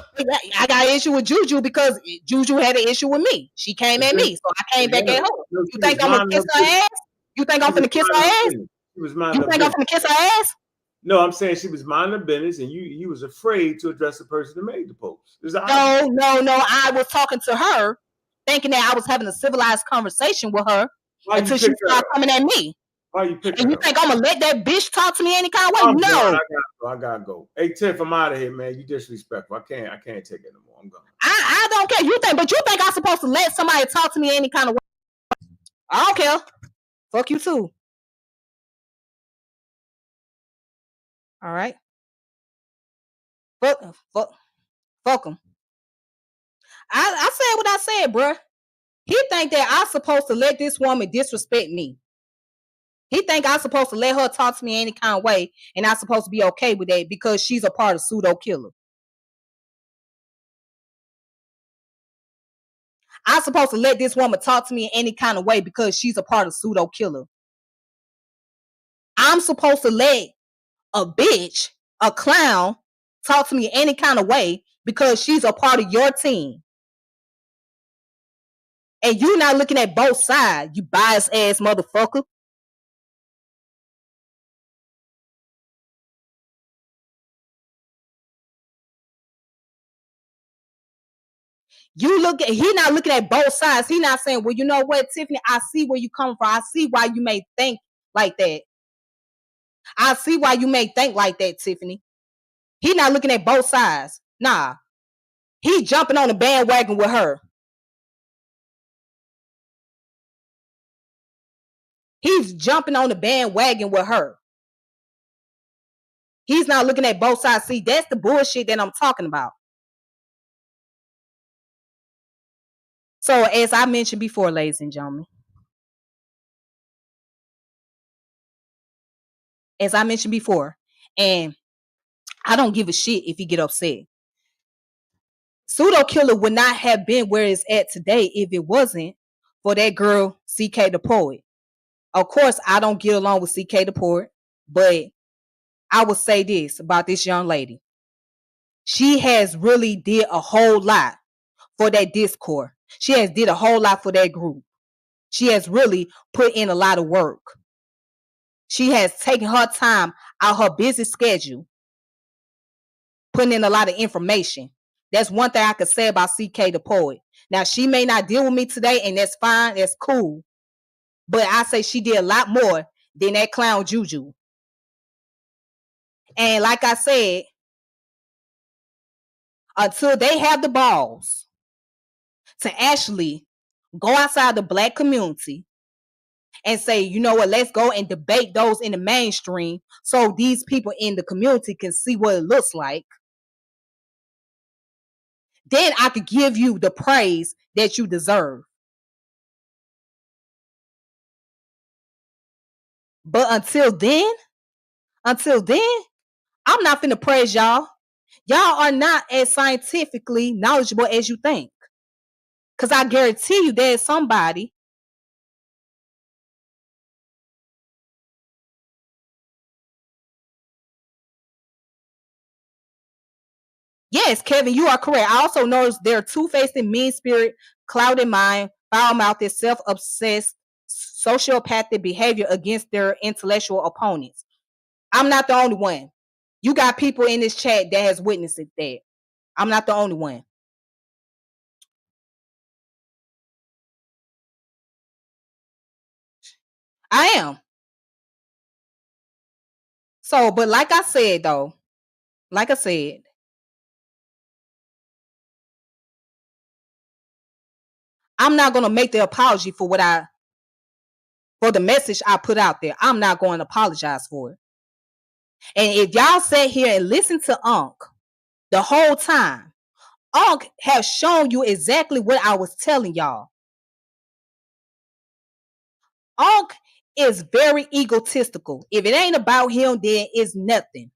I got an issue with Juju because Juju had an issue with me. She came at me, so I came back at her. You think I'm gonna kiss her ass? You think I'm gonna kiss her ass? You think I'm gonna kiss her ass? No, I'm saying she was minding her business, and you was afraid to address the person that made the post. No. I was talking to her, thinking that I was having a civilized conversation with her until she started coming at me. Why you picking and you think I'm gonna let that bitch talk to me any kind of way? No. I gotta go. Hey Tiff, I'm out of here, man. You disrespectful. I can't take it no more. I'm gone. I don't care. You think I'm supposed to let somebody talk to me any kind of way? I don't care. Fuck you too. All right. Fuck him. I said what I said, bruh. He think that I'm supposed to let this woman disrespect me. He think I'm supposed to let her talk to me any kind of way, and I'm supposed to be okay with that because she's a part of Pseudo Killer. I'm supposed to let this woman talk to me in any kind of way because she's a part of Pseudo Killer. I'm supposed to let a bitch, a clown, talk to me any kind of way because she's a part of your team. And you're not looking at both sides, you bias ass motherfucker. He not looking at both sides. He not saying, well, you know what, Tiffany, I see where you come from. I see why you may think like that. I see why you may think like that, Tiffany. He not looking at both sides. Nah. He jumping on the bandwagon with her. He's jumping on the bandwagon with her. He's not looking at both sides. See, that's the bullshit that I'm talking about. So, as I mentioned before, ladies and gentlemen, as I mentioned before, and I don't give a shit if you get upset. Pseudo Killer would not have been where it's at today if it wasn't for that girl, CK the Poet. Of course, I don't get along with CK the Poet, but I will say this about this young lady. She has really did a whole lot for that Discord. She has did a whole lot for that group. She has really put in a lot of work. She has taken her time out her busy schedule, putting in a lot of information. That's one thing I could say about CK the Poet. Now, she may not deal with me today, and that's fine. That's cool. But I say she did a lot more than that clown Juju. And like I said, until they have the balls to actually go outside the black community and say, you know what, let's go and debate those in the mainstream so these people in the community can see what it looks like, then I could give you the praise that you deserve. But until then, I'm not finna praise y'all. Y'all are not as scientifically knowledgeable as you think. Because I guarantee you there's somebody. Yes, Kevin, you are correct. I also noticed they're two-faced and mean spirit, clouded mind, foul-mouthed, self-obsessed, sociopathic behavior against their intellectual opponents. I'm not the only one. You got people in this chat that has witnessed that. I'm not the only one. I am. So, but like I said, though, like I said, I'm not gonna make the apology for for the message I put out there. I'm not going to apologize for it. And if y'all sat here and listened to Unc the whole time, Unc has shown you exactly what I was telling y'all. Unc is very egotistical. If it ain't about him, then it's nothing.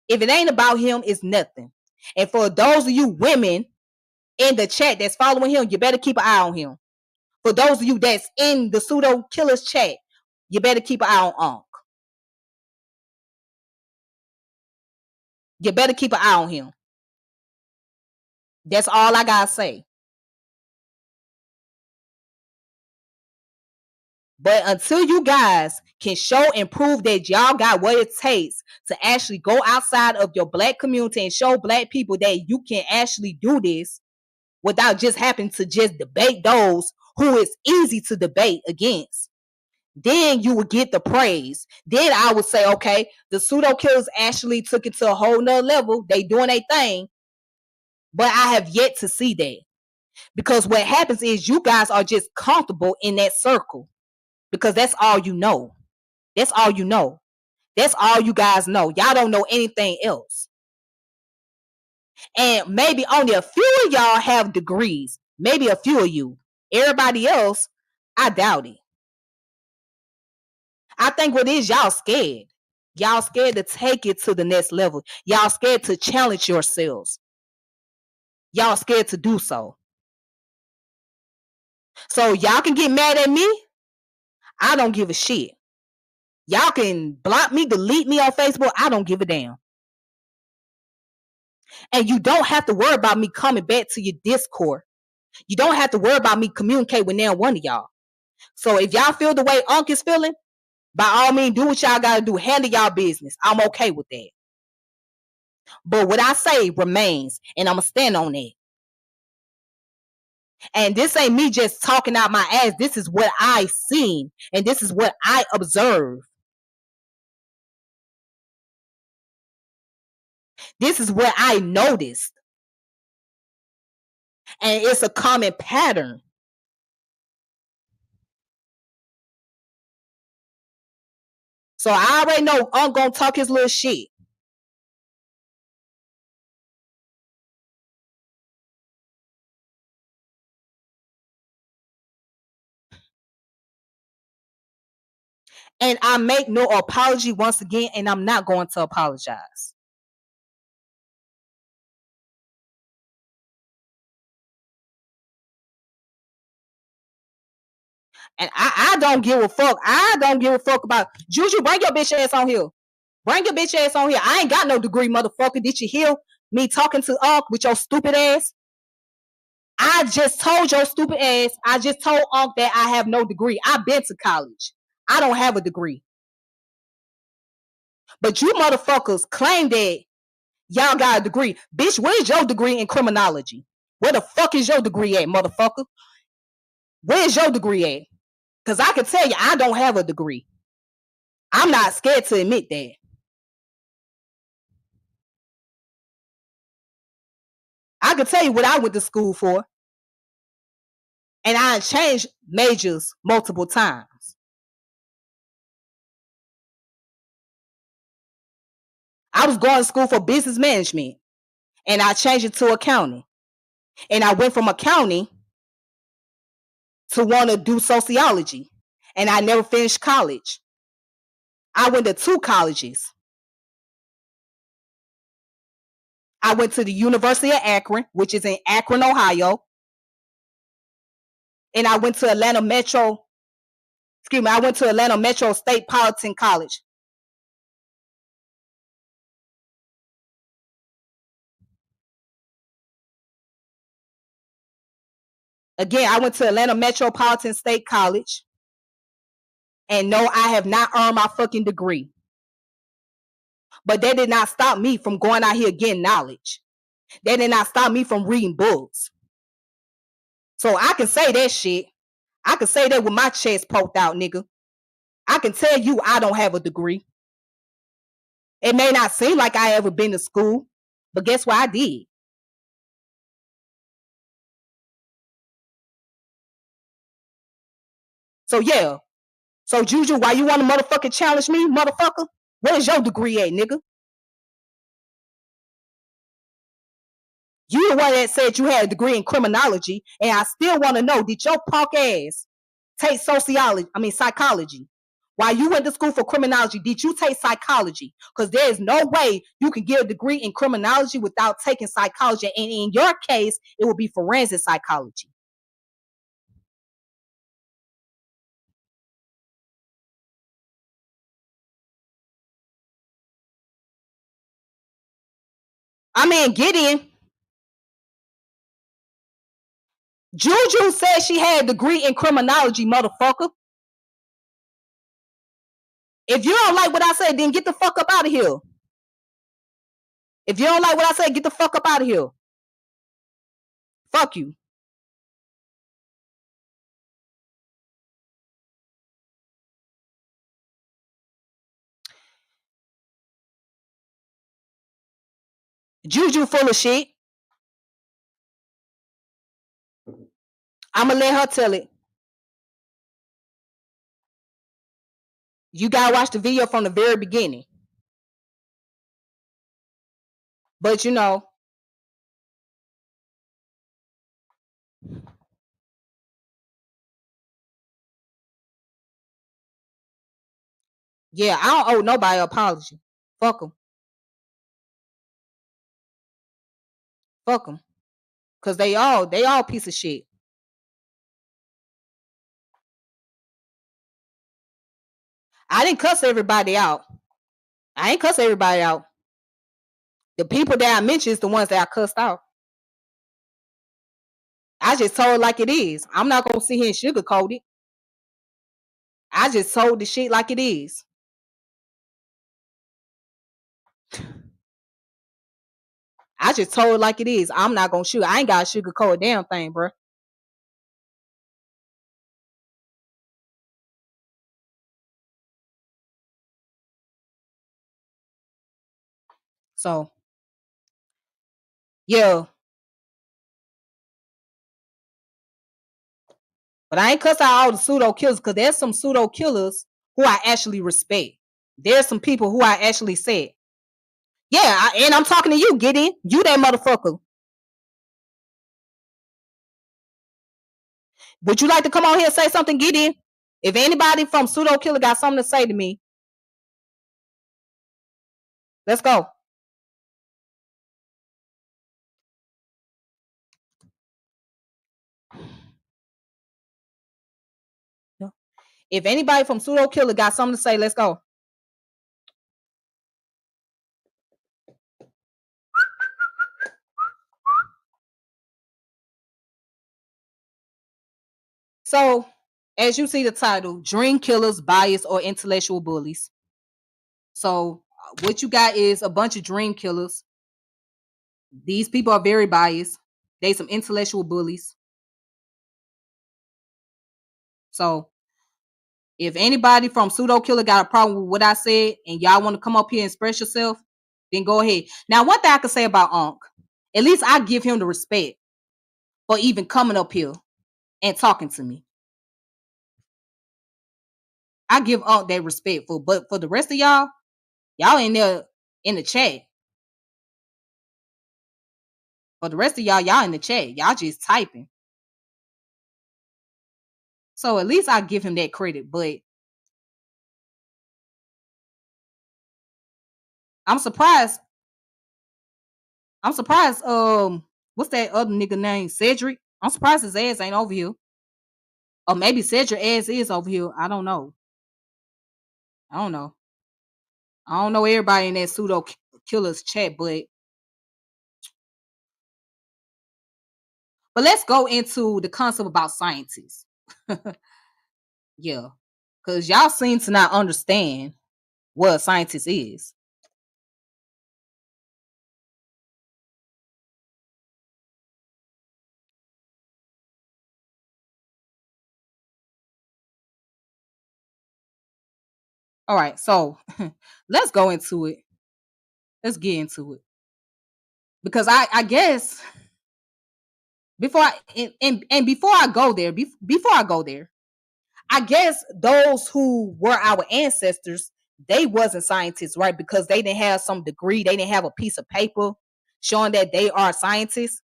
If it ain't about him, it's nothing. And for those of you women in the chat that's following him, you better keep an eye on him. For those of you that's in the Pseudo Killas chat, you better keep an eye on Unc. You better keep an eye on him. That's all I gotta say. But until you guys can show and prove that y'all got what it takes to actually go outside of your black community and show black people that you can actually do this without just having to just debate those who is easy to debate against, then you would get the praise. Then I would say, okay, the Pseudo Killers actually took it to a whole nother level. They doing a thing, but I have yet to see that. Because what happens is you guys are just comfortable in that circle because that's all you know. That's all you know. That's all you guys know. Y'all don't know anything else. And maybe only a few of y'all have degrees. Maybe a few of you. Everybody else, I doubt it. I think what is y'all scared. Y'all scared to take it to the next level. Y'all scared to challenge yourselves. Y'all scared to do so. So y'all can get mad at me. I don't give a shit. Y'all can block me, delete me on Facebook. I don't give a damn. And you don't have to worry about me coming back to your Discord. You don't have to worry about me communicating with now one of y'all. So if y'all feel the way Unc is feeling, by all means, do what y'all gotta do. Handle y'all business. I'm okay with that. But what I say remains, and I'm gonna stand on it. And this ain't me just talking out my ass. This is what I seen, and this is what I observed. This is what I noticed. And it's a common pattern. So I already know I'm gonna talk his little shit. And I make no apology once again, and I'm not going to apologize. And I don't give a fuck. I don't give a fuck about Juju. Bring your bitch ass on here. Bring your bitch ass on here. I ain't got no degree, motherfucker. Did you hear me talking to Unc with your stupid ass? I just told your stupid ass. I just told Unc that I have no degree. I've been to college. I don't have a degree. But you motherfuckers claim that y'all got a degree. Bitch, where's your degree in criminology? Where the fuck is your degree at, motherfucker? Where's your degree at? Because I can tell you, I don't have a degree. I'm not scared to admit that. I can tell you what I went to school for. And I changed majors multiple times. I was going to school for business management and I changed it to accounting. And I went from accounting to want to do sociology. And I never finished college. I went to 2 colleges. I went to the University of Akron, which is in Akron, Ohio. And I went to Atlanta Metro State Politan College. Again, I went to Atlanta Metropolitan State College. And no, I have not earned my fucking degree. But that did not stop me from going out here getting knowledge. That did not stop me from reading books. So I can say that shit. I can say that with my chest poked out, nigga. I can tell you I don't have a degree. It may not seem like I ever been to school, but guess what? I did. So yeah. So Juju, why you want to motherfucking challenge me, motherfucker? Where's your degree at, nigga? You the one that said you had a degree in criminology, and I still want to know, did your punk ass take psychology? While you went to school for criminology, did you take psychology? Because there is no way you can get a degree in criminology without taking psychology. And in your case, it would be forensic psychology. I mean, get in. Juju said she had a degree in criminology, motherfucker. If you don't like what I said, then get the fuck up out of here. If you don't like what I said, get the fuck up out of here. Fuck you. Juju full of shit. I'ma let her tell it. You gotta watch the video from the very beginning. But you know, yeah, I don't owe nobody an apology. Fuck them. Fuck them. Cause they all piece of shit. I didn't cuss everybody out. I ain't cuss everybody out. The people that I mentioned is the ones that I cussed out. I just told it like it is. I'm not gonna sit here and sugarcoat it. I just told the shit like it is. I just told it like it is. I'm not gonna shoot. I ain't got to sugarcoat a damn thing, bro. So yeah. But I ain't cuss out all the pseudo killers because there's some pseudo killers who I actually respect. There's some people who I actually said, yeah, and I'm talking to you, get in. You that motherfucker. Would you like to come on here and say something, get in? If anybody from pseudo killer got something to say to me, let's go. If anybody from pseudo killer got something to say, let's go. So, as you see the title, Dream Killers, Bias, or Intellectual Bullies. So, what you got is a bunch of dream killers. These people are very biased. They some intellectual bullies. So, if anybody from pseudo killer got a problem with what I said and y'all want to come up here and express yourself, then go ahead. Now, one thing I can say about Unc, at least I give him the respect for even coming up here. and talking to me. I give Unc that respectful, but for the rest of y'all in there in the chat. For the rest of y'all in the chat. Y'all just typing. So at least I give him that credit, but I'm surprised. I'm surprised. What's that other nigga name? Cedric. I'm surprised his ass ain't over here. Or maybe Cedric ass is over here. I don't know. I don't know. I don't know everybody in that pseudo killers chat, but let's go into the concept about scientists. Yeah. Because y'all seem to not understand what a scientist is. All right, so let's go into it. Let's get into it. Because I guess before and before I go there, before I go there, I guess those who were our ancestors, they wasn't scientists, right? Because they didn't have some degree, they didn't have a piece of paper showing that they are scientists.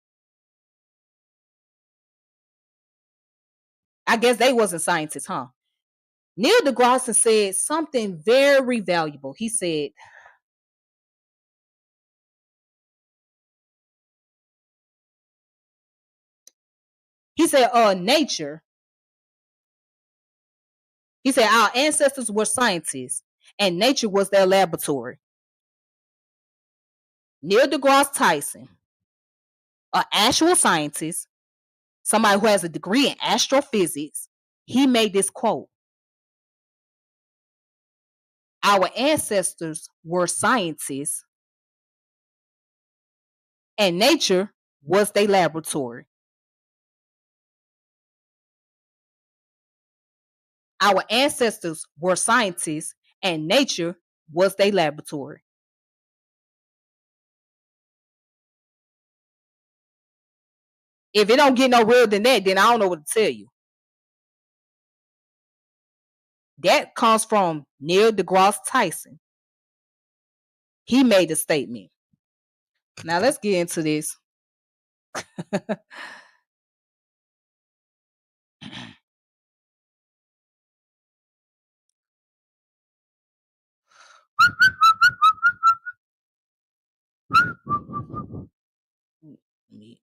I guess they wasn't scientists, huh? Neil deGrasse said something very valuable. He said, nature. He said our ancestors were scientists and nature was their laboratory. Neil deGrasse Tyson, an actual scientist, somebody who has a degree in astrophysics, he made this quote. Our ancestors were scientists and nature was their laboratory. Our ancestors were scientists and nature was their laboratory. If it don't get no real than that, then I don't know what to tell you. That comes from Neil deGrasse Tyson. He made the statement. Now let's get into this. Let me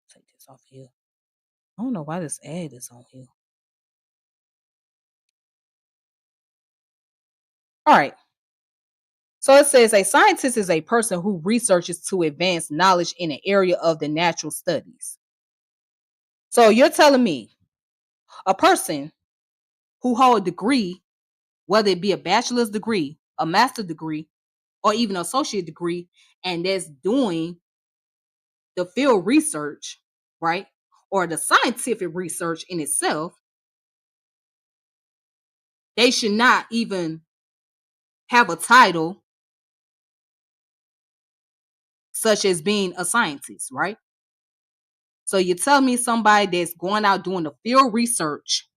take this off here. I don't know why this ad is on here. All right. So it says a scientist is a person who researches to advance knowledge in an area of the natural studies. So you're telling me a person who hold a degree, whether it be a bachelor's degree, a master's degree, or even an associate degree, and that's doing the field research, right? Or the scientific research in itself, they should not even have a title such as being a scientist, right? So you tell me somebody that's going out doing the field research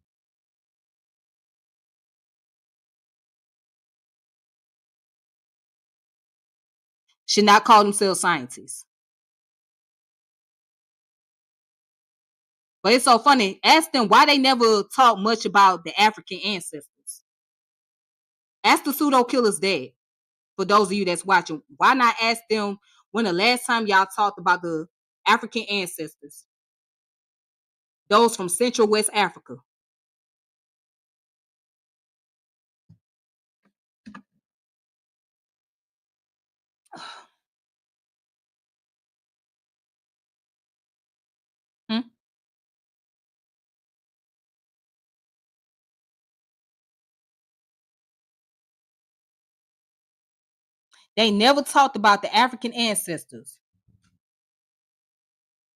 should not call themselves scientists. But it's so funny. Ask them why they never talk much about the African ancestors. Ask the pseudo killers dead. For those of you that's watching, why not ask them when the last time y'all talked about the African ancestors? Those from Central West Africa. Hmm? They never talked about the African ancestors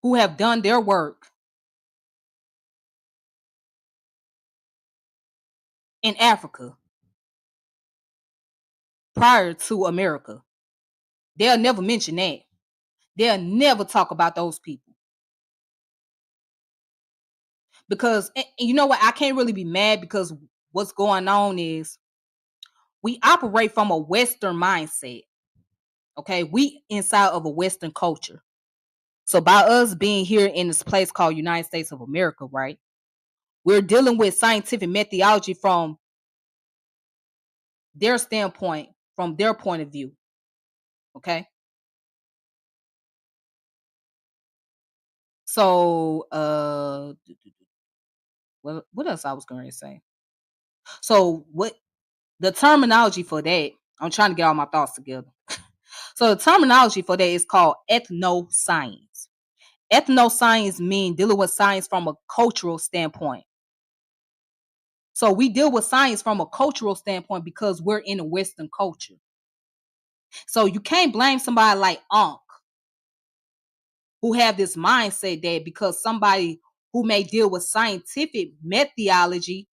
who have done their work in Africa prior to America. They'll never mention that. They'll never talk about those people. Because you know what, I can't really be mad because what's going on is we operate from a Western mindset. Okay, we inside of a Western culture. So by us being here in this place called United States of America, right? We're dealing with scientific methodology from their standpoint, from their point of view. Okay. So what else I was going to say? So what the terminology for that, I'm trying to get all my thoughts together. So the terminology for that is called ethnoscience. Ethnoscience means dealing with science from a cultural standpoint. So we deal with science from a cultural standpoint because we're in a Western culture. So you can't blame somebody like Unc who have this mindset that because somebody who may deal with scientific methodology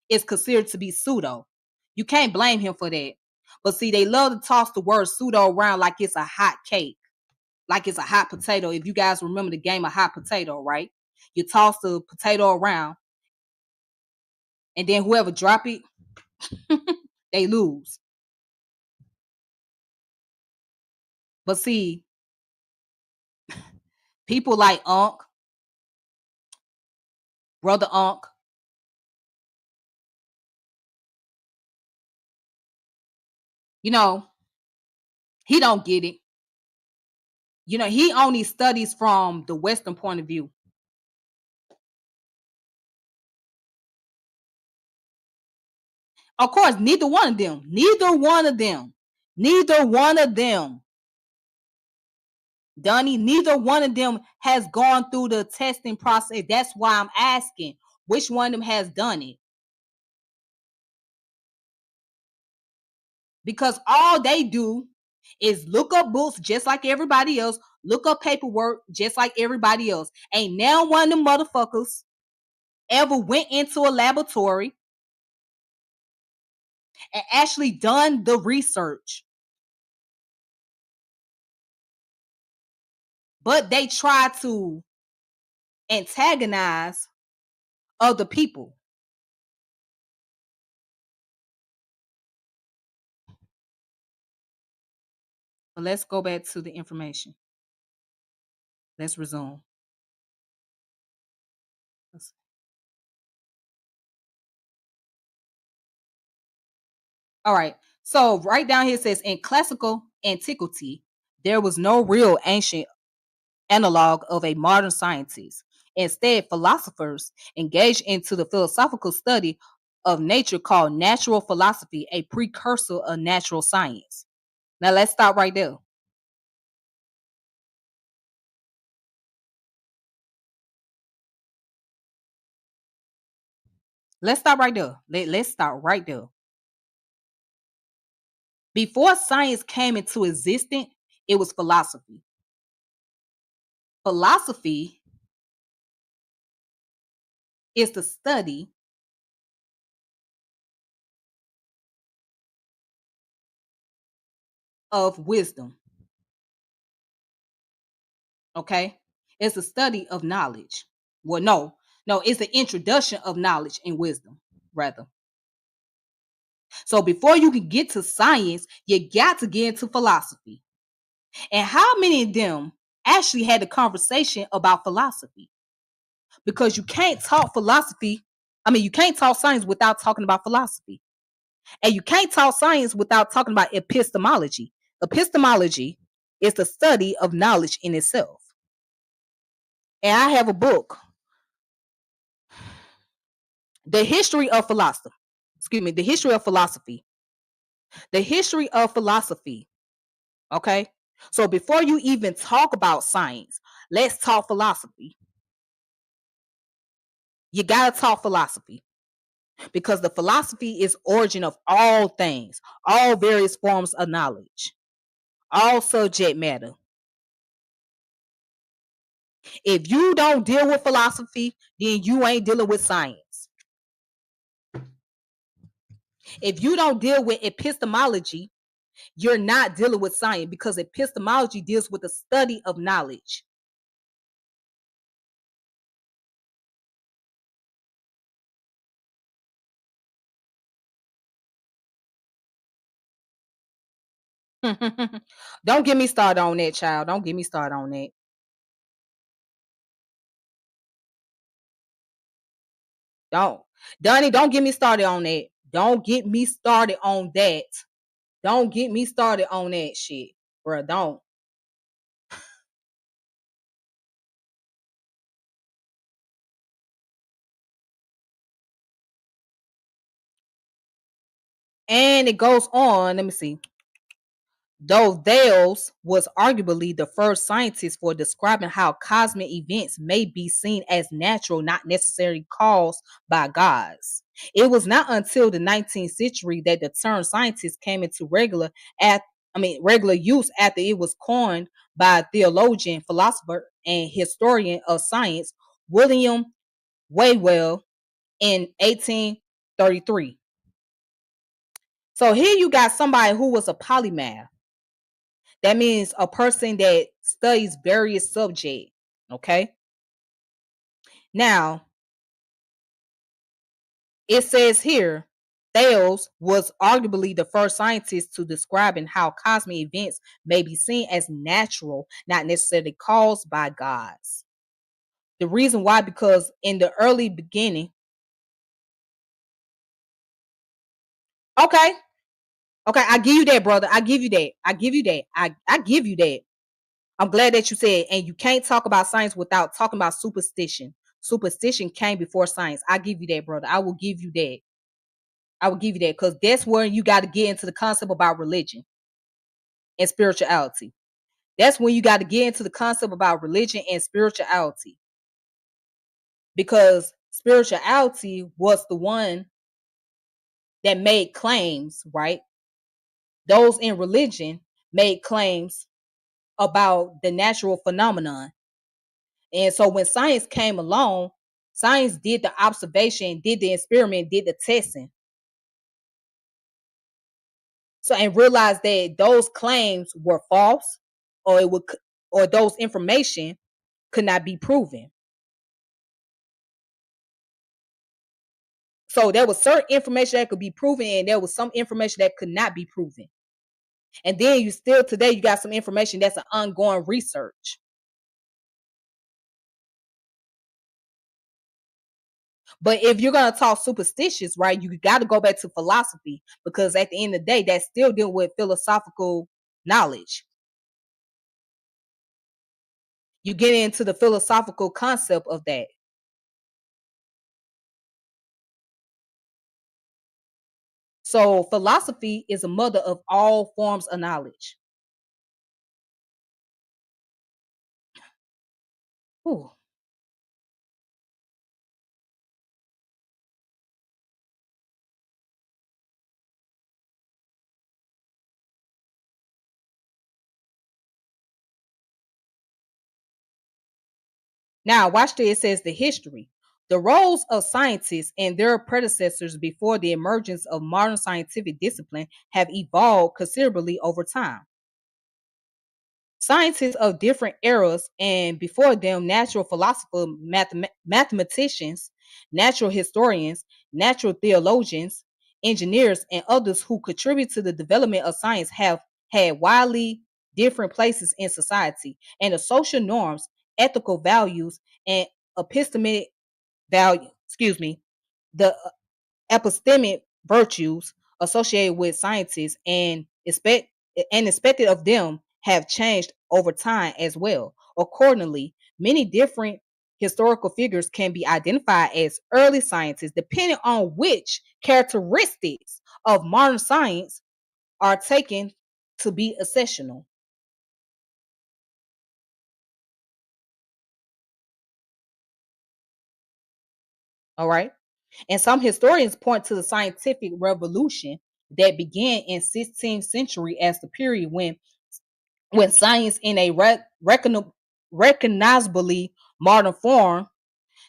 is considered to be pseudo. You can't blame him for that. But see, they love to toss the word pseudo around like it's a hot cake, like it's a hot potato. If you guys remember the game of hot potato, right? You toss the potato around, and then whoever drop it, they lose. But see, people like Unc, brother Unc, you know, he don't get it. You know, he only studies from the Western point of view. Of course, neither one of them, neither one of them, neither one of them, Donnie, neither one of them has gone through the testing process. That's why I'm asking which one of them has done it. Because all they do is look up books just like everybody else, look up paperwork just like everybody else. Ain't now one of them motherfuckers ever went into a laboratory and actually done the research. But they try to antagonize other people. But let's go back to the information. Let's resume. All right. So right down here it says in classical antiquity, there was no real ancient analog of a modern scientist. Instead, philosophers engaged into the philosophical study of nature called natural philosophy, a precursor of natural science. Now let's stop right there. Let's stop right there. Let's start right there. Before science came into existence, it was philosophy. Philosophy is the study of wisdom. Okay? It's a study of knowledge. Well, no, it's the introduction of knowledge and wisdom, rather. So before you can get to science, you got to get into philosophy. And how many of them actually had a conversation about philosophy? Because you can't talk philosophy. I mean, you can't talk science without talking about philosophy. And you can't talk science without talking about epistemology. Epistemology is the study of knowledge in itself. And I have a book, The History of Philosophy. Excuse me, The History of Philosophy. The History of Philosophy. Okay? So before you even talk about science, let's talk philosophy. You got to talk philosophy because the philosophy is origin of all things, all various forms of knowledge, all subject matter. If you don't deal with philosophy, then you ain't dealing with science. If you don't deal with epistemology, you're not dealing with science because epistemology deals with the study of knowledge. Don't get me started on that, child. Don't get me started on that. Don't. Donnie, don't get me started on that. Don't get me started on that. Don't get me started on that shit. Bruh, don't. And it goes on. Let me see. Though Thales was arguably the first scientist for describing how cosmic events may be seen as natural, not necessarily caused by gods. It was not until the 19th century that the term scientist came into regular use after it was coined by theologian, philosopher, and historian of science William Whewell in 1833. So here you got somebody who was a polymath. That means a person that studies various subjects. Okay. Now, it says here, Thales was arguably the first scientist to describing how cosmic events may be seen as natural, not necessarily caused by gods. The reason why, because in the early beginning, okay, okay, I give you that, brother. I give you that. I give you that. I give you that. I'm glad that you said, and you can't talk about science without talking about superstition. Superstition came before science. I give you that, brother. I will give you that. I will give you that because that's where you got to get into the concept about religion and spirituality. That's when you got to get into the concept about religion and spirituality because spirituality was the one that made claims, right? Those in religion made claims about the natural phenomenon. And so when science came along, science did the observation, did the experiment, did the testing. So and realized that those claims were false or it would or those information could not be proven. So there was certain information that could be proven and there was some information that could not be proven. And then you still today you got some information that's an ongoing research. But if you're gonna talk superstitious, right, you got to go back to philosophy because at the end of the day, that's still dealing with philosophical knowledge. You get into the philosophical concept of that. So philosophy is a mother of all forms of knowledge. Ooh. Now, watch this. It says the history. The roles of scientists and their predecessors before the emergence of modern scientific discipline have evolved considerably over time. Scientists of different eras and before them, natural philosophers, mathematicians, natural historians, natural theologians, engineers, and others who contribute to the development of science have had widely different places in society, and the social norms, ethical values, and epistemic value, the epistemic virtues associated with scientists and expected of them have changed over time as well. Accordingly, many different historical figures can be identified as early scientists depending on which characteristics of modern science are taken to be essential. All right. And some historians point to the scientific revolution that began in 16th century as the period when science in a recognizably modern form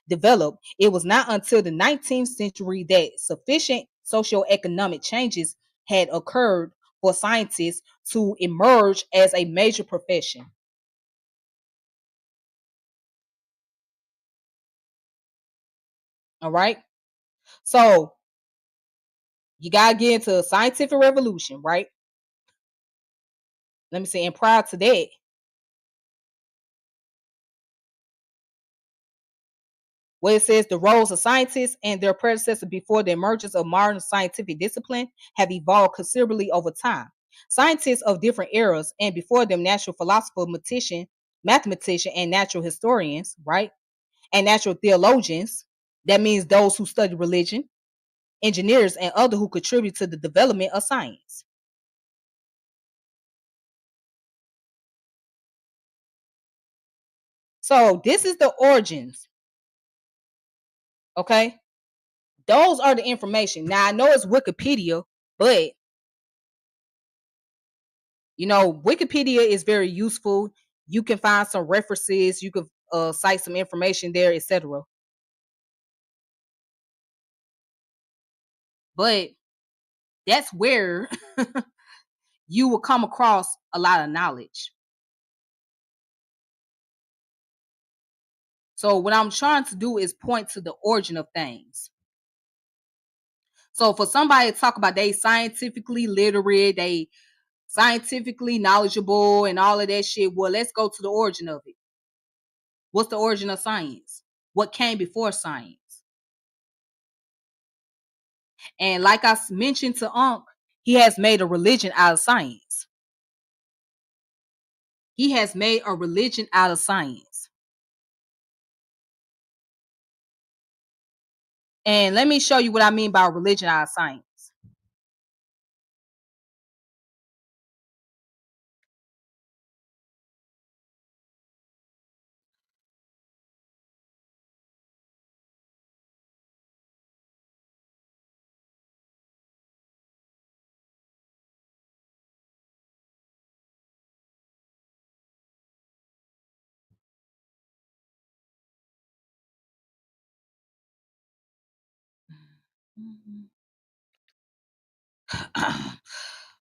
developed. It was not until the 19th century that sufficient socioeconomic changes had occurred for scientists to emerge as a major profession. All right. So you got to get into a scientific revolution, right? let me see. And prior to that, where it says the roles of scientists and their predecessors before the emergence of modern scientific discipline have evolved considerably over time. Scientists of different eras and before them natural philosophers, mathematician, and natural historians, right? And natural theologians. That means those who study religion, engineers, and others who contribute to the development of science. So this is the origins. Okay. Those are the information. Now I know it's Wikipedia, but Wikipedia is very useful. You can find some references, you can cite some information there, etc. But that's where you will come across a lot of knowledge. So what I'm trying to do is point to the origin of things. So for somebody to talk about they scientifically literate, they scientifically knowledgeable and all of that shit, well, let's go to the origin of it. What's the origin of science? What came before science? And like I mentioned to Unc, he has made a religion out of science. He has made a religion out of science. And let me show you what I mean by religion out of science.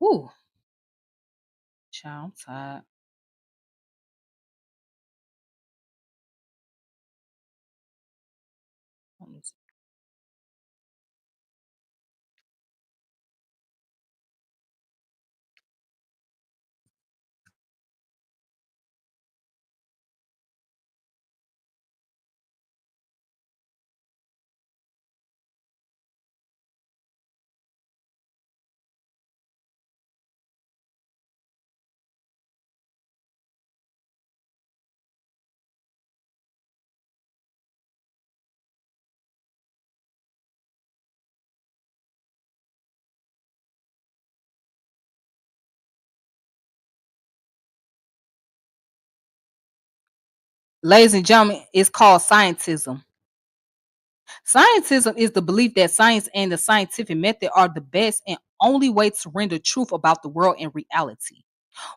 Woo, child, I'm tired. Ladies and gentlemen, it's called scientism. Scientism is the belief that science and the scientific method are the best and only way to render truth about the world and reality.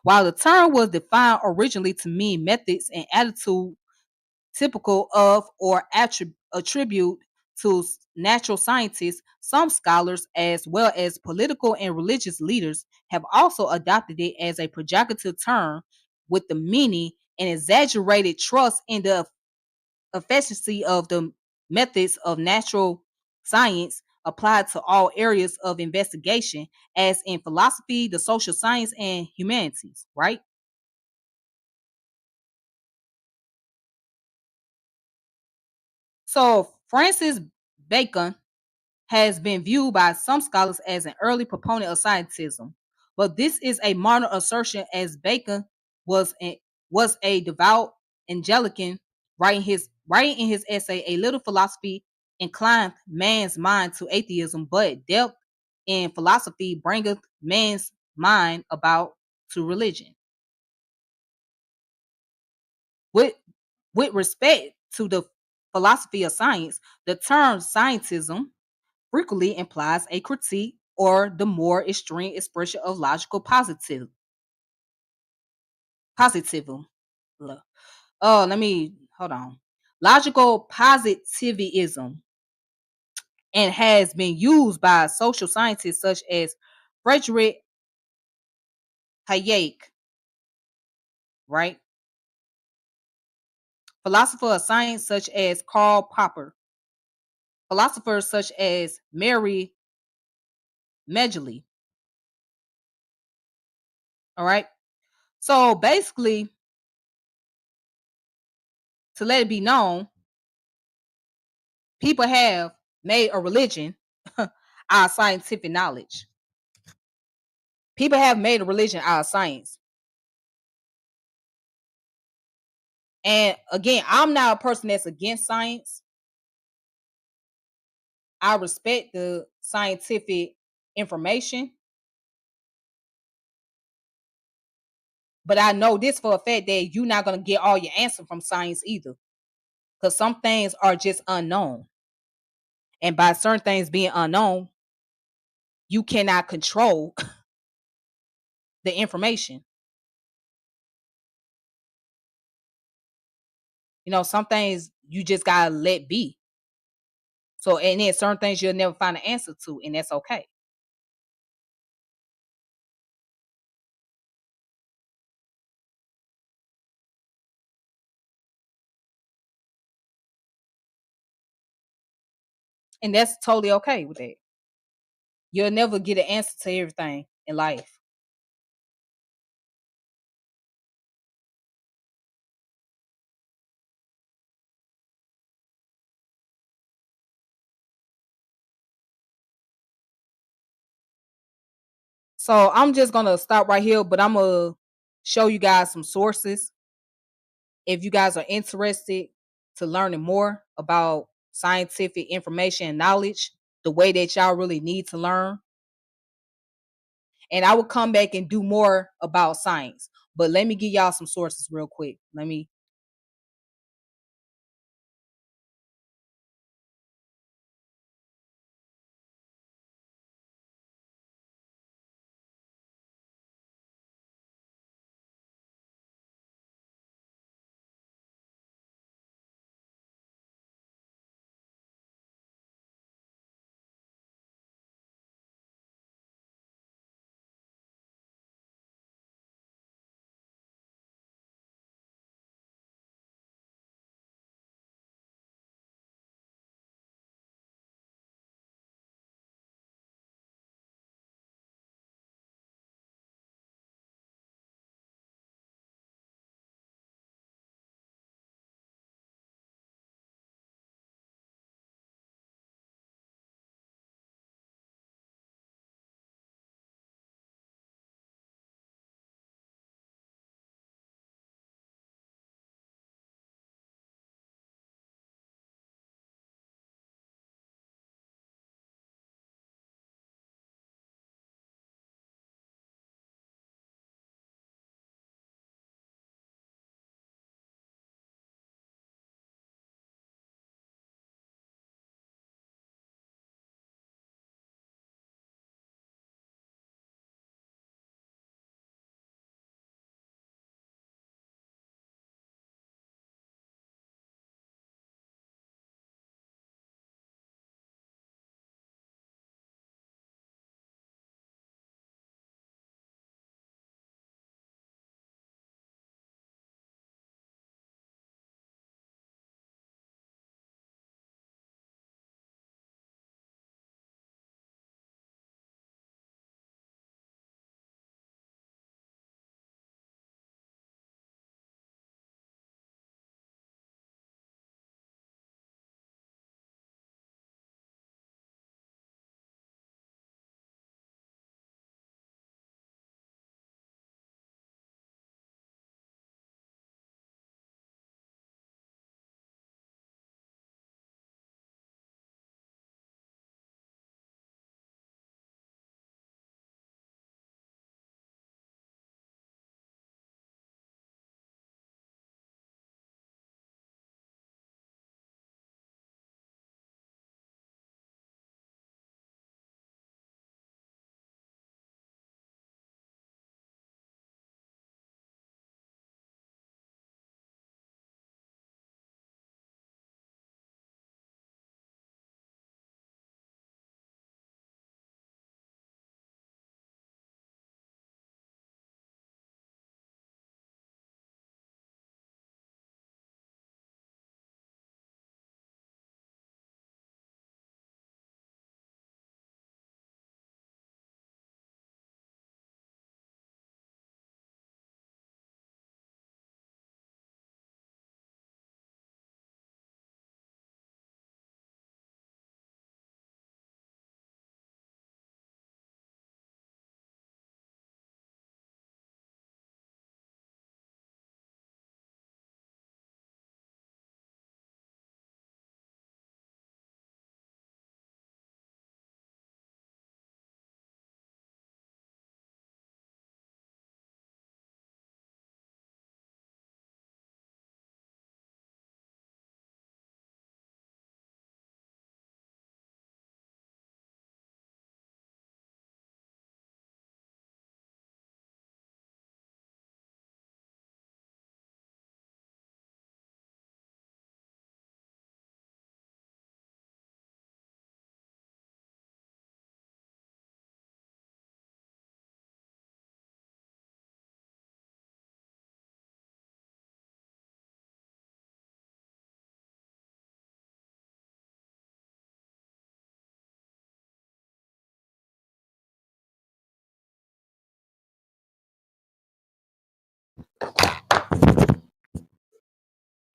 While the term was defined originally to mean methods and attitude typical of or attribute to natural scientists, some scholars, as well as political and religious leaders, have also adopted it as a pejorative term with the meaning and exaggerated trust in the efficiency of the methods of natural science applied to all areas of investigation, as in philosophy, the social science, and humanities, right? So, Francis Bacon has been viewed by some scholars as an early proponent of scientism, but this is a modern assertion as Bacon was a devout Anglican, writing in his essay A Little Philosophy inclined man's mind to atheism, but depth in philosophy bringeth man's mind about to religion. With with respect to the philosophy of science, the term scientism frequently implies a critique or the more extreme expression of logical positivism. Oh, let me hold on. Logical positivism, and has been used by social scientists such as Frederick Hayek, right? Philosophers of science such as Karl Popper, philosophers such as Mary Medley, all right? So basically, to let it be known, people have made a religion out of scientific knowledge. People have made a religion out of science. And again, I'm not a person that's against science. I respect the scientific information, but I know this for a fact that you're not going to get all your answer from science either. Because some things are just unknown. And by certain things being unknown, you cannot control the information. Some things you just gotta let be. So, and then certain things you'll never find an answer to, and that's okay. And that's totally okay with that. You'll never get an answer to everything in life. So I'm just gonna stop right here, but I'm gonna show you guys some sources if you guys are interested to learning more about scientific information and knowledge, the way that y'all really need to learn. And I will come back and do more about science. But let me give y'all some sources real quick. Let me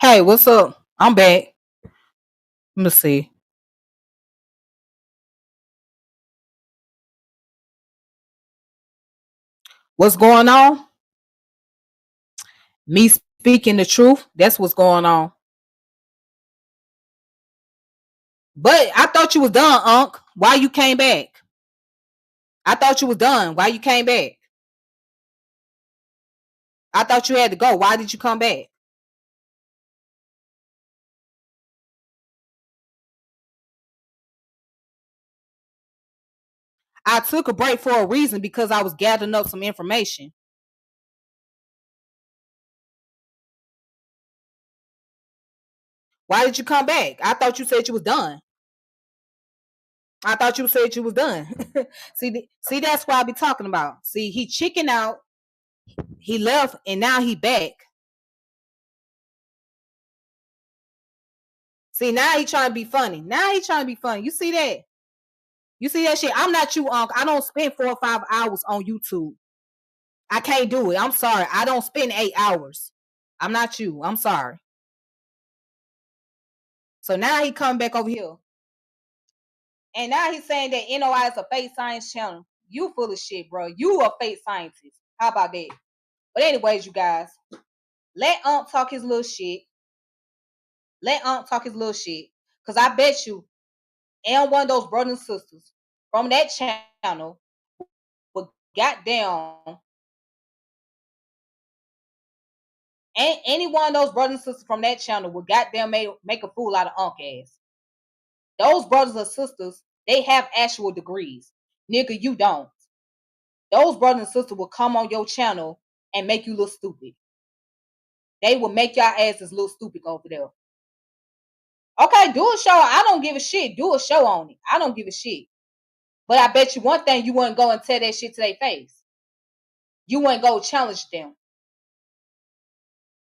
Hey, what's up? I'm back. Let me see. What's going on? Me speaking the truth. That's what's going on. But I thought you was done, Unc. Why you came back? I thought you was done. Why you came back? I thought you had to go. Why did you come back? I took a break for a reason because I was gathering up some information. Why did you come back? I thought you said you was done. I thought you said you was done. See, that's what I be talking about. See, he chicken out, he left, and now he back. See, now he trying to be funny. Now he trying to be funny. You see that? You see that shit? I'm not you, Unc. I don't spend 4 or 5 hours on YouTube. I can't do it. I'm sorry. I don't spend 8 hours. I'm not you. I'm sorry. So now he come back over here. And now he's saying that NOI is a fake science channel. You full of shit, bro. You a fake scientist. How about that? But anyways, you guys, let Unc talk his little shit. Let Unc talk his little shit. Cause I bet you, and one of those brothers and sisters from that channel will goddamn, and any one of those brothers and sisters from that channel will goddamn make a fool out of Unc ass. Those brothers and sisters, they have actual degrees. Nigga, you don't. Those brothers and sisters will come on your channel and make you look stupid. They will make y'all asses look stupid over there. Okay, do a show. I don't give a shit. Do a show on it. I don't give a shit. But I bet you one thing, you wouldn't go and tell that shit to their face. You wouldn't go challenge them.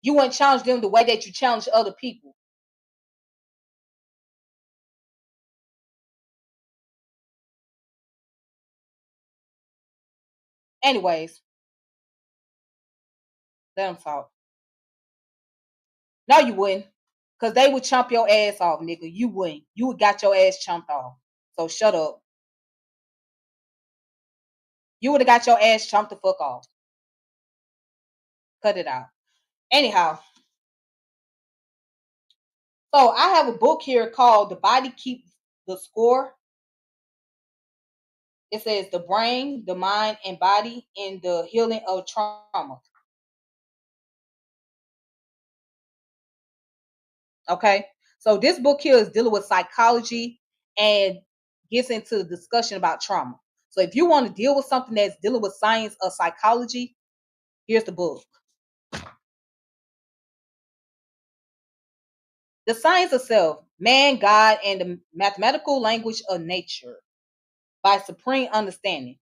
You wouldn't challenge them the way that you challenge other people. Anyways, let them talk. No, you wouldn't. Because they would chomp your ass off, nigga. You wouldn't. You would got your ass chomped off. So shut up. You would have got your ass chomped the fuck off. Cut it out. Anyhow, so I have a book here called The Body Keeps the Score. It says the brain, the mind, and body in the healing of trauma. Okay. So this book here is dealing with psychology and gets into the discussion about trauma. So if you want to deal with something that's dealing with science or psychology, here's the book. The Science of Self, Man, God, and the Mathematical Language of Nature by Supreme Understanding.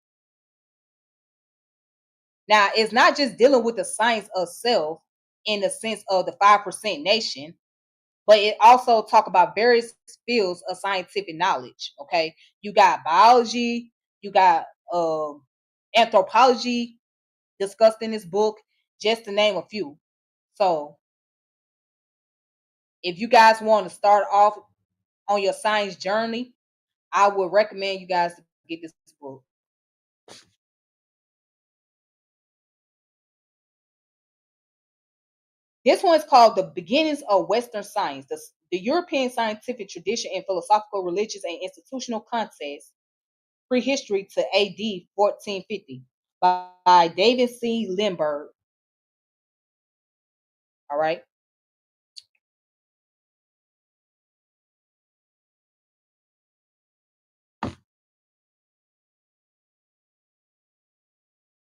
Now, it's not just dealing with the science of self in the sense of the 5% nation, but it also talk about various fields of scientific knowledge. Okay, you got biology, you got anthropology discussed in this book, just to name a few. So if you guys want to start off on your science journey, I would recommend you guys to get this book. This one is called The Beginnings of Western Science, the European scientific tradition in philosophical, religious, and institutional context, prehistory to AD 1450, by David C. Lindbergh. All right.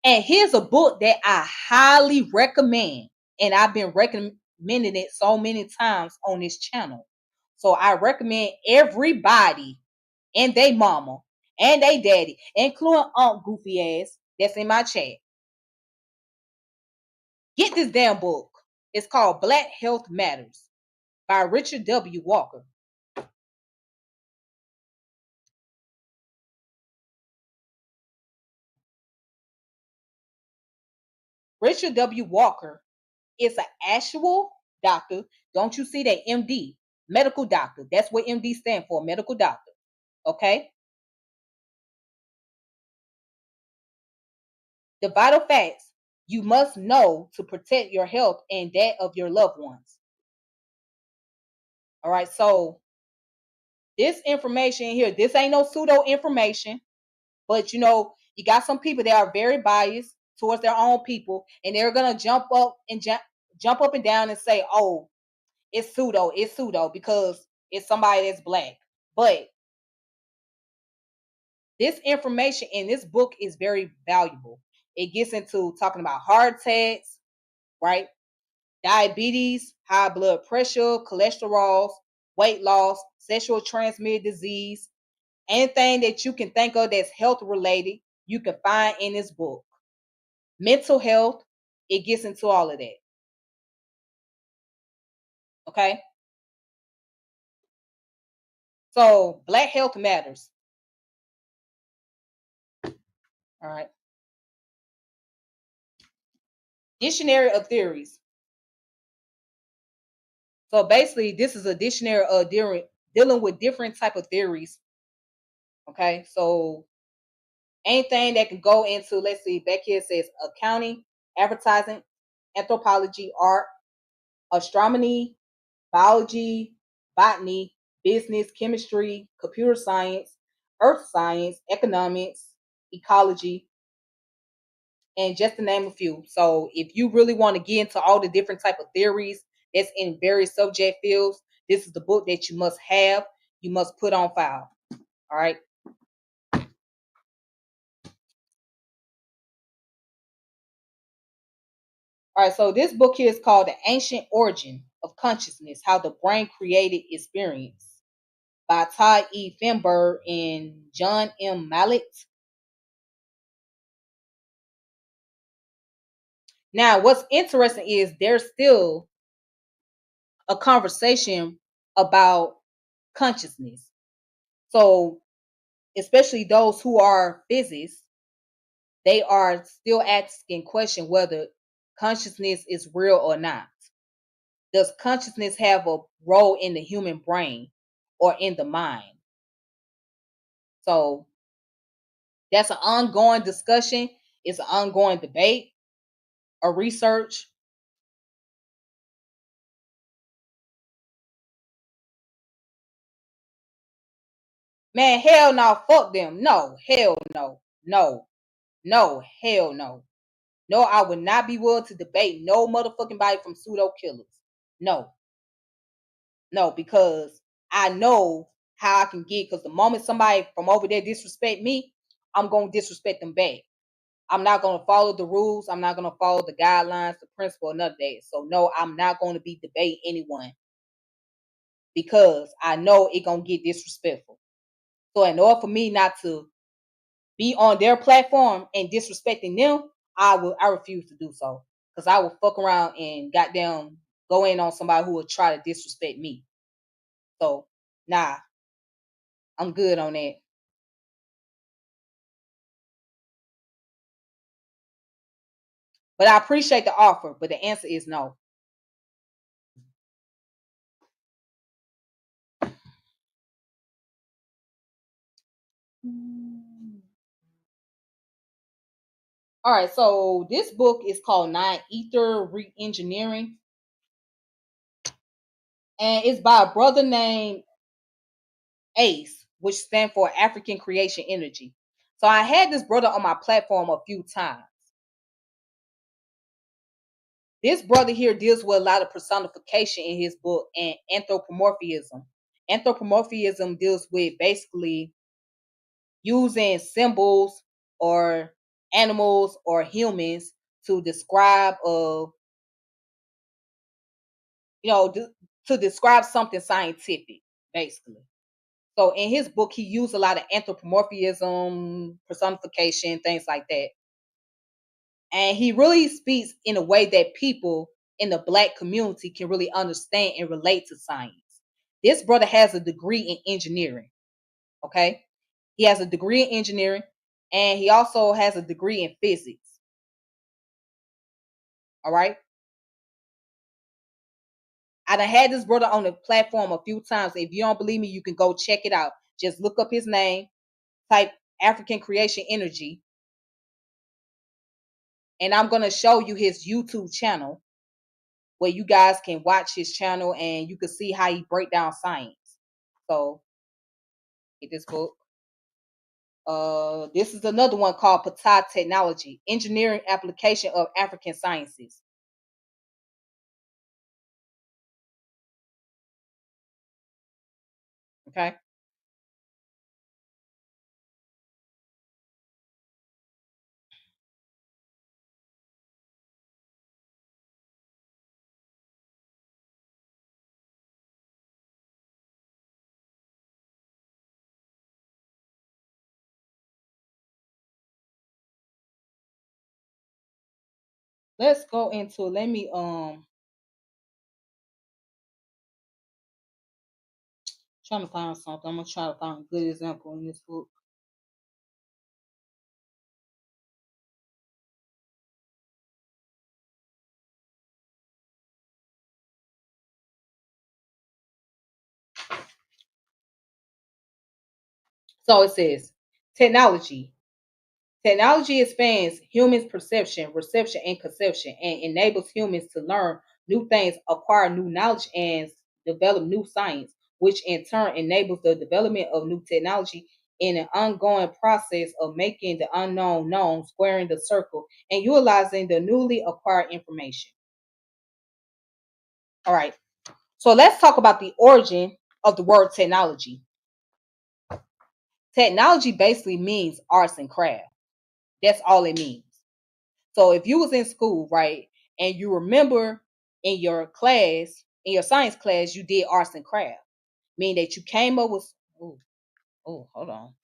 And here's a book that I highly recommend. And I've been recommending it so many times on this channel. So I recommend everybody and they mama and they daddy, including Aunt Goofy ass that's in my chat. Get this damn book. It's called Black Health Matters by Richard W. Walker. Richard W. Walker is an actual doctor. Don't you see that MD, medical doctor? That's what MD stand for, medical doctor. Okay. The vital facts you must know to protect your health and that of your loved ones. All right. So this information here, this ain't no pseudo information, but you got some people that are very biased towards their own people, and they're gonna jump up and down and say, "Oh, it's pseudo because it's somebody that's black." But this information in this book is very valuable. It gets into talking about heart attacks, right? Diabetes, high blood pressure, cholesterol, weight loss, sexual transmitted disease, anything that you can think of that's health related, you can find in this book. Mental health, it gets into all of that. Okay. So Black Health Matters. All right. Dictionary of theories. So basically, this is a dictionary of dealing with different type of theories. Okay. So anything that can go into, let's see, back here it says accounting, advertising, anthropology, art, astronomy, biology, botany, business, chemistry, computer science, earth science, economics, ecology, and just to name a few. So if you really want to get into all the different type of theories that's in various subject fields, this is the book that you must have, you must put on file. All right. All right, so this book here is called The Ancient Origin of Consciousness, How the Brain Created Experience by Todd E. Finberg and John M. Mallet. Now, what's interesting is there's still a conversation about consciousness. So, especially those who are physicists, they are still asking question whether consciousness is real or not. Does consciousness have a role in the human brain or in the mind? So that's an ongoing discussion. It's an ongoing debate or research. Man, hell no, fuck them. No, hell no, no, no, hell no. No, I would not be willing to debate no motherfucking body from pseudo killers. No, no, because I know how I can get. Because the moment somebody from over there disrespect me, I'm gonna disrespect them back. I'm not gonna follow the rules. I'm not gonna follow the guidelines, the principle, none of that. So no, I'm not gonna be debating anyone because I know it gonna get disrespectful. So in order for me not to be on their platform and disrespecting them, I refuse to do so. Because I will fuck around and goddamn go in on somebody who will try to disrespect me. So nah, I'm good on that. But I appreciate the offer, but the answer is no. All right, so this book is called Nine Ether Re-Engineering, and it's by a brother named ACE, which stands for African Creation Energy. So I had this brother on my platform a few times. This brother here deals with a lot of personification in his book and anthropomorphism. Anthropomorphism deals with basically using symbols or animals or humans to describe to describe something scientific, basically. So in his book, he used a lot of anthropomorphism, personification, things like that. And he really speaks in a way that people in the black community can really understand and relate to science. This brother has a degree in engineering. Okay. He has a degree in engineering and he also has a degree in physics. All right. I done had this brother on the platform a few times. If you don't believe me, you can go check it out. Just look up his name, type African Creation Energy, and I'm gonna show you his YouTube channel where you guys can watch his channel and you can see how he break down science. So get this book. This is another one called Patah Technology, Engineering Application of African Sciences. Okay. Let's go into let me trying to find something. I'm gonna try to find a good example in this book. So it says technology. Technology expands humans' perception, reception, and conception, and enables humans to learn new things, acquire new knowledge, and develop new science, which in turn enables the development of new technology in an ongoing process of making the unknown known, squaring the circle, and utilizing the newly acquired information. All right. So let's talk about the origin of the word technology. Technology basically means arts and craft. That's all it means. So if you was in school, right, and you remember in your class, in your science class, you did arts and craft, meaning that you came up with. Oh, oh, hold on.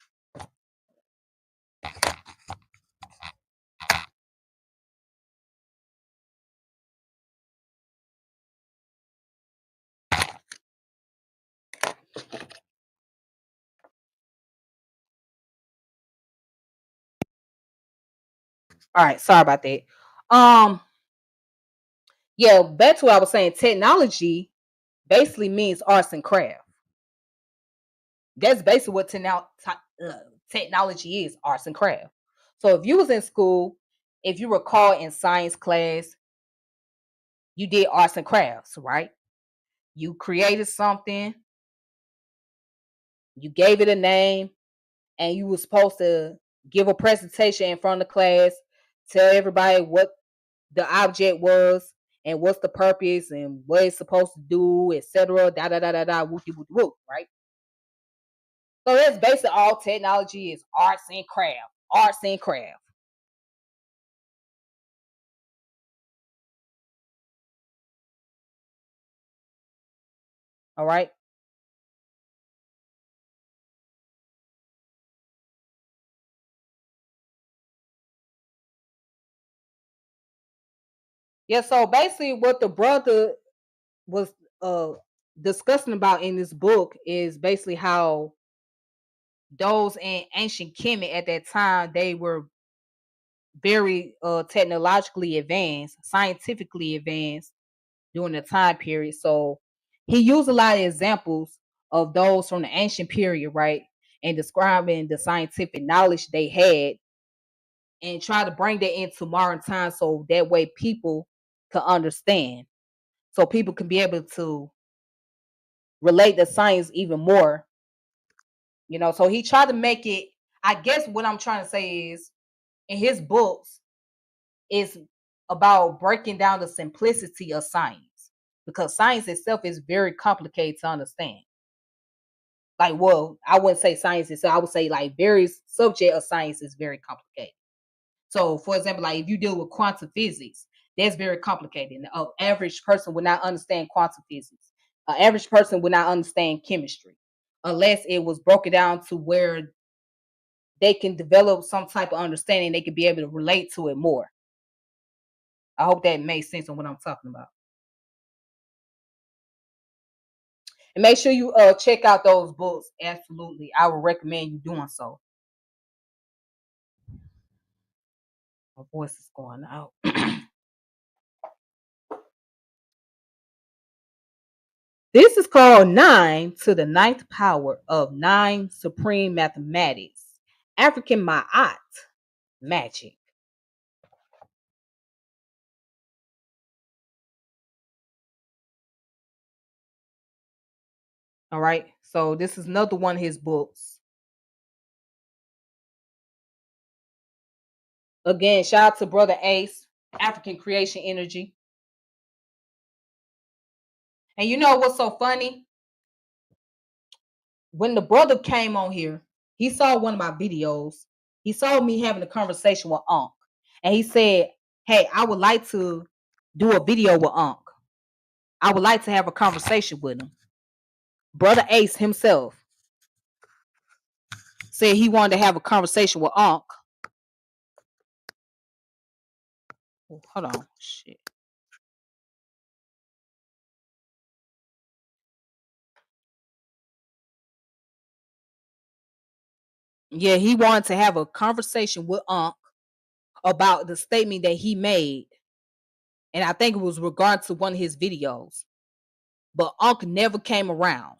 All right, sorry about that. Um, yeah, back to what I was saying. Technology basically means arts and craft. That's basically what technology is, arts and craft. So if you was in school, if you recall in science class, you did arts and crafts, right? You created something, you gave it a name, and you were supposed to give a presentation in front of the class, tell everybody what the object was and what's the purpose and what it's supposed to do, etc. Da da da da da whoop whoop whoop, right? So that's basically all technology is arts and craft. Arts and craft. All right. Yeah, so basically what the brother was uh discussing about in this book is basically how those in ancient Kemet at that time they were very technologically advanced, scientifically advanced during the time period. So he used a lot of examples of those from the ancient period, right? And describing the scientific knowledge they had and try to bring that into modern times so that way people can understand. So people can be able to relate the science even more, So he tried to make it, I guess what I'm trying to say is in his books, is about breaking down the simplicity of science because science itself is very complicated to understand. Like, well, I wouldn't say science itself. I would say like various subject of science is very complicated. So, for example, like if you deal with quantum physics, that's very complicated. An average person would not understand quantum physics. An average person would not understand chemistry unless it was broken down to where they can develop some type of understanding. They can be able to relate to it more. I hope that makes sense on what I'm talking about. And make sure you check out those books. Absolutely. I would recommend you doing so. My voice is going out. This is called 9 to the ninth power of 9 supreme mathematics. African Ma'at magic. All right. So this is another one of his books. Again, shout out to Brother Ace, African Creation Energy. And you know what's so funny? When the brother came on here, he saw one of my videos. He saw me having a conversation with Unc. And he said, hey, I would like to do a video with Unc. I would like to have a conversation with him. Brother Ace himself said he wanted to have a conversation with Unc. Oh, hold on. Shit. Yeah, he wanted to have a conversation with Unc about the statement that he made. And I think it was regard to one of his videos. But Unc never came around.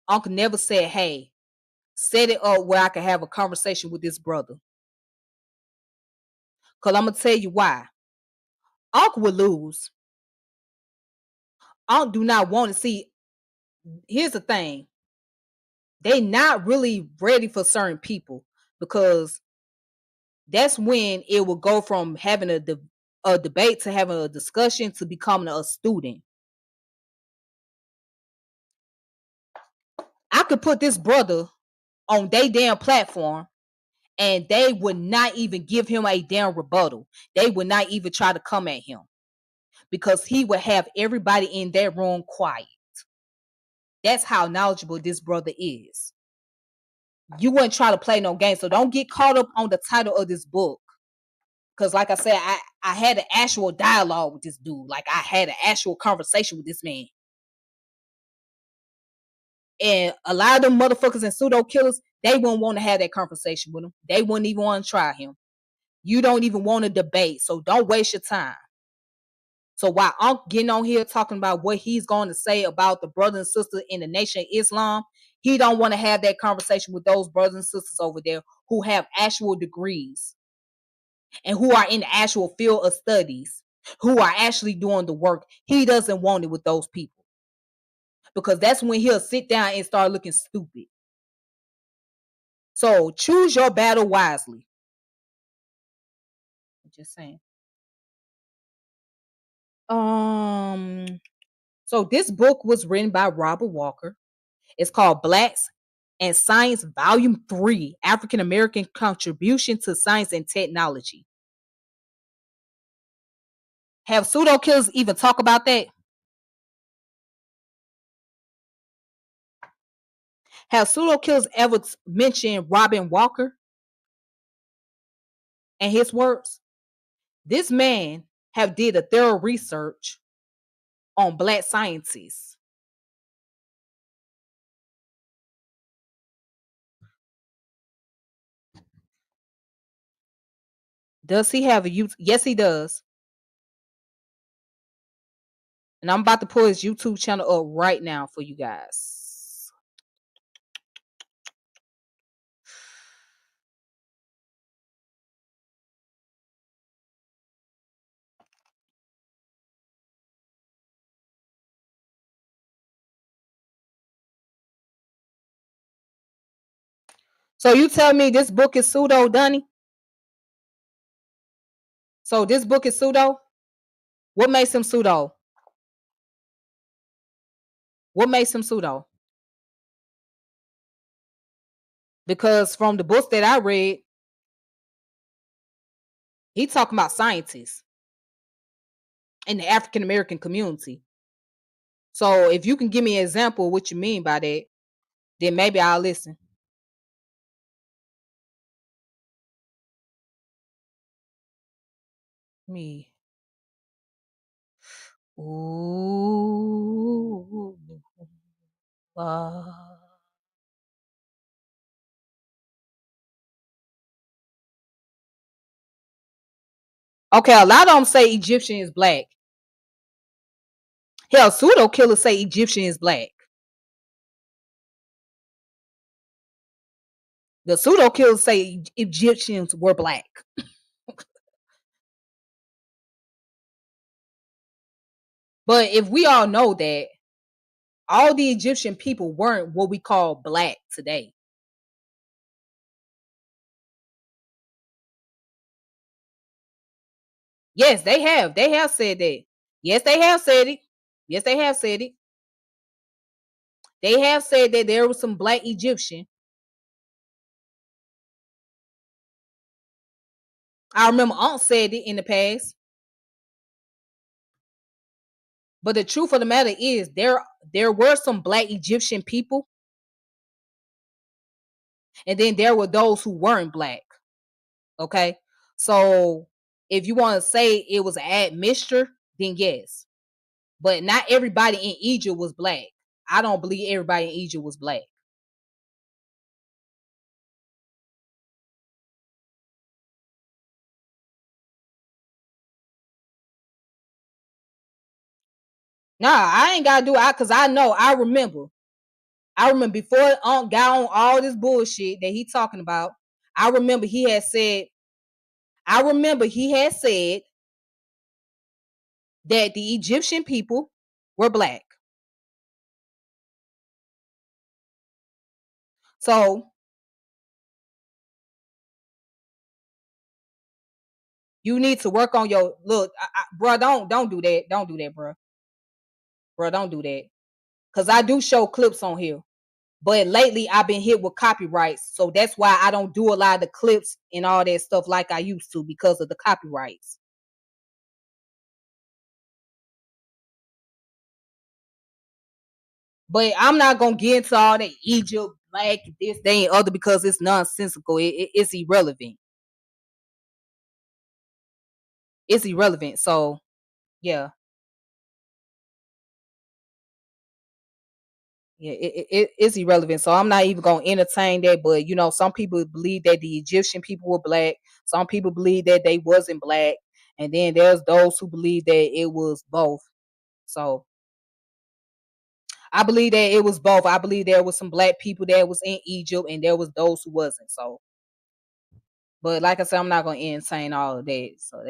Unc never said, hey, set it up where I can have a conversation with this brother. Because I'm going to tell you why. Unc would lose. Unc do not want to see. Here's the thing. They not really ready for certain people because that's when it will go from having a debate to having a discussion to becoming a student. I could put this brother on their damn platform and they would not even give him a damn rebuttal. They would not even try to come at him because he would have everybody in that room quiet. That's how knowledgeable this brother is. You wouldn't try to play no game. So don't get caught up on the title of this book. Because like I said, I had an actual dialogue with this dude. Like I had an actual conversation with this man. And a lot of them motherfuckers and pseudo killers, they wouldn't want to have that conversation with him. They wouldn't even want to try him. You don't even want to debate. So don't waste your time. So while I'm getting on here talking about what he's going to say about the brothers and sisters in the Nation of Islam, he don't want to have that conversation with those brothers and sisters over there who have actual degrees and who are in the actual field of studies, who are actually doing the work. He doesn't want it with those people because that's when he'll sit down and start looking stupid. So choose your battle wisely. I'm just saying. So this book was written by Robert Walker. It's called Blacks and Science Volume 3, African American Contribution to Science and Technology. Have pseudo killers even talk about that? Have pseudo killers ever mentioned Robin Walker and his works? This man have did a thorough research on black scientists. Does he have a YouTube? Yes, he does. And I'm about to pull his YouTube channel up right now for you guys. So you tell me this book is pseudo, Dunny? So this book is pseudo? What makes him pseudo? What makes him pseudo? Because from the books that I read, he talking about scientists in the African American community. So if you can give me an example of what you mean by that, then maybe I'll listen. Me. Ooh. Okay, a lot of them say Egyptian is black. Hell, pseudo killers say Egyptian is black. The pseudo killers say Egyptians were black. But if we all know that all the Egyptian people weren't what we call black today. Yes, they have. They have said that. Yes, they have said it. Yes, they have said it. They have said that there was some black Egyptian. I remember Aunt said it in the past. But the truth of the matter is there were some black Egyptian people, and then there were those who weren't black. Okay. So if you want to say it was an admixture, then yes. But not everybody in Egypt was black. I don't believe everybody in Egypt was black. Nah, I ain't gotta do it because I know I remember. I remember before Unc got on all this bullshit that he talking about. I remember he had said. I remember he had said that the Egyptian people were black. So you need to work on your look, bro. Don't do that. Don't do that, bro. Bro, don't do that. Cause I do show clips on here, but lately I've been hit with copyrights, so that's why I don't do a lot of the clips and all that stuff like I used to because of the copyrights. But I'm not gonna get into all that Egypt, black, this, they, and other because it's nonsensical. It's irrelevant. It's irrelevant. So yeah, yeah, it's irrelevant. So I'm not even gonna entertain that. But some people believe that the Egyptian people were black. Some people believe that they wasn't black, and then there's those who believe that it was both. So I believe that it was both. I believe there was some black people that was in Egypt, and there was those who wasn't. So, but like I said, I'm not gonna entertain all of that. So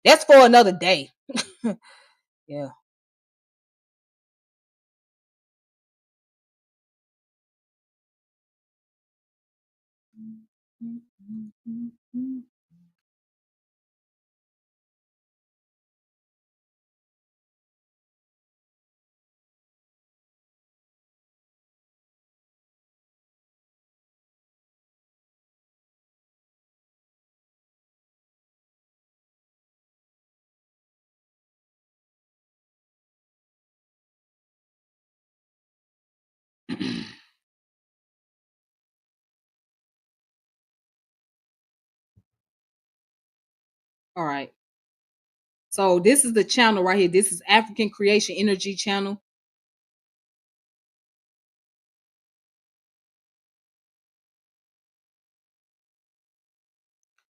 that's for another day. Yeah. All right. So this is the channel right here. This is African Creation Energy channel.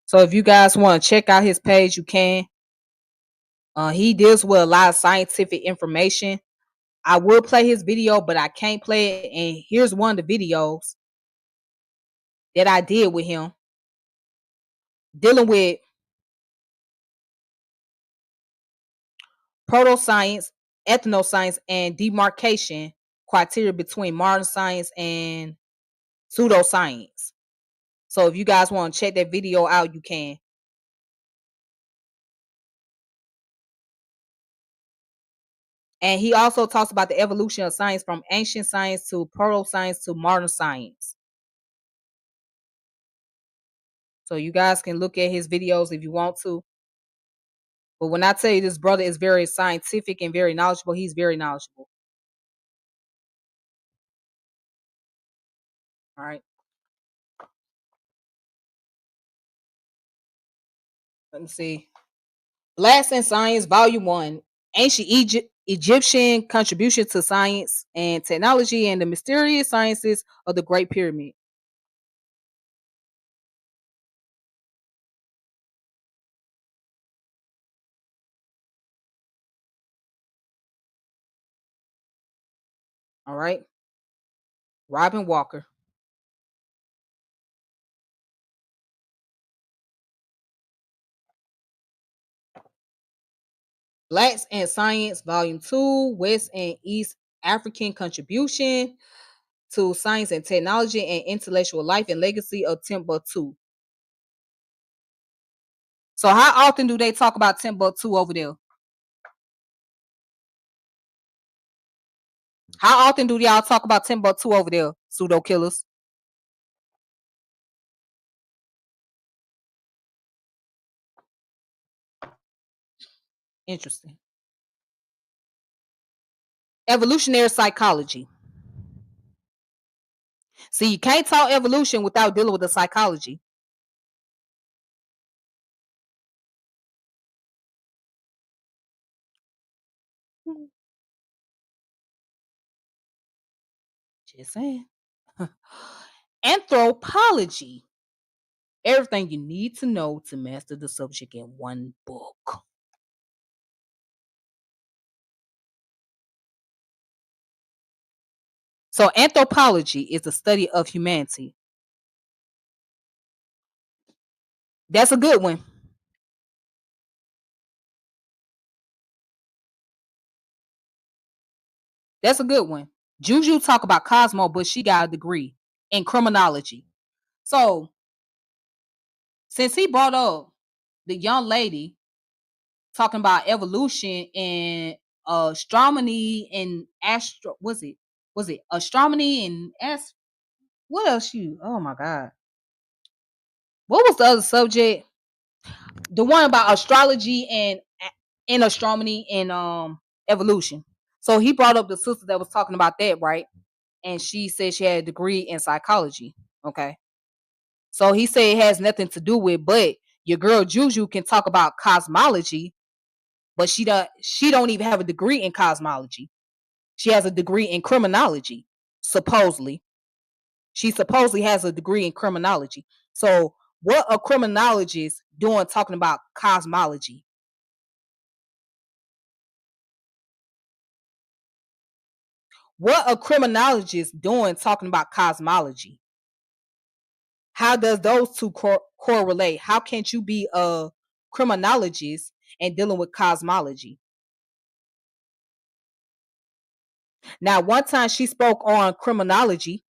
So if you guys want to check out his page, you can. He deals with a lot of scientific information. I will play his video, but I can't play it. And here's one of the videos that I did with him dealing with proto-science, ethnoscience, and demarcation criteria between modern science and pseudoscience. So if you guys want to check that video out, you can. And he also talks about the evolution of science from ancient science to proto-science to modern science. So you guys can look at his videos if you want to. But when I tell you this brother is very scientific and very knowledgeable, he's very knowledgeable. All right. Let me see. Blacks in Science, Volume 1. Ancient Egyptian Contribution to Science and Technology and the Mysterious Sciences of the Great Pyramid. All right. Robin Walker. Blacks and Science, Volume 2, West and East African Contribution to Science and Technology and Intellectual Life and Legacy of Timbuktu. So how often do they talk about Timbuktu over there? How often do y'all talk about Timbuktu over there, pseudo killers? Interesting. Evolutionary psychology. See, you can't talk evolution without dealing with the psychology. Just saying. Anthropology. Everything you need to know to master the subject in one book. So, anthropology is the study of humanity. That's a good one. That's a good one. Juju talk about Cosmo, but she got a degree in criminology. So, since he brought up the young lady talking about evolution and astronomy and astro, was it astronomy and what else you? Oh my god, what was the other subject? The one about astrology and in astronomy and evolution. So he brought up the sister that was talking about that, right? And she said she had a degree in psychology. Okay. So he said it has nothing to do with, but your girl Juju can talk about cosmology, but she don't even have a degree in cosmology. She has a degree in criminology, supposedly. She supposedly has a degree in criminology. So what a criminologist doing talking about cosmology? What a criminologist doing talking about cosmology? How does those two correlate? How can't you be a criminologist and dealing with cosmology? Now, one time she spoke on criminology.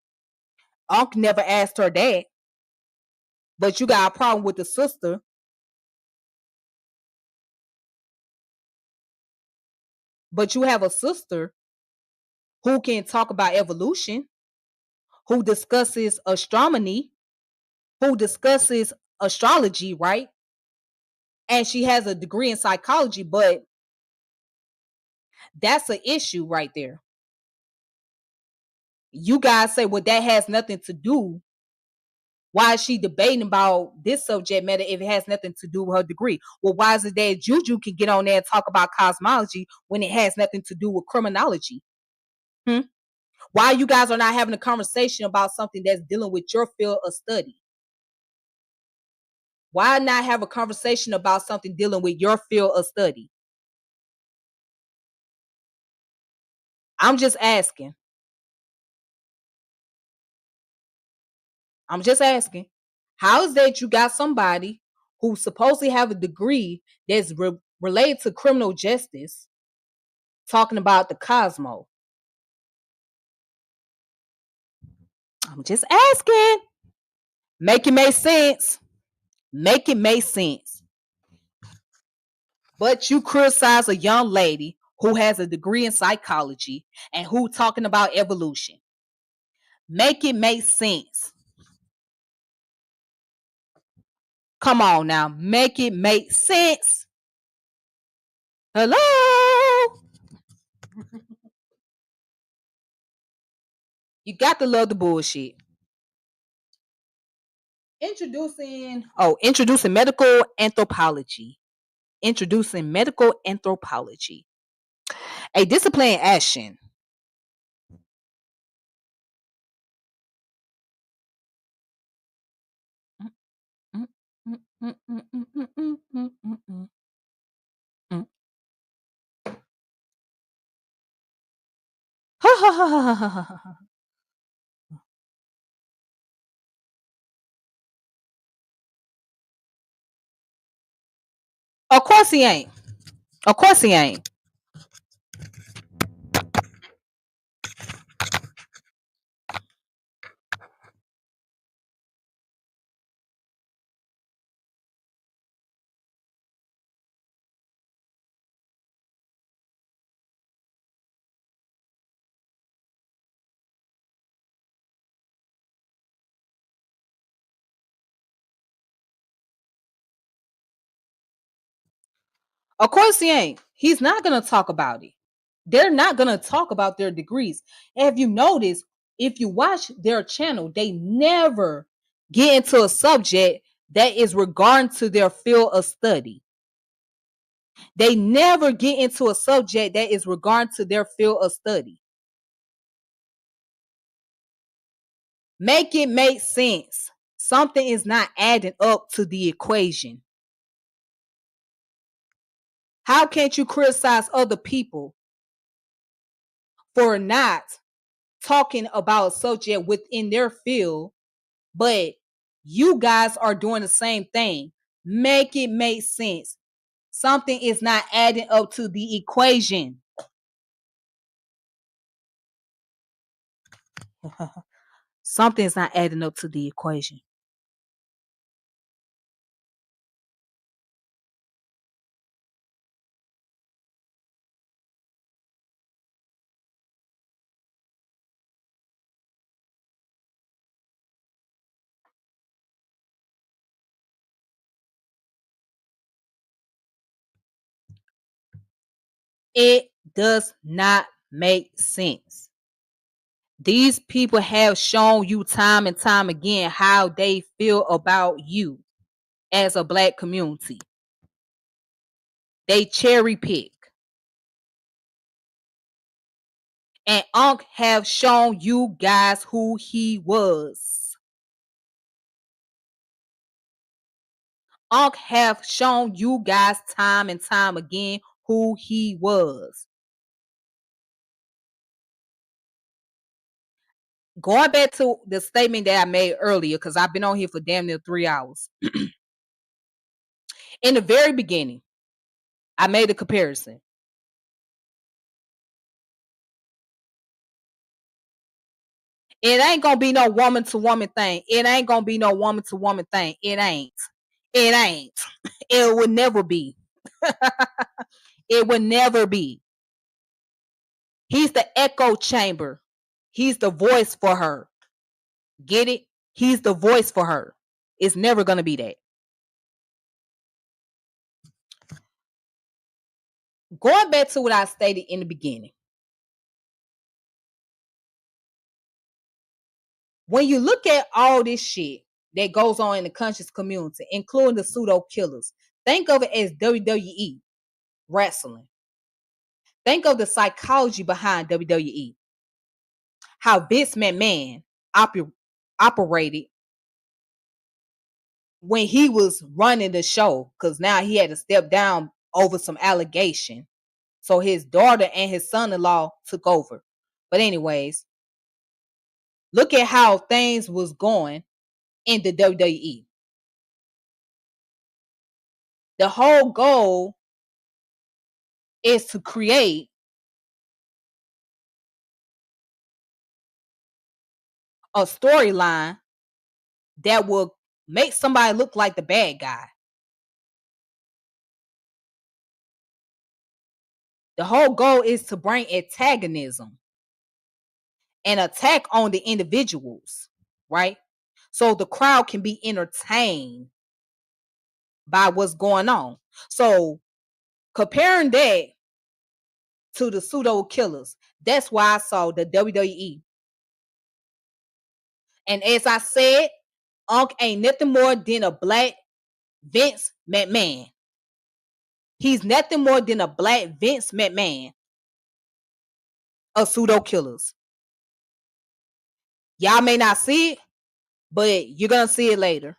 Unc never asked her that, but you got a problem with the sister. But you have a sister who can talk about evolution, who discusses astronomy, who discusses astrology, right? And she has a degree in psychology, but that's an issue right there. You guys say, well, that has nothing to do. Why is she debating about this subject matter if it has nothing to do with her degree? Well, why is it that Juju can get on there and talk about cosmology when it has nothing to do with criminology? Hmm? Why you guys are not having a conversation about something that's dealing with your field of study? Why not have a conversation about something dealing with your field of study? I'm just asking. I'm just asking. How is that you got somebody who supposedly have a degree that's related to criminal justice talking about the cosmos? I'm just asking. Make it make sense. Make it make sense. But you criticize a young lady who has a degree in psychology and who talking about evolution. Make it make sense. Come on now. Make it make sense. Hello? You got to love the bullshit. Introducing medical anthropology. Introducing medical anthropology. A discipline action. Of course he ain't. Of course he ain't. Of course he ain't. He's not gonna talk about it. They're not gonna talk about their degrees. And if you notice, if you watch their channel, they never get into a subject that is regarding to their field of study. They never get into a subject that is regarding to their field of study. Make it make sense. Something is not adding up to the equation. How can't you criticize other people for not talking about a subject within their field, but you guys are doing the same thing? Make it make sense. Something is not adding up to the equation. Something is not adding up to the equation. It does not make sense. These people have shown you time and time again how they feel about you as a black community. They cherry pick. And Unc have shown you guys who he was. Unc have shown you guys time and time again who he was. Going back to the statement that I made earlier, because I've been on here for damn near 3 hours. In the very beginning, I made a comparison. It ain't gonna be no woman to woman thing. It ain't gonna be no woman to woman thing. It ain't. It ain't. It would never be. It would never be. He's the echo chamber. He's the voice for her. Get it? He's the voice for her. It's never gonna be that. Going back to what I stated in the beginning. When you look at all this shit that goes on in the conscious community, including the pseudo killers, think of it as WWE wrestling. Think of the psychology behind WWE. How Vince McMahon operated when he was running the show, because now he had to step down over some allegation. So his daughter and his son-in-law took over. But anyways, look at how things was going in the WWE. The whole goal is to create a storyline that will make somebody look like the bad guy. The whole goal is to bring antagonism and attack on the individuals, right? So the crowd can be entertained by what's going on. So comparing that to the pseudo killers, that's why I saw the WWE. And as I said, Unc ain't nothing more than a black Vince McMahon. He's nothing more than a black Vince McMahon of pseudo killers. Y'all may not see it, but you're gonna see it later.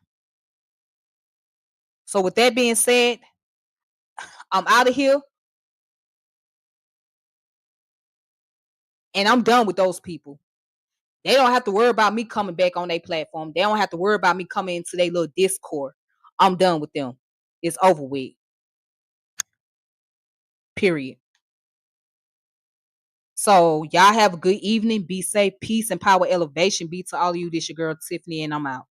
So with that being said, I'm out of here. And I'm done with those people. They don't have to worry about me coming back on their platform. They don't have to worry about me coming into their little Discord. I'm done with them. It's over with. Period. So y'all have a good evening. Be safe. Peace and power elevation be to all of you. This your girl Tiffany, and I'm out.